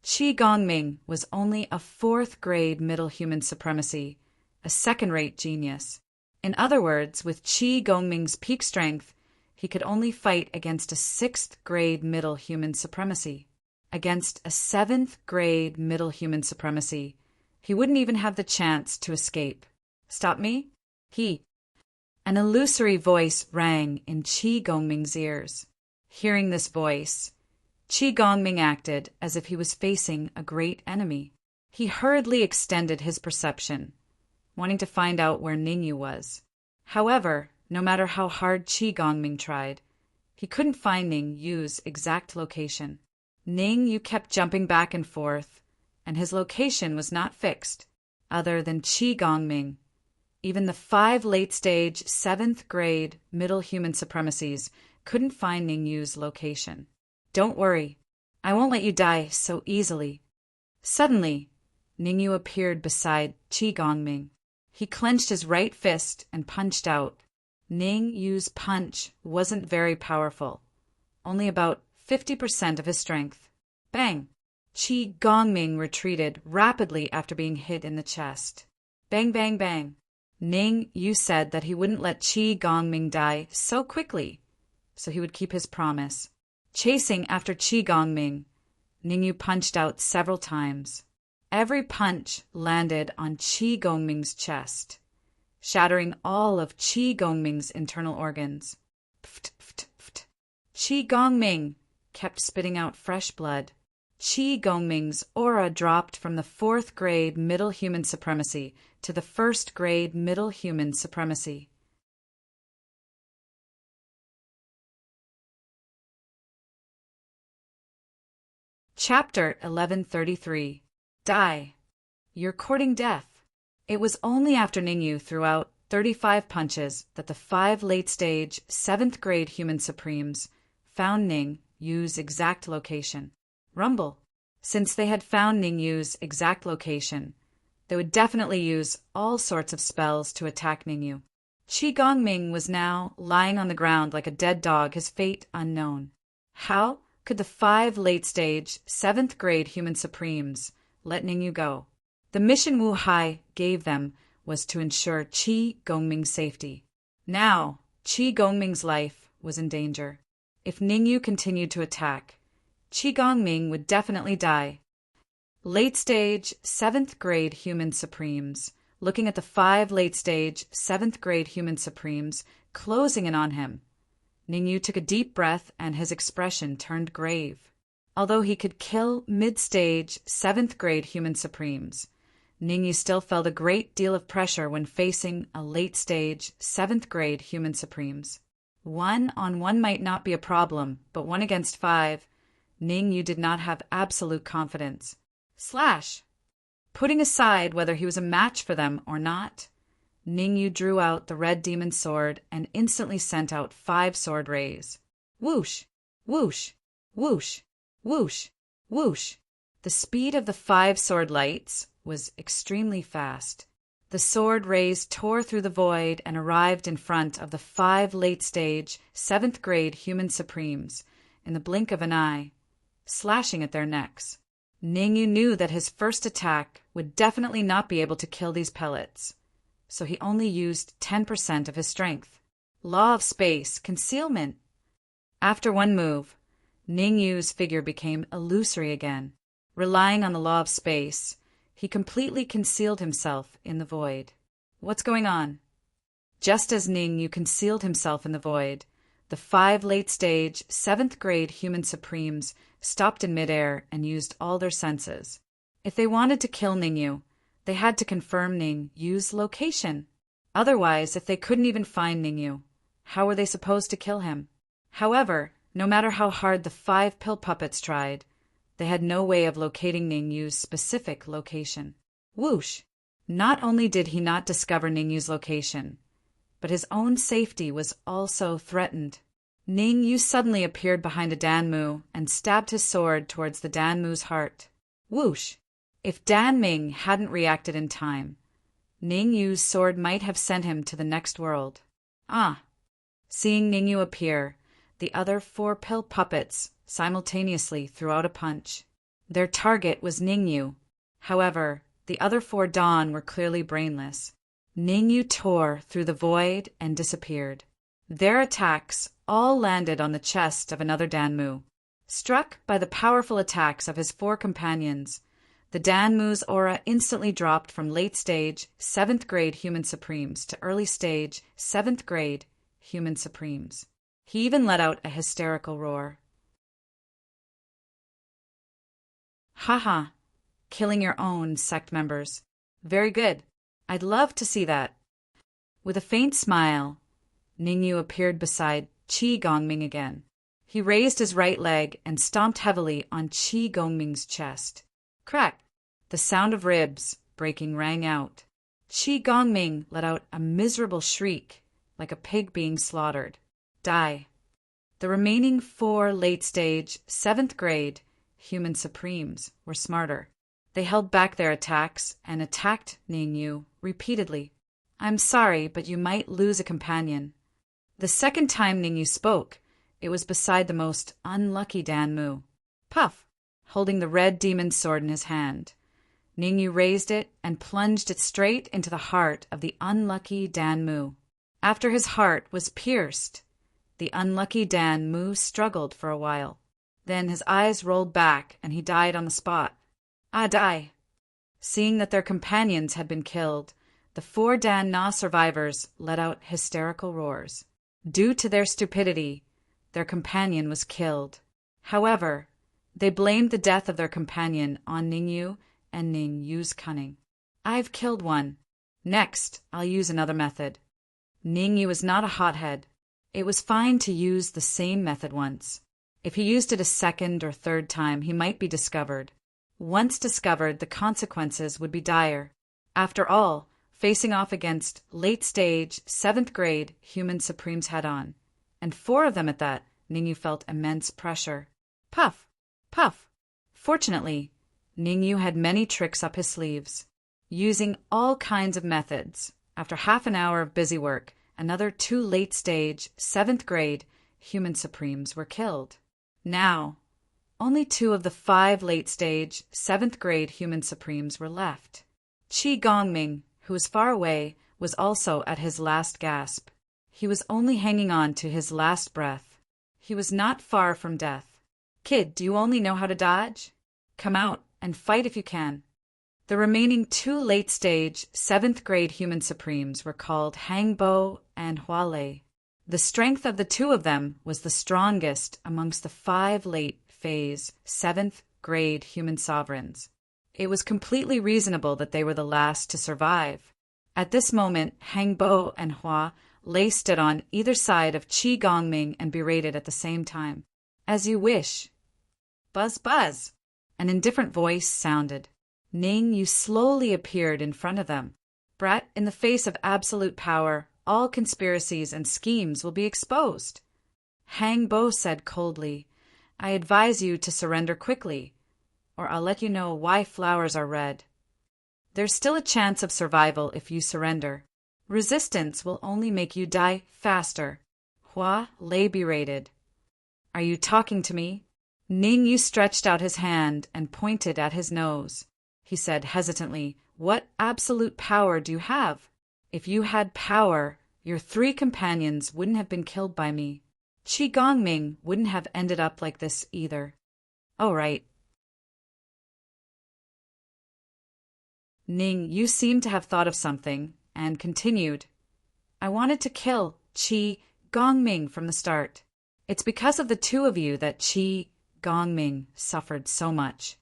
Qi Gongming was only a 4th grade middle human supremacy, a second-rate genius. In other words, with Qi Gongming's peak strength, he could only fight against a 6th grade middle human supremacy. Against a 7th grade middle human supremacy, he wouldn't even have the chance to escape. Stop me? An illusory voice rang in Qi Gongming's ears. Hearing this voice, Qi Gongming acted as if he was facing a great enemy. He hurriedly extended his perception, wanting to find out where Ningyu was. However, no matter how hard Qi Gongming tried, he couldn't find Ningyu's exact location. Ningyu kept jumping back and forth, and his location was not fixed, other than Qi Gongming. Even the 5 late-stage 7th grade middle human supremacies couldn't find Ningyu's location. Don't worry, I won't let you die so easily. Suddenly, Ningyu appeared beside Qi Gongming. He clenched his right fist and punched out. Ningyu's punch wasn't very powerful, only about 50% of his strength. Bang! Qi Gongming retreated rapidly after being hit in the chest. Bang, bang, bang. Ningyu said that he wouldn't let Qi Gongming die so quickly, so he would keep his promise. Chasing after Qi Gongming, Ningyu punched out several times. Every punch landed on Qi Gongming's chest, shattering all of Qi Gongming's internal organs. Pft, pft, pft. Qi Gongming kept spitting out fresh blood. Qi Gongming's aura dropped from the 4th grade middle human supremacy to the 1st grade middle human supremacy. Chapter 1133. Die. You're courting death. It was only after Ningyu threw out 35 punches that the 5 late-stage 7th grade human supremes found Ning Yu's exact location. Rumble. Since they had found Ning Yu's exact location, they would definitely use all sorts of spells to attack Ning Yu. Qi Gongming was now lying on the ground like a dead dog, his fate unknown. How could the 5 late-stage, 7th grade human supremes let Ning Yu go? The mission Wu Hai gave them was to ensure Qi Gongming's safety. Now, Qi Gongming's life was in danger. If Ning Yu continued to attack, Qi Gongming would definitely die. Late-stage, 7th grade human supremes, looking at the 5 late-stage, 7th grade human supremes closing in on him. Ning Yu took a deep breath and his expression turned grave. Although he could kill mid-stage, 7th grade human supremes, Ning Yu still felt a great deal of pressure when facing a late-stage, 7th grade human supremes. 1-on-1 might not be a problem, but 1 against 5, Ning Yu did not have absolute confidence. Slash! Putting aside whether he was a match for them or not, Ning Yu drew out the red demon sword and instantly sent out 5 sword rays. Whoosh! Whoosh! Whoosh! Whoosh! Whoosh! The speed of the 5 sword lights was extremely fast. The sword rays tore through the void and arrived in front of the 5 late-stage, 7th grade human supremes in the blink of an eye, slashing at their necks. Ning Yu knew that his first attack would definitely not be able to kill these pellets, so he only used 10% of his strength. Law of space, concealment. After one move, Ning Yu's figure became illusory again. Relying on the law of space, he completely concealed himself in the void. What's going on? Just as Ning Yu concealed himself in the void, the 5 late-stage, 7th grade human supremes stopped in midair and used all their senses. If they wanted to kill Ning Yu, they had to confirm Ning Yu's location. Otherwise, if they couldn't even find Ning Yu, how were they supposed to kill him? However, no matter how hard the 5 pill puppets tried, they had no way of locating Ning Yu's specific location. Whoosh! Not only did he not discover Ning Yu's location, but his own safety was also threatened. Ning Yu suddenly appeared behind a Danmu and stabbed his sword towards the Danmu's heart. Whoosh! If Dan Ming hadn't reacted in time, Ning Yu's sword might have sent him to the next world. Ah! Seeing Ning Yu appear, the other 4 pill puppets simultaneously threw out a punch. Their target was Ning Yu. However, the other 4 Dawn were clearly brainless. Ning Yu tore through the void and disappeared. Their attacks all landed on the chest of another Danmu. Struck by the powerful attacks of his 4 companions, the Danmu's aura instantly dropped from late-stage, 7th grade human supremes to early-stage, 7th grade human supremes. He even let out a hysterical roar. Haha, killing your own sect members. Very good. I'd love to see that. With a faint smile, Ning Yu appeared beside Qi Gongming again. He raised his right leg and stomped heavily on Qi Gongming's chest. Crack! The sound of ribs breaking rang out. Qi Gongming let out a miserable shriek, like a pig being slaughtered. Die. The remaining 4 late-stage, 7th grade human supremes were smarter. They held back their attacks and attacked Ning Yu repeatedly. I'm sorry, but you might lose a companion. The second time Ning Yu spoke, it was beside the most unlucky Danmu. Puff! Holding the red demon sword in his hand, Ning Yu raised it and plunged it straight into the heart of the unlucky Danmu. After his heart was pierced, the unlucky Danmu struggled for a while. Then his eyes rolled back and he died on the spot. Ah, die! Seeing that their companions had been killed, the 4 Dan Na survivors let out hysterical roars. Due to their stupidity, their companion was killed. However, they blamed the death of their companion on Ning Yu and Ning Yu's cunning. I've killed one. Next, I'll use another method. Ning Yu is not a hothead. It was fine to use the same method once. If he used it a second or third time, he might be discovered. Once discovered, the consequences would be dire. After all, facing off against late-stage, 7th grade human supremes head-on, and 4 of them at that, Ning Yu felt immense pressure. Puff, puff. Fortunately, Ningyu had many tricks up his sleeves. Using all kinds of methods, after half an hour of busy work, another 2 late-stage, 7th grade human supremes were killed. Now, only 2 of the 5 late-stage, 7th grade human supremes were left. Qi Gongming, who was far away, was also at his last gasp. He was only hanging on to his last breath. He was not far from death. Kid, do you only know how to dodge? Come out and fight if you can. The remaining 2 late-stage, 7th grade human supremes were called Hangbo and Hualei. The strength of the 2 of them was the strongest amongst the 5 late-phase, 7th grade human sovereigns. It was completely reasonable that they were the last to survive. At this moment, Hangbo and Hua Lei stood on either side of Qi Gongming and berated at the same time. As you wish. Buzz, buzz. An indifferent voice sounded. Ningyu slowly appeared in front of them. Brat, in the face of absolute power, all conspiracies and schemes will be exposed. Hangbo said coldly, I advise you to surrender quickly, or I'll let you know why flowers are red. There's still a chance of survival if you surrender. Resistance will only make you die faster. Hua Lei berated. Are you talking to me? Ningyu stretched out his hand and pointed at his nose. He said hesitantly, What absolute power do you have? If you had power, your 3 companions wouldn't have been killed by me. Qi Gongming wouldn't have ended up like this either. Oh, right. Ningyu seemed to have thought of something and continued, I wanted to kill Qi Gongming from the start. It's because of the 2 of you that Qi Gongming suffered so much.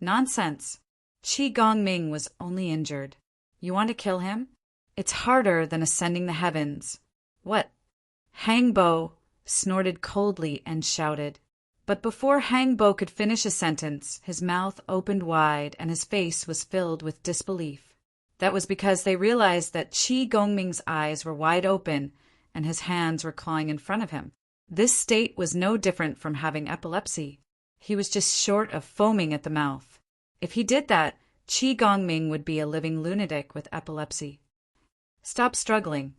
Nonsense. Qi Gongming was only injured. You want to kill him? It's harder than ascending the heavens. What? Hangbo snorted coldly and shouted. But before Hangbo could finish a sentence, his mouth opened wide and his face was filled with disbelief. That was because they realized that Qi Gongming's eyes were wide open and his hands were clawing in front of him. This state was no different from having epilepsy. He was just short of foaming at the mouth. If he did that, Qi Gongming would be a living lunatic with epilepsy. Stop struggling.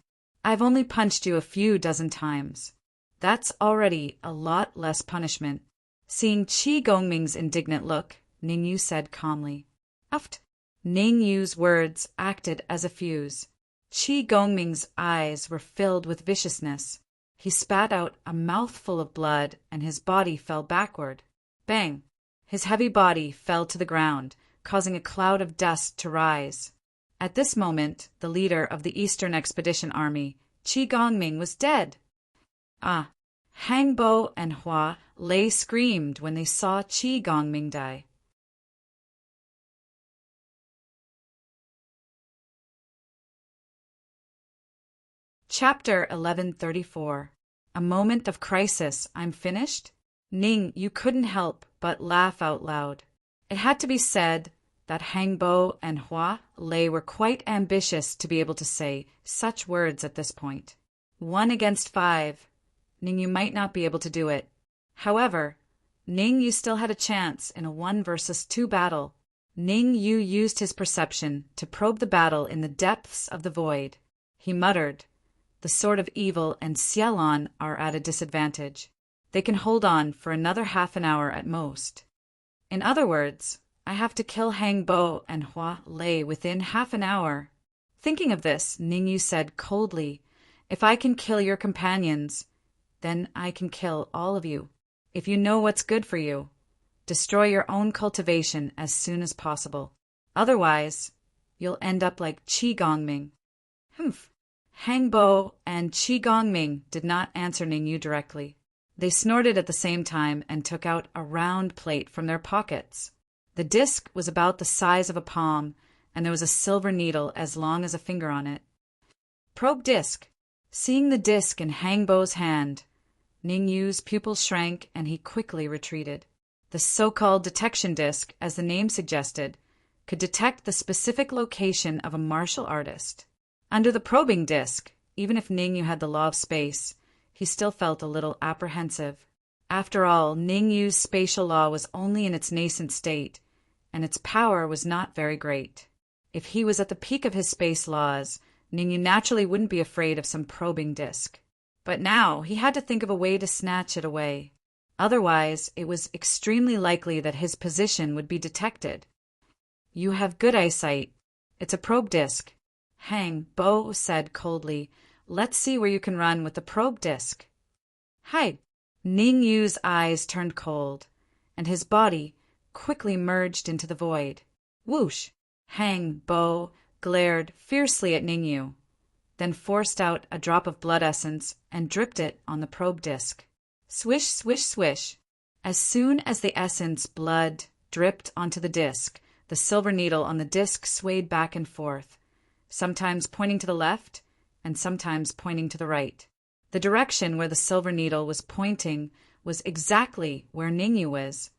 I've only punched you a few dozen times. That's already a lot less punishment. Seeing Qi Gongming's indignant look, Ningyu said calmly. Uft. Ningyu's words acted as a fuse. Qi Gongming's eyes were filled with viciousness. He spat out a mouthful of blood and his body fell backward. Bang! His heavy body fell to the ground, causing a cloud of dust to rise. At this moment, the leader of the Eastern Expedition Army, Qi Gongming, was dead. Ah! Hangbo and Hua Lei screamed when they saw Qi Gongming die. Chapter 1134. A moment of crisis. I'm finished? Ning, you couldn't help but laugh out loud. It had to be said that Hangbo and Hua Lei were quite ambitious to be able to say such words at this point. 1 against 5. Ningyu might not be able to do it. However, Ningyu still had a chance in a 1 versus 2 battle. Ningyu used his perception to probe the battle in the depths of the void. He muttered, The sword of evil and Xiaolon are at a disadvantage. They can hold on for another half an hour at most. In other words, I have to kill Hangbo and Hua Lei within half an hour. Thinking of this, Ningyu said coldly, If I can kill your companions, then I can kill all of you. If you know what's good for you, destroy your own cultivation as soon as possible. Otherwise, you'll end up like Qi Gongming. Humph. Hangbo and Qi Gongming did not answer Ningyu directly. They snorted at the same time and took out a round plate from their pockets. The disc was about the size of a palm, and there was a silver needle as long as a finger on it. Probe disc. Seeing the disc in Hangbo's hand, Ningyu's pupils shrank and he quickly retreated. The so-called detection disc, as the name suggested, could detect the specific location of a martial artist. Under the probing disc, even if Ningyu had the law of space, he still felt a little apprehensive. After all, Ningyu's spatial law was only in its nascent state, and its power was not very great. If he was at the peak of his space laws, Ningyu naturally wouldn't be afraid of some probing disk. But now he had to think of a way to snatch it away. Otherwise, it was extremely likely that his position would be detected. You have good eyesight. It's a probe disk. Hang Bo said coldly. Let's see where you can run with the probe disk. Hi. Ningyu's eyes turned cold, and his body quickly merged into the void. Whoosh! Hang Bo glared fiercely at Ningyu, then forced out a drop of blood essence and dripped it on the probe disk. Swish, swish, swish. As soon as the essence blood dripped onto the disk, the silver needle on the disk swayed back and forth, sometimes pointing to the left and sometimes pointing to the right. The direction where the silver needle was pointing was exactly where Ningyu was.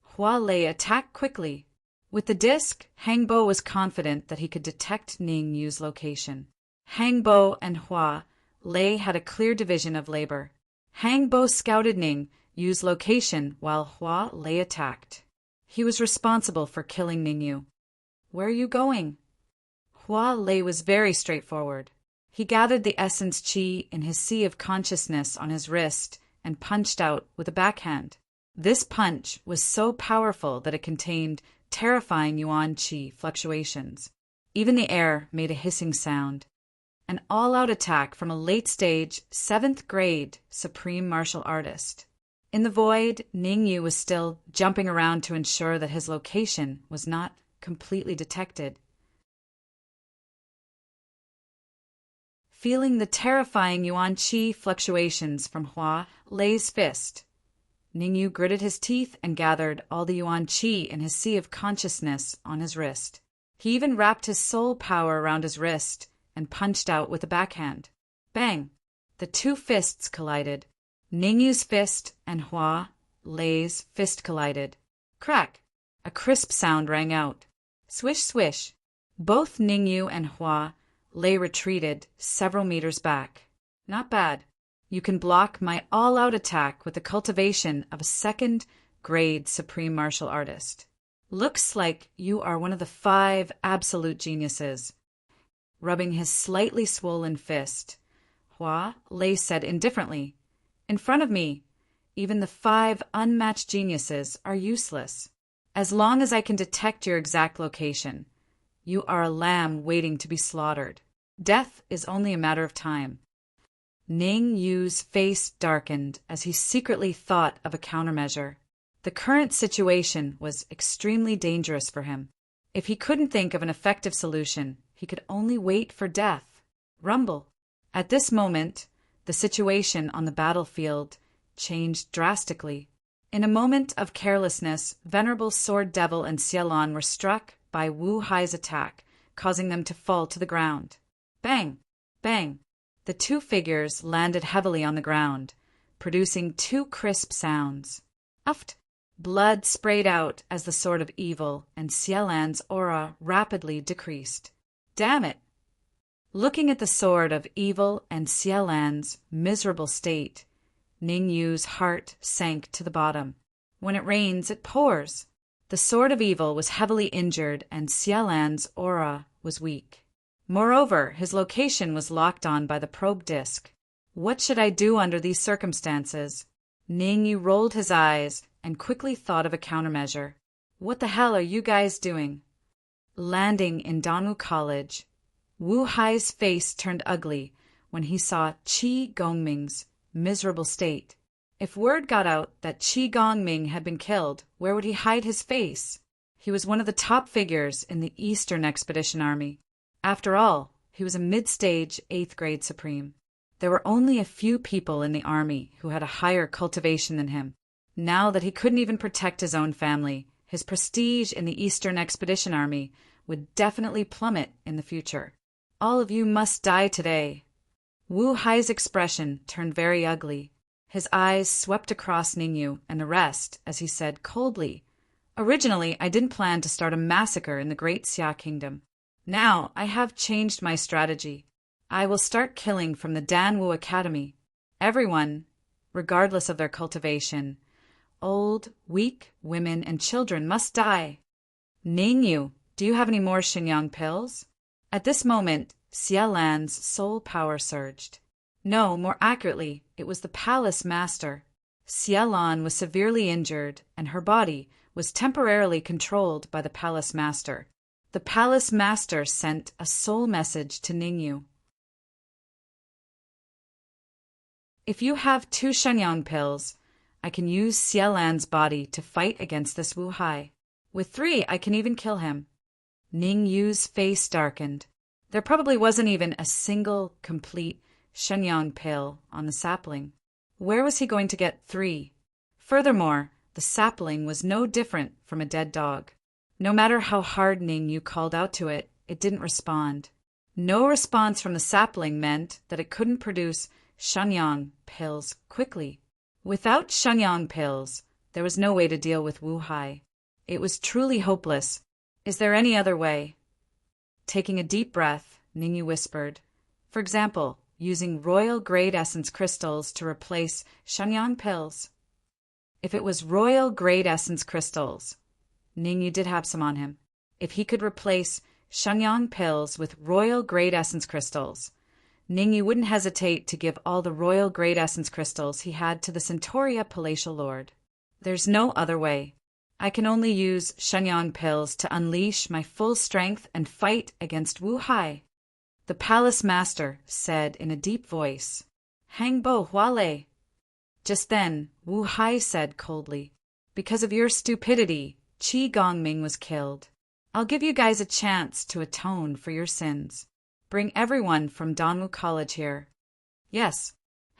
Hua Lei attacked quickly. With the disc, Hang Bo was confident that he could detect Ningyu's location. Hang Bo and Hua Lei had a clear division of labor. Hang Bo scouted Ningyu's location while Hua Lei attacked. He was responsible for killing Ningyu. Where are you going? Hua Lei was very straightforward. He gathered the essence chi in his sea of consciousness on his wrist and punched out with a backhand. This punch was so powerful that it contained terrifying yuan chi fluctuations. Even the air made a hissing sound. An all-out attack from a late-stage, 7th grade supreme martial artist. In the void, Ningyu was still jumping around to ensure that his location was not completely detected. Feeling the terrifying yuan chi fluctuations from Hua Lei's fist, Ningyu gritted his teeth and gathered all the yuan chi in his sea of consciousness on his wrist. He even wrapped his soul power around his wrist and punched out with a backhand. Bang! The two fists collided. Ningyu's fist and Hua Lei's fist collided. Crack! A crisp sound rang out. Swish, swish! Both Ningyu and Hua Lei retreated several meters back. Not bad. You can block my all-out attack with the cultivation of a 2nd grade supreme martial artist. Looks like you are one of the 5 absolute geniuses. Rubbing his slightly swollen fist, Hua Lei said indifferently, In front of me, even the 5 unmatched geniuses are useless. As long as I can detect your exact location, you are a lamb waiting to be slaughtered. Death is only a matter of time. Ningyu's face darkened as he secretly thought of a countermeasure. The current situation was extremely dangerous for him. If he couldn't think of an effective solution, he could only wait for death. Rumble. At this moment, the situation on the battlefield changed drastically. In a moment of carelessness, Venerable Sword Devil and Xialan were struck by Wu Hai's attack, causing them to fall to the ground. Bang! Bang! The two figures landed heavily on the ground, producing 2 crisp sounds. Uft! Blood sprayed out as the sword of evil and Xialan's aura rapidly decreased. Damn it! Looking at the sword of evil and Xialan's miserable state, Ningyu's heart sank to the bottom. When it rains, it pours. The sword of evil was heavily injured and Xialan's aura was weak. Moreover, his location was locked on by the probe disk. What should I do under these circumstances? Ningyu rolled his eyes and quickly thought of a countermeasure. What the hell are you guys doing? Landing in Danu College, Wu Hai's face turned ugly when he saw Qi Gongming's miserable state. If word got out that Qi Gongming had been killed, where would he hide his face? He was one of the top figures in the Eastern Expedition Army. After all, he was a mid-stage 8th grade supreme. There were only a few people in the army who had a higher cultivation than him. Now that he couldn't even protect his own family, his prestige in the Eastern Expedition Army would definitely plummet in the future. All of you must die today. Wu Hai's expression turned very ugly. His eyes swept across Ningyu and the rest as he said coldly, Originally, I didn't plan to start a massacre in the Great Xia Kingdom. Now, I have changed my strategy. I will start killing from the Danwu Academy. Everyone regardless of their cultivation. Old, weak women and children must die. Ningyu, do you have any more Shenyang pills? At this moment, Xia Lan's soul power surged. No, more accurately, it was the palace master. Xia Lan was severely injured, and her body was temporarily controlled by the palace master. The palace master sent a soul message to Ningyu. If you have 2 Shenyang pills, I can use Xia Lan's body to fight against this Wu Hai. With 3, I can even kill him. Ningyu's face darkened. There probably wasn't even a single complete Shenyang pill on the sapling. Where was he going to get 3? Furthermore, the sapling was no different from a dead dog. No matter how hard Ningyu called out to it, it didn't respond. No response from the sapling meant that it couldn't produce Shenyang pills quickly. Without Shenyang pills, there was no way to deal with Wu Hai. It was truly hopeless. Is there any other way? Taking a deep breath, Ningyu whispered, for example, using royal grade essence crystals to replace Shenyang pills. If it was royal grade essence crystals, Ningyu did have some on him. If he could replace Shenyang pills with royal grade essence crystals, Ningyu wouldn't hesitate to give all the royal grade essence crystals he had to the Centauria palatial lord. There's no other way. I can only use Shenyang pills to unleash my full strength and fight against Wu Hai. The palace master said in a deep voice, Hangbo Hualei. Just then, Wu Hai said coldly, because of your stupidity, Qi Gongming was killed. I'll give you guys a chance to atone for your sins. Bring everyone from Danwu College here. Yes.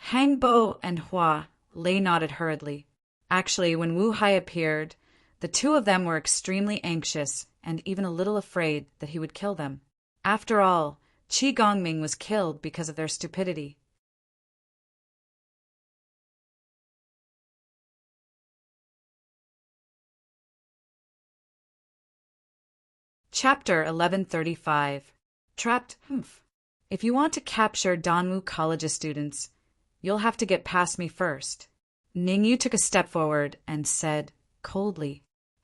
Hangbo and Hua Lei nodded hurriedly. Actually, when Wu Hai appeared, the 2 of them were extremely anxious and even a little afraid that he would kill them. After all, Qi Gongming was killed because of their stupidity. Chapter 1135. Trapped. If you want to capture Danwu College's students, you'll have to get past me first. Ningyu took a step forward and said coldly,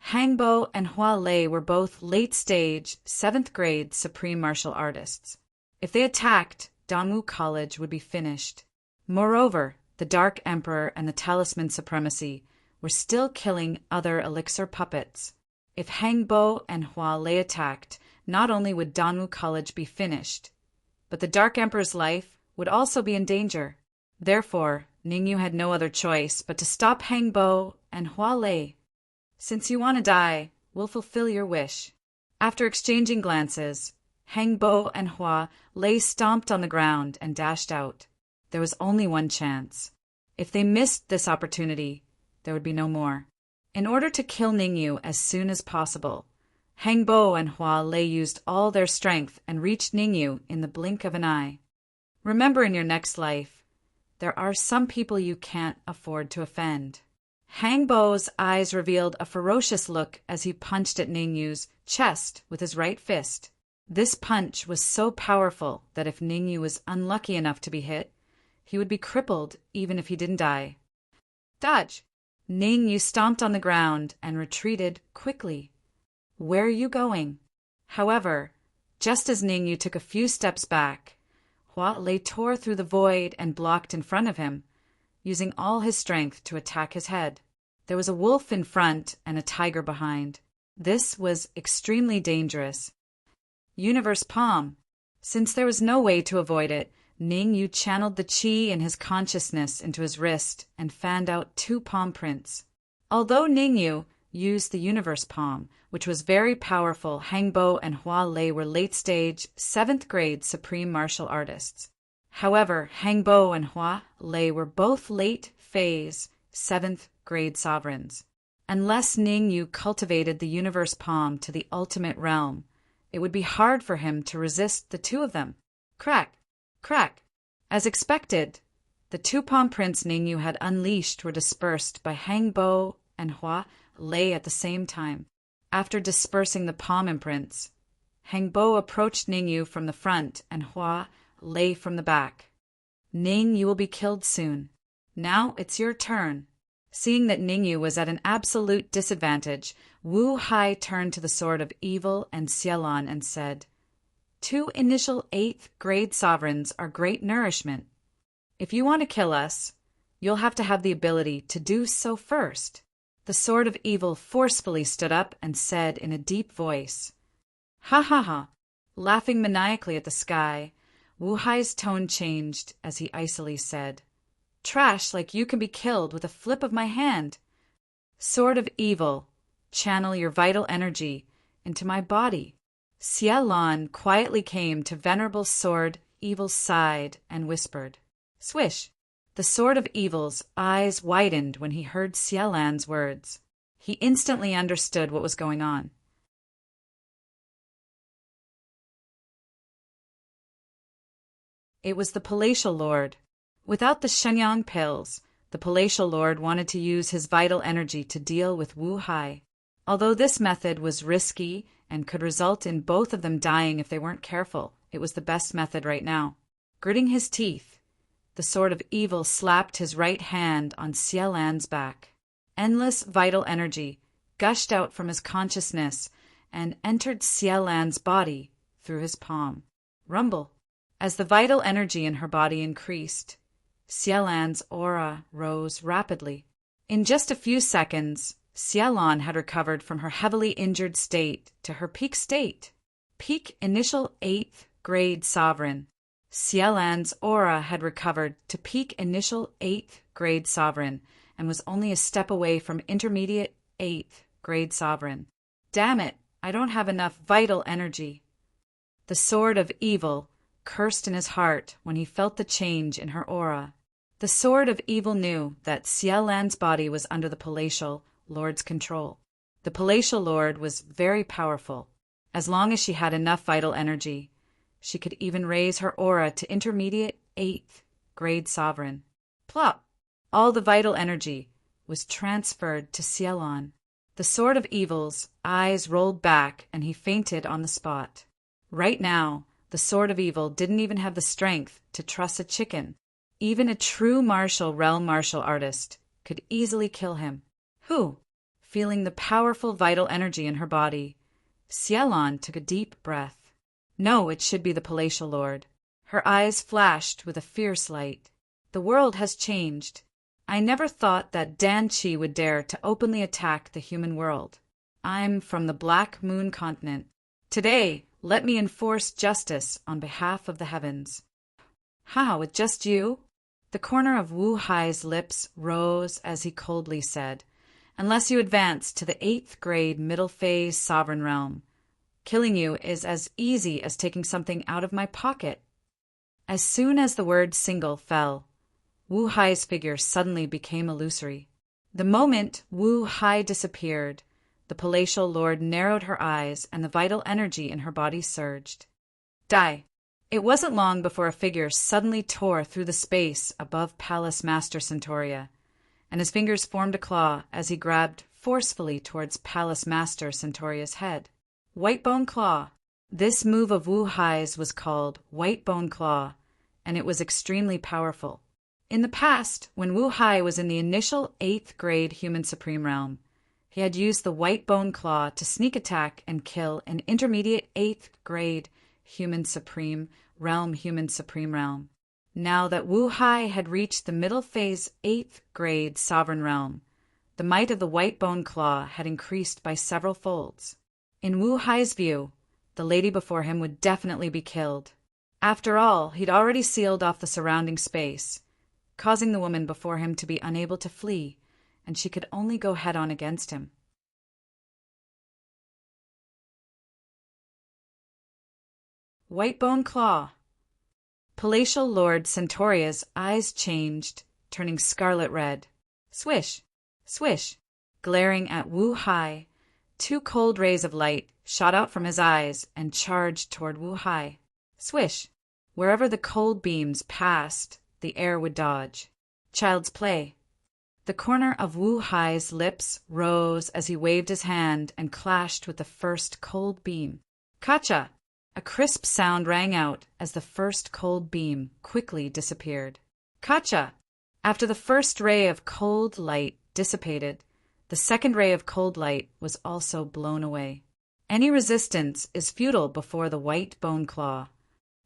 Hangbo and Hua Lei were both late-stage, 7th grade supreme martial artists. If they attacked, Danwu College would be finished. Moreover, the Dark Emperor and the Talisman Supremacy were still killing other elixir puppets. If Hangbo and Hua Lei attacked, not only would Danwu College be finished, but the Dark Emperor's life would also be in danger. Therefore, Ningyu had no other choice but to stop Hangbo and Hua Lei. Since you want to die, we'll fulfill your wish. After exchanging glances, Hangbo and Hua Lei stomped on the ground and dashed out. There was only one chance. If they missed this opportunity, there would be no more. In order to kill Ningyu as soon as possible, Hangbo and Hua Lei used all their strength and reached Ningyu in the blink of an eye. Remember, in your next life, there are some people you can't afford to offend. Hangbo's eyes revealed a ferocious look as he punched at Ningyu's chest with his right fist. This punch was so powerful that if Ningyu was unlucky enough to be hit, he would be crippled even if he didn't die. Dodge! Ningyu stomped on the ground and retreated quickly. Where are you going? However, just as Ningyu took a few steps back, Hua Lei tore through the void and blocked in front of him, using all his strength to attack his head. There was a wolf in front and a tiger behind. This was extremely dangerous. Universe Palm. Since there was no way to avoid it, Ningyu channeled the qi in his consciousness into his wrist and fanned out 2 palm prints. Although Ningyu used the Universe Palm, which was very powerful, Hangbo and Hua Lei were late-stage, 7th grade supreme martial artists. However, Hangbo and Hua Lei were both late-phase, 7th grade sovereigns. Unless Ningyu cultivated the Universe Palm to the ultimate realm, it would be hard for him to resist the 2 of them. Crack! Crack! As expected, the 2 palm prints Ningyu had unleashed were dispersed by Hangbo and Hua Lei at the same time. After dispersing the palm imprints, Hangbo approached Ningyu from the front and Hua Lei from the back. Ning, you will be killed soon. Now it's your turn." Seeing that Ningyu was at an absolute disadvantage, Wu Hai turned to the Sword of Evil and Xialan and said, "Two initial 8th grade sovereigns are great nourishment. If you want to kill us, you'll have to have the ability to do so first." The Sword of Evil forcefully stood up and said in a deep voice, "Ha ha ha!" Laughing maniacally at the sky, Wu Hai's tone changed as he icily said, "Trash like you can be killed with a flip of my hand. Sword of Evil, channel your vital energy into my body." Xialan quietly came to Venerable Sword Evil's side and whispered, "Swish." The Sword of Evil's eyes widened when he heard Xialan's words. He instantly understood what was going on. It was the Palatial Lord. Without the Shenyang pills, the Palatial Lord wanted to use his vital energy to deal with Wu Hai. Although this method was risky and could result in both of them dying if they weren't careful, it was the best method right now. Gritting his teeth, the Sword of Evil slapped his right hand on Xialan's back. Endless vital energy gushed out from his consciousness and entered Xialan's body through his palm. Rumble. As the vital energy in her body increased, Xialan's aura rose rapidly. In just a few seconds, Xialan had recovered from her heavily injured state to her peak state. Peak initial 8th grade sovereign. Xialan's aura had recovered to peak initial 8th grade sovereign and was only a step away from intermediate 8th grade sovereign. Damn it, I don't have enough vital energy. The Sword of Evil cursed in his heart when he felt the change in her aura. The Sword of Evil knew that Xialan's body was under the Palatial Lord's control. The Palatial Lord was very powerful. As long as she had enough vital energy, she could even raise her aura to intermediate 8th grade sovereign. Plop! All the vital energy was transferred to Xialan. The Sword of Evil's eyes rolled back and he fainted on the spot. Right now, the Sword of Evil didn't even have the strength to truss a chicken. Even a true realm martial artist could easily kill him. Who? Feeling the powerful vital energy in her body, Xialan took a deep breath. No, it should be the Palatial Lord. Her eyes flashed with a fierce light. The world has changed. I never thought that Dan Qi would dare to openly attack the human world. I'm from the Black Moon continent. Today, let me enforce justice on behalf of the heavens. How, with just you? The corner of Wu Hai's lips rose as he coldly said, "Unless you advance to the 8th grade middle phase sovereign realm, killing you is as easy as taking something out of my pocket." As soon as the word single fell, Wu Hai's figure suddenly became illusory. The moment Wu Hai disappeared, the Palatial Lord narrowed her eyes and the vital energy in her body surged. Die. It wasn't long before a figure suddenly tore through the space above Palace Master Centauria, and his fingers formed a claw as he grabbed forcefully towards Palace Master Centauria's head. Whitebone Claw. This move of Wu Hai's was called Whitebone Claw, and it was extremely powerful. In the past, when Wu Hai was in the initial 8th grade Human Supreme Realm, he had used the Whitebone Claw to sneak attack and kill an intermediate 8th grade Human Supreme Realm. Now that Wu Hai had reached the middle phase 8th grade Sovereign Realm, the might of the Whitebone Claw had increased by several folds. In Wu Hai's view, the lady before him would definitely be killed. After all, he'd already sealed off the surrounding space, causing the woman before him to be unable to flee, and she could only go head-on against him. Whitebone Claw. Palatial Lord Centauria's eyes changed, turning scarlet red. Swish! Swish! Glaring at Wu Hai, 2 cold rays of light shot out from his eyes and charged toward Wu Hai. Swish! Wherever the cold beams passed, the air would dodge. Child's play. The corner of Wu Hai's lips rose as he waved his hand and clashed with the first cold beam. Kacha! A crisp sound rang out as the first cold beam quickly disappeared. Kacha! After the first ray of cold light dissipated, the second ray of cold light was also blown away. Any resistance is futile before the white bone claw.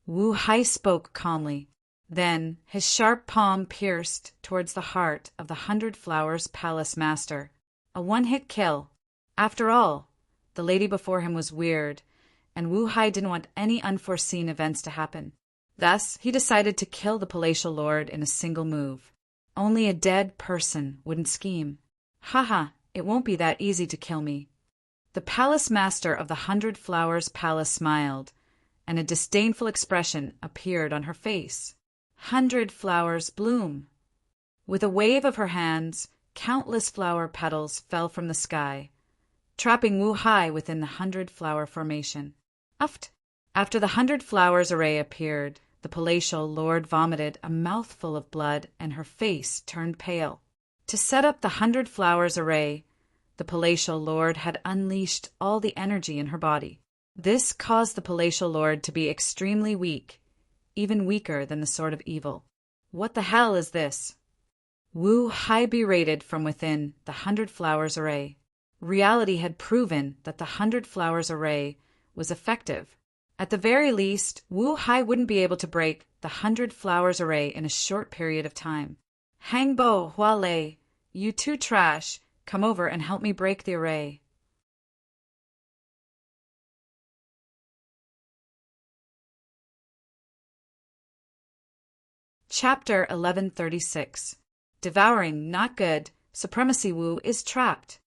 Wu Hai spoke calmly. Then his sharp palm pierced towards the heart of the 100 Flowers Palace master. A one-hit kill. After all, the lady before him was weird, and Wu Hai didn't want any unforeseen events to happen. Thus, he decided to kill the palatial lord in a single move. Only a dead person wouldn't scheme. Haha, it won't be that easy to kill me. The palace master of the 100 Flowers Palace smiled, and a disdainful expression appeared on her face. 100 flowers bloom. With a wave of her hands, countless flower petals fell from the sky, trapping Wu Hai within the 100 flower formation. Uft! After the 100 flowers array appeared, the palatial lord vomited a mouthful of blood and her face turned pale. To set up the 100 flowers array, the palatial lord had unleashed all the energy in her body. This caused the palatial lord to be extremely weak, even weaker than the sword of evil. What the hell is this? Wu Hai berated from within the 100 flowers array. Reality had proven that the 100 flowers array was effective. At the very least, Wu Hai wouldn't be able to break the 100 flowers array in a short period of time. Hangbo Hualei, you two trash, come over and help me break the array. Chapter 1136. Devouring not good, Supremacy Wu is trapped.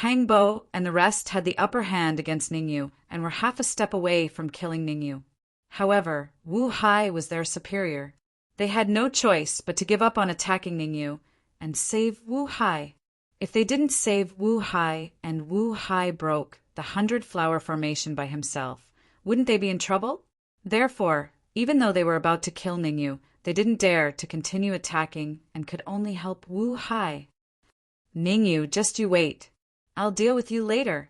Hangbo and the rest had the upper hand against Ningyu and were half a step away from killing Ningyu. However, Wu Hai was their superior. They had no choice but to give up on attacking Ningyu and save Wu Hai. If they didn't save Wu Hai and Wu Hai broke the 100 flower formation by himself, wouldn't they be in trouble? Therefore, even though they were about to kill Ningyu, they didn't dare to continue attacking and could only help Wu Hai. Ningyu, just you wait. I'll deal with you later.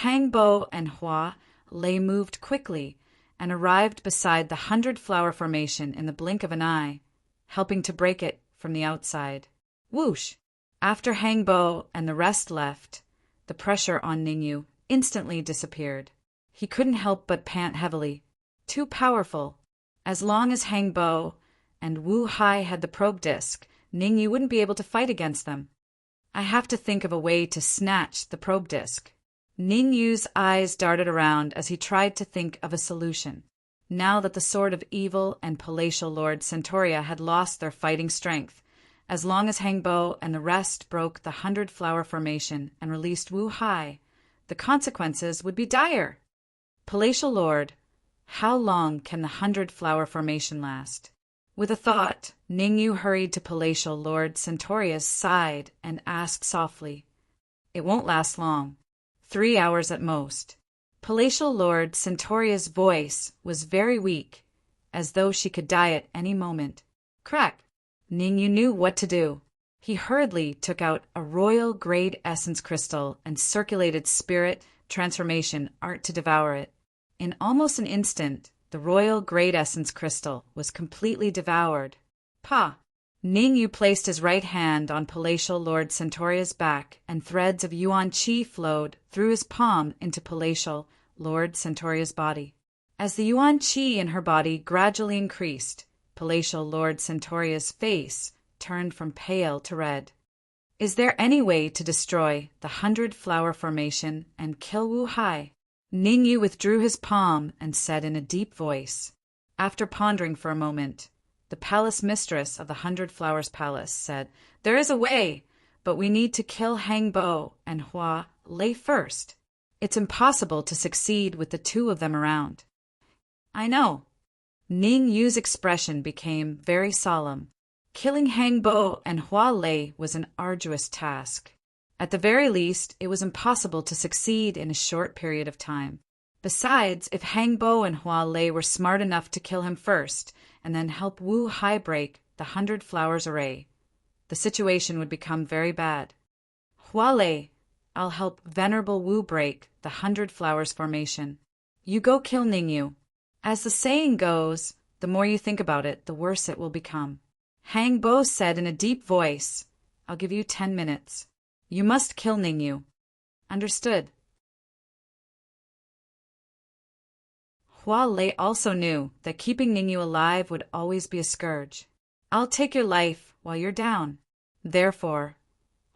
Hangbo and Hua Lei moved quickly and arrived beside the 100 flower formation in the blink of an eye, helping to break it from the outside. Whoosh! After Hangbo and the rest left, the pressure on Ningyu instantly disappeared. He couldn't help but pant heavily. Too powerful. As long as Hangbo and Wu Hai had the probe disc, Ningyu wouldn't be able to fight against them. I have to think of a way to snatch the probe disc. Ningyu's eyes darted around as he tried to think of a solution. Now that the sword of evil and palatial Lord Centauria had lost their fighting strength, as long as Hangbo and the rest broke the 100 flower formation and released Wu Hai, the consequences would be dire. Palatial Lord, how long can the 100 flower formation last? With a thought, Ningyu hurried to palatial Lord Centauria's side and asked softly, "It won't last long. 3 hours at most." Palatial Lord Centauria's voice was very weak, as though she could die at any moment. Crack! Ningyu knew what to do. He hurriedly took out a royal grade essence crystal and circulated spirit transformation art to devour it. In almost an instant, the royal grade essence crystal was completely devoured. Pa! Ningyu placed his right hand on palatial Lord Centauria's back, and threads of yuan qi flowed through his palm into palatial Lord Centauria's body. As the yuan qi in her body gradually increased, palatial Lord Centauria's face turned from pale to red. Is there any way to destroy the 100 flower formation and kill Wu Hai? Ningyu withdrew his palm and said in a deep voice. After pondering for a moment, the palace mistress of the 100 Flowers Palace said, "There is a way, but we need to kill Hangbo and Hua Lei first. It's impossible to succeed with the two of them around." "I know." Ningyu's expression became very solemn. Killing Hangbo and Hua Lei was an arduous task. At the very least, it was impossible to succeed in a short period of time. Besides, if Hangbo and Hua Lei were smart enough to kill him first and then help Wu Hai break the 100 flowers array, the situation would become very bad. "Hua Lei, I'll help Venerable Wu break the 100 flowers formation. You go kill Ningyu. As the saying goes, the more you think about it, the worse it will become." Hang Bo said in a deep voice, I'll give you 10 minutes. You must kill Ningyu. Understood. Hua Lei also knew that keeping Ningyu alive would always be a scourge. I'll take your life while you're down. Therefore,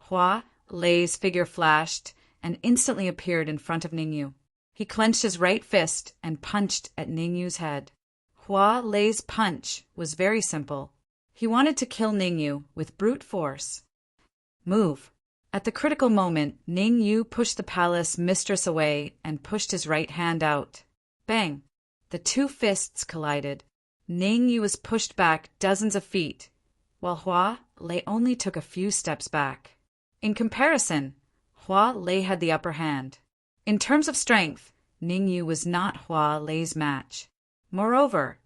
Hua Lei's figure flashed and instantly appeared in front of Ningyu. He clenched his right fist and punched at Ningyu's head. Hua Lei's punch was very simple. He wanted to kill Ningyu with brute force. Move. At the critical moment, Ningyu pushed the palace mistress away and pushed his right hand out. Bang! The two fists collided. Ningyu was pushed back dozens of feet, while Hua Lei only took a few steps back. In comparison, Hua Lei had the upper hand. In terms of strength, Ningyu was not Hua Lei's match. Moreover,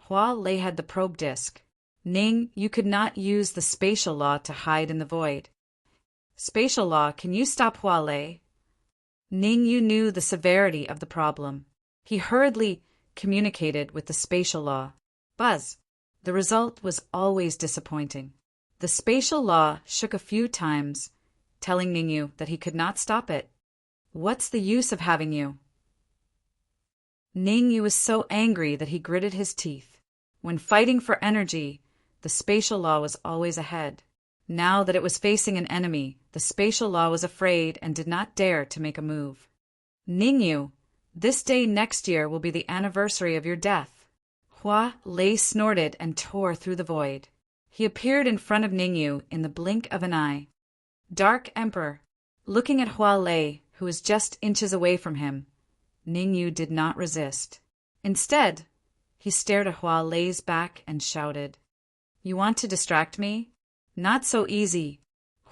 Hua Lei had the probe disc. Ningyu could not use the spatial law to hide in the void. Spatial law, can you stop Hua Lei? Ningyu knew the severity of the problem. He hurriedly communicated with the spatial law. Buzz. The result was always disappointing. The spatial law shook a few times, telling Ningyu that he could not stop it. What's the use of having you? Ningyu was so angry that he gritted his teeth. When fighting for energy, the spatial law was always ahead. Now that it was facing an enemy, the spatial law was afraid and did not dare to make a move. Ningyu, this day next year will be the anniversary of your death. Hua Lei snorted and tore through the void. He appeared in front of Ningyu in the blink of an eye. Dark Emperor. Looking at Hua Lei, who was just inches away from him, Ningyu did not resist. Instead, he stared at Hua Lei's back and shouted, You want to distract me? Not so easy,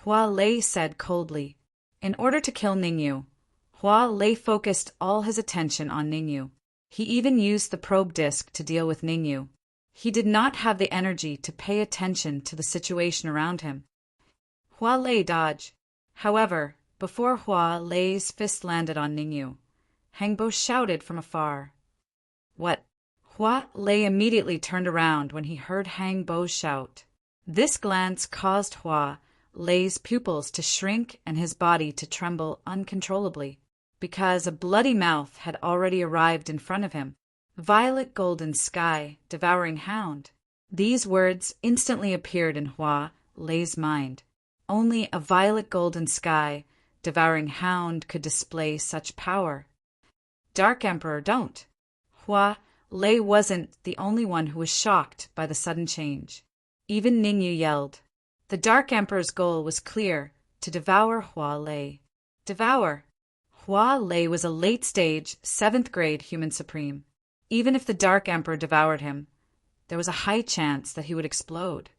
Hua Lei said coldly. In order to kill Ningyu, Hua Lei focused all his attention on Ningyu. He even used the probe disc to deal with Ningyu. He did not have the energy to pay attention to the situation around him. Hua Lei dodged. However, before Hua Lei's fist landed on Ningyu, Hangbo shouted from afar. What? Hua Lei immediately turned around when he heard Hangbo's shout. This glance caused Hua Lei's pupils to shrink and his body to tremble uncontrollably, because a bloody mouth had already arrived in front of him. Violet golden sky, devouring hound. These words instantly appeared in Hua Lei's mind. Only a violet golden sky, devouring hound could display such power. Dark Emperor, don't. Hua Lei wasn't the only one who was shocked by the sudden change. Even Ningyu yelled. The Dark Emperor's goal was clear, to devour Hua Lei. Devour. Hua Lei was a late-stage, 7th grade human supreme. Even if the Dark Emperor devoured him, there was a high chance that he would explode.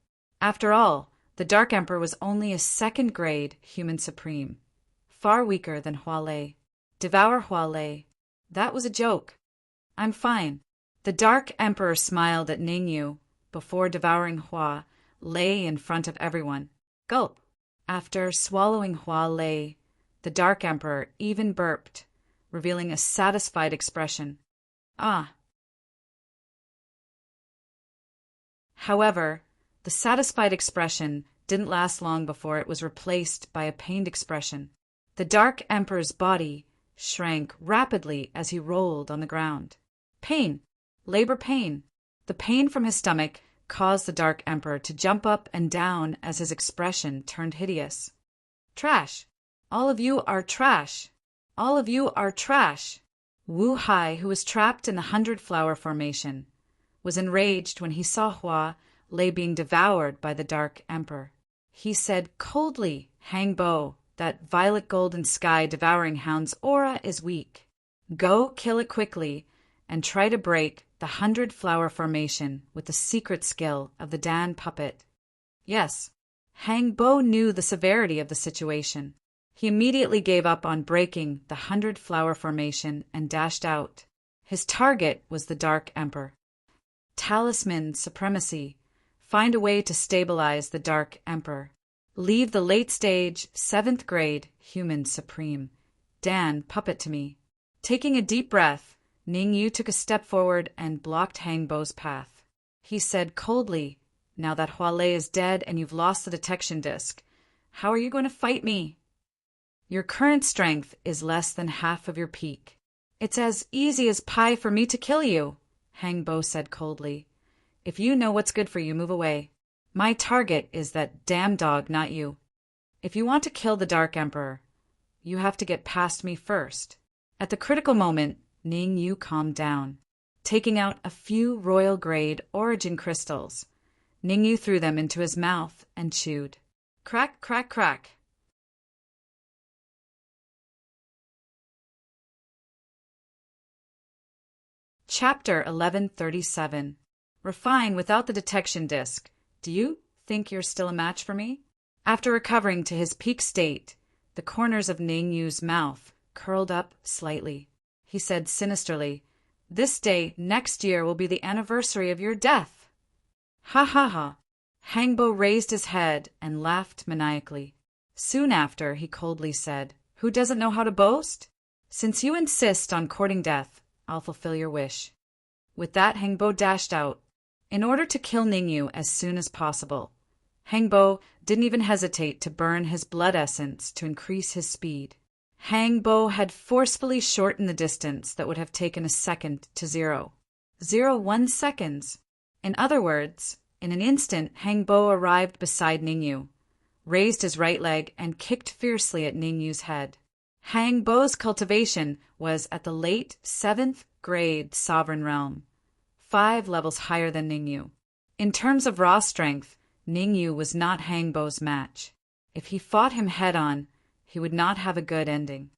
After all, the Dark Emperor was only a 2nd grade human supreme, far weaker than Hua Lei. Devour Hua Lei. That was a joke. I'm fine. The Dark Emperor smiled at Ningyu before devouring Hua Lei in front of everyone. Gulp. After swallowing Hua Lei, the Dark Emperor even burped, revealing a satisfied expression. Ah. However, the satisfied expression didn't last long before it was replaced by a pained expression. The Dark Emperor's body shrank rapidly as he rolled on the ground. Pain. Labor pain. The pain from his stomach caused the Dark Emperor to jump up and down as his expression turned hideous. Trash. All of you are trash. All of you are trash. Wu Hai, who was trapped in the 100-flower formation, was enraged when he saw Hua Lei being devoured by the Dark Emperor. He said coldly, Hangbo, that violet golden sky devouring hound's aura is weak. Go kill it quickly and try to break the 100-flower formation with the secret skill of the Dan puppet. Yes, Hangbo knew the severity of the situation. He immediately gave up on breaking the 100-flower formation and dashed out. His target was the Dark Emperor. Talisman supremacy. Find a way to stabilize the Dark Emperor. Leave the late-stage, 7th grade human supreme, Dan puppet to me. Taking a deep breath, Ningyu took a step forward and blocked Hangbo's path. He said coldly, Now that Hua Lei is dead and you've lost the detection disc, how are you going to fight me? Your current strength is less than half of your peak. It's as easy as pie for me to kill you, Hang Bo said coldly. If you know what's good for you, move away. My target is that damn dog, not you. If you want to kill the Dark Emperor, you have to get past me first. At the critical moment, Ning Yu calmed down. Taking out a few royal-grade origin crystals, Ning Yu threw them into his mouth and chewed. Crack, crack, crack. Chapter 1137. Refine without the detection disc. Do you think you're still a match for me? After recovering to his peak state, the corners of Ning Yu's mouth curled up slightly. He said sinisterly, "This day next year will be the anniversary of your death." Ha ha ha. Hang Bo raised his head and laughed maniacally. Soon after, he coldly said, "Who doesn't know how to boast? Since you insist on courting death, I'll fulfill your wish." With that, Hang Bo dashed out, in order to kill Ning Yu as soon as possible. Hang Bo didn't even hesitate to burn his blood essence to increase his speed. Hang Bo had forcefully shortened the distance that would have taken a second to 0.01 seconds. In other words, in an instant, Hang Bo arrived beside Ning Yu, raised his right leg, and kicked fiercely at Ning Yu's head. Hang Bo's cultivation was at the late 7th grade sovereign realm, 5 levels higher than Ning Yu. In terms of raw strength, Ning Yu was not Hang Bo's match. If he fought him head-on, he would not have a good ending.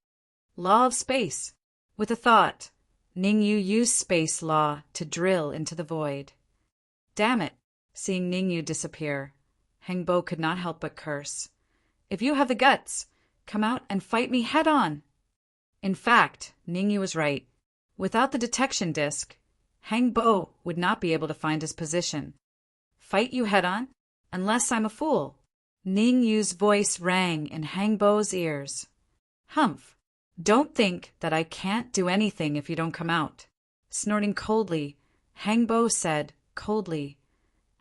Law of space. With a thought, Ning Yu used space law to drill into the void. Damn it! Seeing Ning Yu disappear, Hang Bo could not help but curse. If you have the guts, come out and fight me head-on. In fact, Ning Yu was right. Without the detection disc, Hang Bo would not be able to find his position. Fight you head-on? Unless I'm a fool. Ning Yu's voice rang in Hang Bo's ears. Humph! Don't think that I can't do anything if you don't come out. Snorting coldly, Hang Bo said coldly,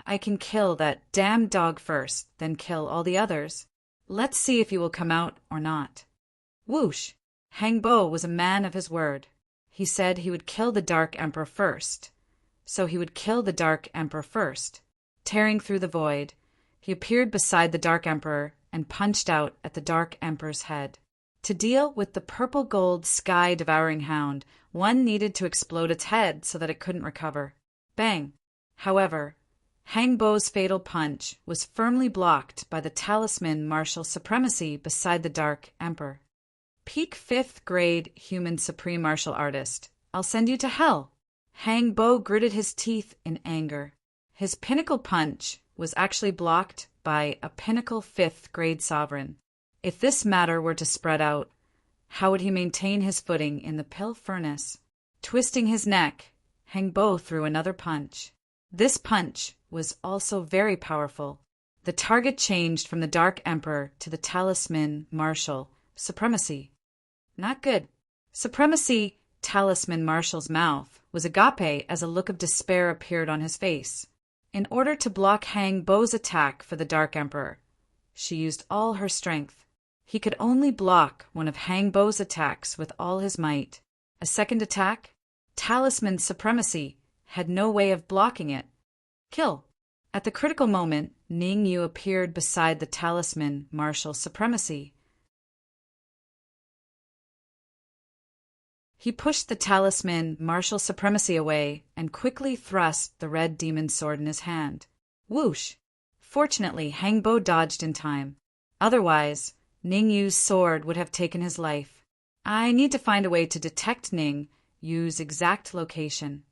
I can kill that damn dog first, then kill all the others. Let's see if you will come out or not. Whoosh! Hang Bo was a man of his word. He said he would kill the Dark Emperor first. So he would kill the Dark Emperor first. Tearing through the void, he appeared beside the Dark Emperor and punched out at the Dark Emperor's head. To deal with the purple-gold sky-devouring hound, one needed to explode its head so that it couldn't recover. Bang! However, Hang Bo's fatal punch was firmly blocked by the talisman martial supremacy beside the Dark Emperor. Peak 5th grade human supreme martial artist, I'll send you to hell. Hang Bo gritted his teeth in anger. His pinnacle punch was actually blocked by a pinnacle 5th grade sovereign. If this matter were to spread out, how would he maintain his footing in the pill furnace? Twisting his neck, Hang Bo threw another punch. This punch was also very powerful. The target changed from the Dark Emperor to the talisman martial supremacy. Not good. Supremacy talisman marshal's mouth was agape as a look of despair appeared on his face. In order to block Hang Bo's attack for the Dark Emperor, she used all her strength. He could only block one of Hang Bo's attacks with all his might. A second attack? Talisman supremacy had no way of blocking it. Kill. At the critical moment, Ning Yu appeared beside the talisman martial supremacy. He pushed the talisman martial supremacy away and quickly thrust the red demon sword in his hand. Whoosh! Fortunately, Hang Bo dodged in time. Otherwise, Ning Yu's sword would have taken his life. I need to find a way to detect Ning Yu's exact location.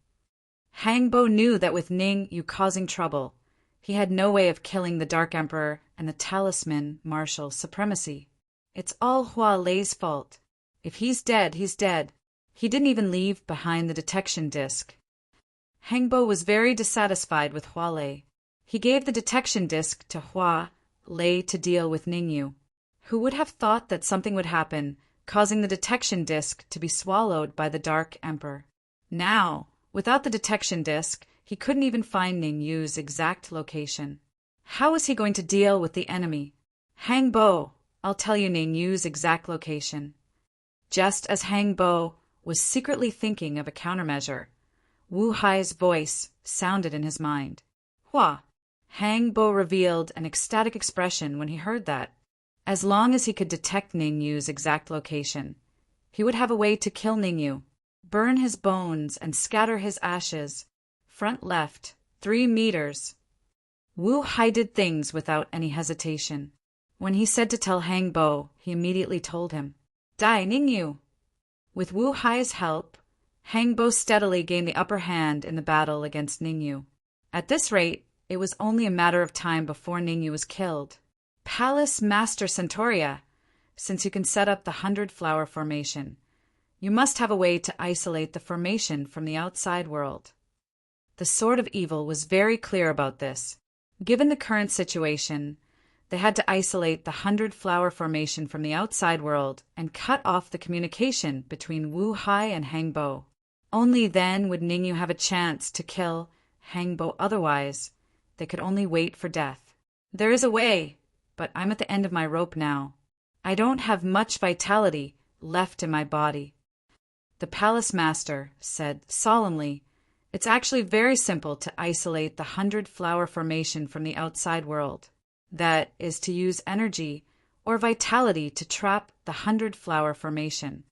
Hang Bo knew that with Ning Yu causing trouble, he had no way of killing the Dark Emperor and the talisman martial supremacy. It's all Hua Lei's fault. If he's dead, he's dead. He didn't even leave behind the detection disc. Hang Bo was very dissatisfied with Hua Lei. He gave the detection disc to Hua Lei to deal with Ning Yu. Who would have thought that something would happen, causing the detection disc to be swallowed by the Dark Emperor? Now, without the detection disc, He couldn't even find Ning Yu's exact location. How was he going to deal with the enemy? Hang Bo, I'll tell you Ning Yu's exact location. Just as Hang Bo was secretly thinking of a countermeasure, Wu Hai's voice sounded in his mind. Hua! Hang Bo revealed an ecstatic expression when he heard that. As long as he could detect Ning Yu's exact location, he would have a way to kill Ning Yu, burn his bones and scatter his ashes. Front left, 3 meters. Wu Hai did things without any hesitation. When he said to tell Hang Bo, he immediately told him. Die, Ning Yu! With Wu Hai's help, Hang Bo steadily gained the upper hand in the battle against Ning Yu. At this rate, it was only a matter of time before Ning Yu was killed. Palace Master Centauria, since you can set up the 100-flower formation, you must have a way to isolate the formation from the outside world. The Sword of Evil was very clear about this. Given the current situation, they had to isolate the 100-flower formation from the outside world and cut off the communication between Wu Hai and Hang Bo. Only then would Ning Yu have a chance to kill Hang Bo. Otherwise, they could only wait for death. There is a way, but I'm at the end of my rope now. I don't have much vitality left in my body. The Palace Master said solemnly, it's actually very simple to isolate the 100-flower formation from the outside world. That is to use energy or vitality to trap the 100-flower formation.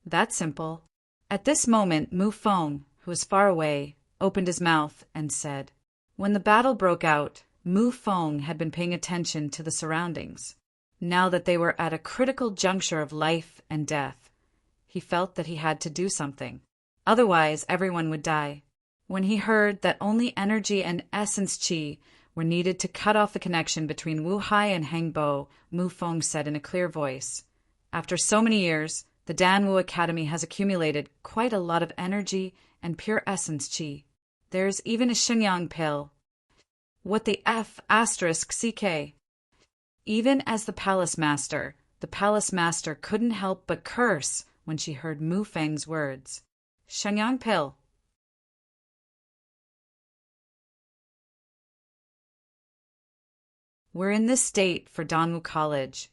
That's simple. At this moment, Mu Feng, who was far away, opened his mouth and said, when the battle broke out, Mu Feng had been paying attention to the surroundings. Now that they were at a critical juncture of life and death, he felt that he had to do something. Otherwise, everyone would die. When he heard that only energy and essence qi were needed to cut off the connection between Wu Hai and Hang Bo, Mu Feng said in a clear voice, after so many years, the Danwu Academy has accumulated quite a lot of energy and pure essence qi. There's even a Shenyang pill. What the F asterisk CK? Even as the Palace Master couldn't help but curse when she heard Mu Feng's words. Shenyang pill. We're in this state for Danwu College.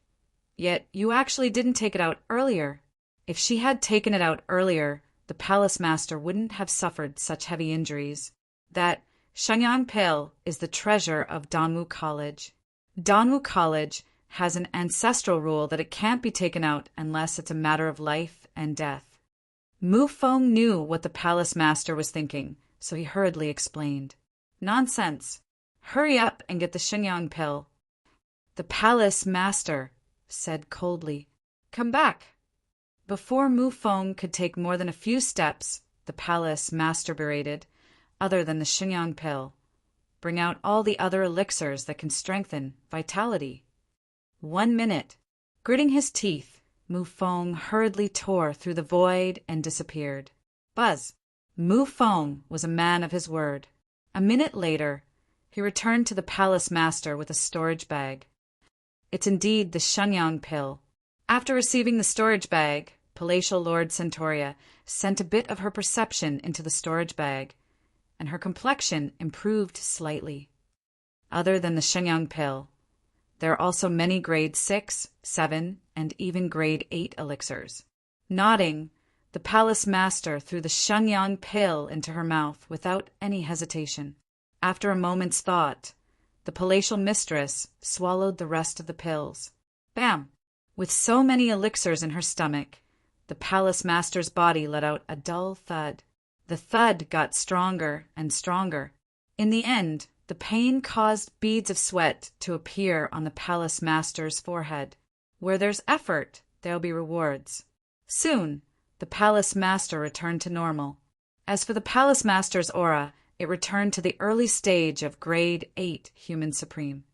Yet you actually didn't take it out earlier. If she had taken it out earlier, the Palace Master wouldn't have suffered such heavy injuries. That Shenyang pill is the treasure of Danwu College. Danwu College has an ancestral rule that it can't be taken out unless it's a matter of life and death. Mu Feng knew what the Palace Master was thinking, so he hurriedly explained. Nonsense. Hurry up and get the Shenyang pill. The Palace Master said coldly, come back. Before Mu Feng could take more than a few steps, the Palace Master berated, other than the Shenyang pill. Bring out all the other elixirs that can strengthen vitality. 1 minute. Gritting his teeth, Mu Feng hurriedly tore through the void and disappeared. Buzz. Mu Feng was a man of his word. A minute later, he returned to the Palace Master with a storage bag. It's indeed the Shenyang pill. After receiving the storage bag, Palatial Lord Centauria sent a bit of her perception into the storage bag, and her complexion improved slightly. Other than the Shenyang pill, there are also many grade 6, 7, and even grade 8 elixirs. Nodding, the Palace Master threw the Shenyang pill into her mouth without any hesitation. After a moment's thought, the palatial mistress swallowed the rest of the pills. Bam! With so many elixirs in her stomach, the Palace Master's body let out a dull thud. The thud got stronger and stronger. In the end, the pain caused beads of sweat to appear on the Palace Master's forehead. Where there's effort, there'll be rewards. Soon, the Palace Master returned to normal. As for the Palace Master's aura, it returned to the early stage of grade 8 Human Supreme.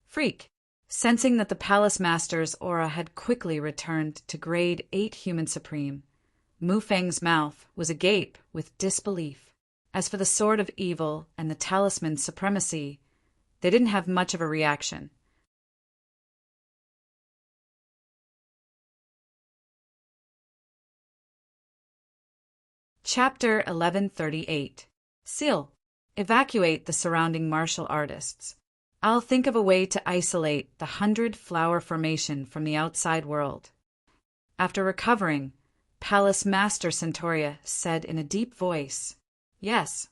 Freak. Sensing that the Palace Master's aura had quickly returned to grade 8 Human Supreme, Mu Feng's mouth was agape with disbelief. As for the Sword of Evil and the Talisman Supremacy, they didn't have much of a reaction. Chapter 1138. Seal. Evacuate the surrounding martial artists. I'll think of a way to isolate the 100-flower formation from the outside world. After recovering, Palace Master Centauria said in a deep voice, "Yes."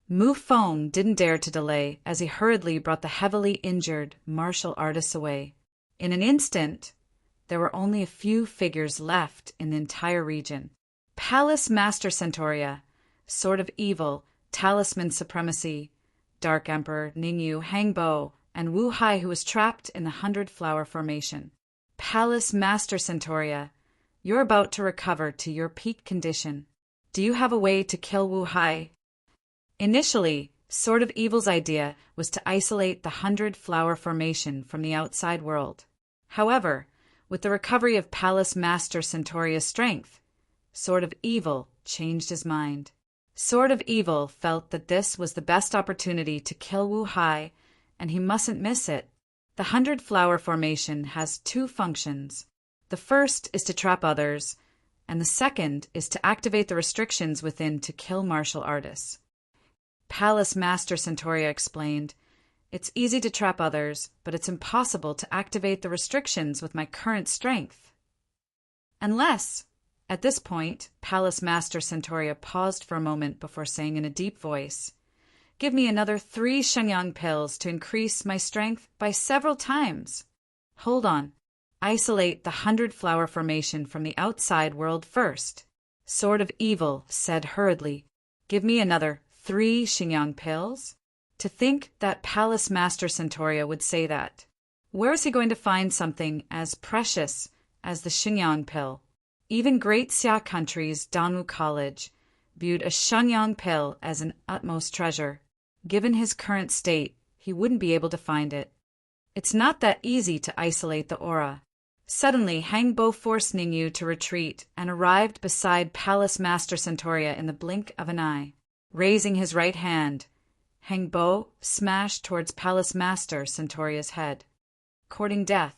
Mu Feng didn't dare to delay as he hurriedly brought the heavily injured martial artists away. In an instant, there were only a few figures left in the entire region. Palace Master Centauria, Sword of Evil, Talisman Supremacy, Dark Emperor, Ningyu, Hangbo, and Wu Hai, who was trapped in the 100-flower formation. Palace Master Centauria, you're about to recover to your peak condition. Do you have a way to kill Wu Hai? Initially, Sword of Evil's idea was to isolate the 100-flower formation from the outside world. However, with the recovery of Palace Master Centauria's strength, Sword of Evil changed his mind. Sword of Evil felt that this was the best opportunity to kill Wu Hai, and he mustn't miss it. The 100-flower formation has two functions. The first is to trap others, and the second is to activate the restrictions within to kill martial artists. Palace Master Centauria explained, "It's easy to trap others, but it's impossible to activate the restrictions with my current strength. Unless..." At this point, Palace Master Centauria paused for a moment before saying in a deep voice, "Give me another 3 Shenyang pills to increase my strength by several times." Hold on. Isolate the 100-flower formation from the outside world first. Sword of Evil said hurriedly, "Give me another 3 Shenyang pills?" To think that Palace Master Centauria would say that. Where is he going to find something as precious as the Shenyang pill? Even great Xia country's Danwu College viewed a Shenyang pill as an utmost treasure. Given his current state, he wouldn't be able to find it. It's not that easy to isolate the aura. Suddenly, Hangbo forced Ningyu to retreat and arrived beside Palace Master Centauria in the blink of an eye. Raising his right hand, Hangbo smashed towards Palace Master Centauria's head, courting death.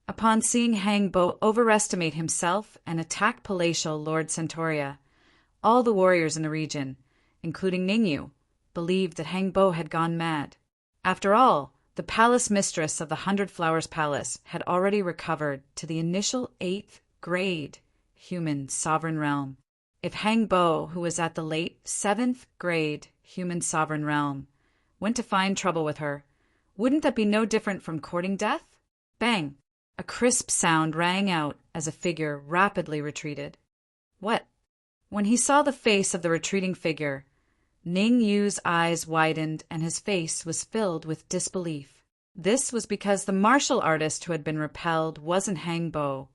Upon seeing Hangbo overestimate himself and attack Palatial Lord Centauria, all the warriors in the region, including Ningyu, believed that Hangbo had gone mad. After all, the palace mistress of the 100 Flowers Palace had already recovered to the initial 8th grade human sovereign realm. If Hangbo, who was at the late 7th grade human sovereign realm, went to find trouble with her, wouldn't that be no different from courting death? Bang! A crisp sound rang out as a figure rapidly retreated. What? When he saw the face of the retreating figure, Ning Yu's eyes widened and his face was filled with disbelief. This was because the martial artist who had been repelled wasn't Hangbo,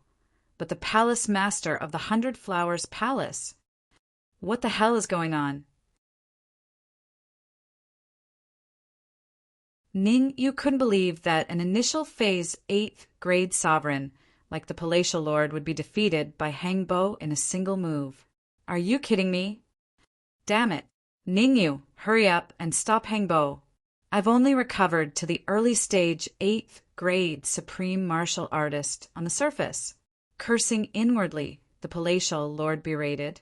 but the palace master of the 100 Flowers Palace. What the hell is going on? Ning Yu couldn't believe that an initial phase 8th grade sovereign like the Palatial Lord would be defeated by Hangbo in a single move. Are you kidding me? Damn it. Ningyu, hurry up and stop Hangbo. I've only recovered to the early stage 8th grade supreme martial artist on the surface. Cursing inwardly, the Palatial Lord berated.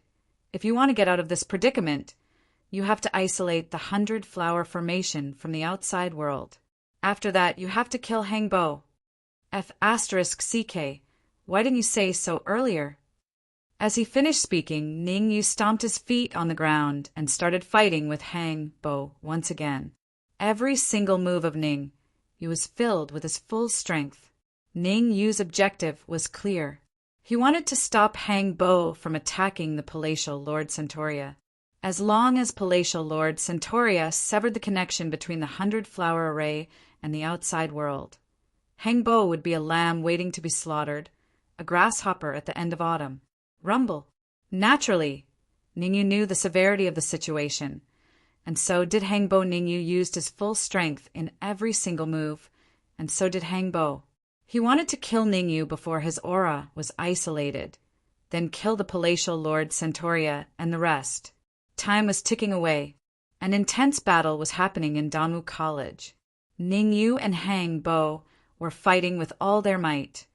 If you want to get out of this predicament, you have to isolate the 100 Flower Formation from the outside world. After that, you have to kill Hangbo. F*CK, why didn't you say so earlier? As he finished speaking, Ning Yu stomped his feet on the ground and started fighting with Hangbo once again. Every single move of Ning Yu was filled with his full strength. Ning Yu's objective was clear. He wanted to stop Hangbo from attacking the Palatial Lord Centauria. As long as Palatial Lord Centauria severed the connection between the 100-flower array and the outside world, Hangbo would be a lamb waiting to be slaughtered, a grasshopper at the end of autumn. Rumble. Naturally, Ningyu knew the severity of the situation, and so did Hangbo. Ningyu used his full strength in every single move, and so did Hangbo. He wanted to kill Ningyu before his aura was isolated, then kill the Palatial Lord Centauria and the rest. Time was ticking away. An intense battle was happening in Danwu College. Ningyu and Hangbo were fighting with all their might,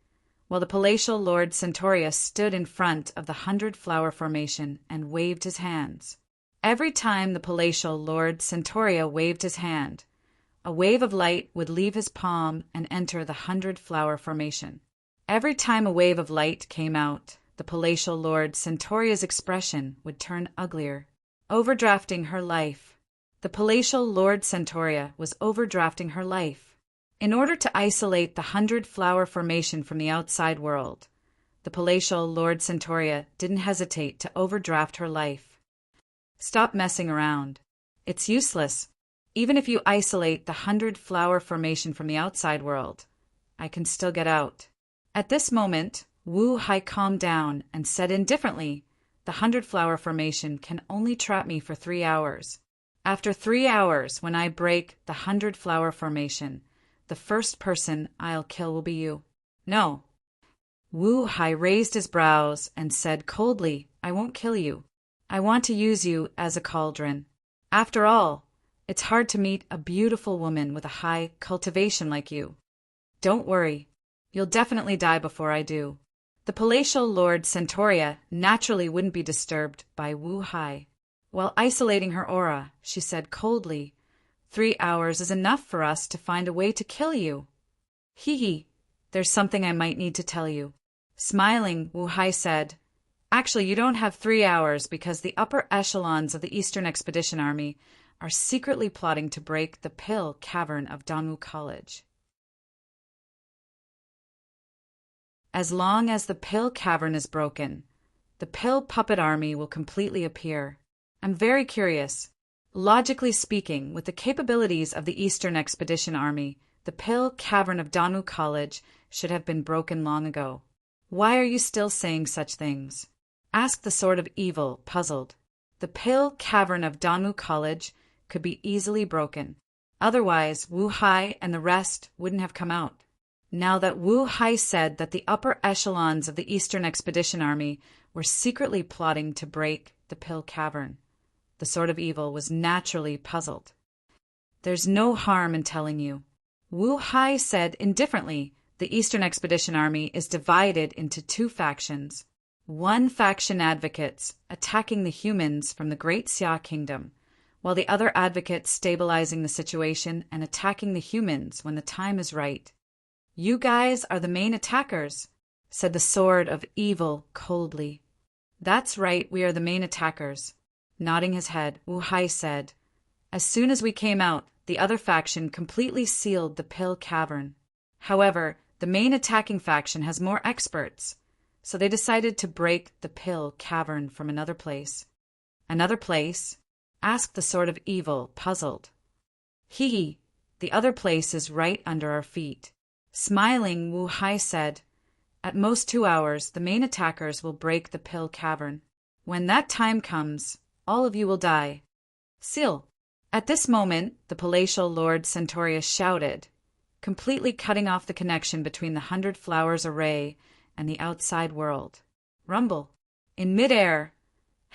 while the Palatial Lord Centauria stood in front of the 100 Flower Formation and waved his hands. Every time the palatial Lord Centaurea waved his hand, a wave of light would leave his palm and enter the 100-flower formation. Every time a wave of light came out, the palatial Lord Centaurea's expression would turn uglier. Overdrafting her life. The palatial Lord Centaurea was overdrafting her life. In order to isolate the 100-flower formation from the outside world, the palatial Lord Centaurea didn't hesitate to overdraft her life. Stop messing around. It's useless. Even if you isolate the 100-flower formation from the outside world, I can still get out. At this moment, Wu Hai calmed down and said indifferently, the 100-flower formation can only trap me for 3 hours. After 3 hours, when I break the 100-flower formation, the first person I'll kill will be you. No. Wu Hai raised his brows and said coldly, I won't kill you. I want to use you as a cauldron. After all, it's hard to meet a beautiful woman with a high cultivation like you. Don't worry. You'll definitely die before I do. The palatial Lord Centaurea naturally wouldn't be disturbed by Wu Hai. While isolating her aura, she said coldly, 3 hours is enough for us to find a way to kill you. Hee, there's something I might need to tell you. Smiling, Wu Hai said, actually, you don't have 3 hours because the upper echelons of the Eastern Expedition Army are secretly plotting to break the Pill Cavern of Danwu College. As long as the Pill Cavern is broken, the Pill Puppet Army will completely appear. I'm very curious. Logically speaking, with the capabilities of the Eastern Expedition Army, the Pill Cavern of Danwu College should have been broken long ago. Why are you still saying such things? Asked the Sword of Evil, puzzled. The Pill Cavern of Danwu College could be easily broken. Otherwise, Wu Hai and the rest wouldn't have come out. Now that Wu Hai said that the upper echelons of the Eastern Expedition Army were secretly plotting to break the Pill Cavern, the Sword of Evil was naturally puzzled. There's no harm in telling you. Wu Hai said indifferently, the Eastern Expedition Army is divided into 2 factions. One faction advocates attacking the humans from the Great Xia Kingdom, while the other advocates stabilizing the situation and attacking the humans when the time is right. You guys are the main attackers, said the Sword of Evil coldly. That's right, we are the main attackers. Nodding his head, Wu Hai said, as soon as we came out, the other faction completely sealed the Pill Cavern. However, the main attacking faction has more experts, so they decided to break the Pill Cavern from another place. Another place? Asked the Sword of Evil, puzzled. Hee, the other place is right under our feet. Smiling, Wu Hai said, at most 2 hours, the main attackers will break the Pill Cavern. When that time comes, all of you will die. Seal. At this moment, the palatial Lord Centaurea shouted, completely cutting off the connection between the 100 Flowers array and the outside world. Rumble. In midair,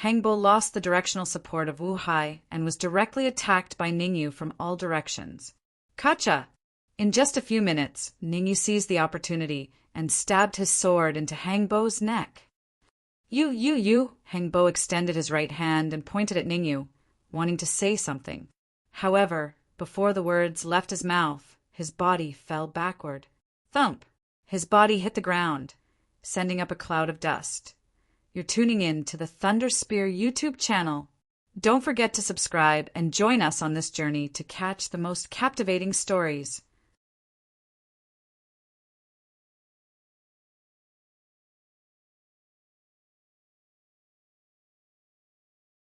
Hangbo lost the directional support of Wu Hai and was directly attacked by Ningyu from all directions. Kacha! In just a few minutes, Ningyu seized the opportunity and stabbed his sword into Hangbo's neck. You! Hangbo extended his right hand and pointed at Ningyu, wanting to say something. However, before the words left his mouth, his body fell backward. Thump! His body hit the ground, sending up a cloud of dust. You're tuning in to the Thunder Spear YouTube channel. Don't forget to subscribe and join us on this journey to catch the most captivating stories.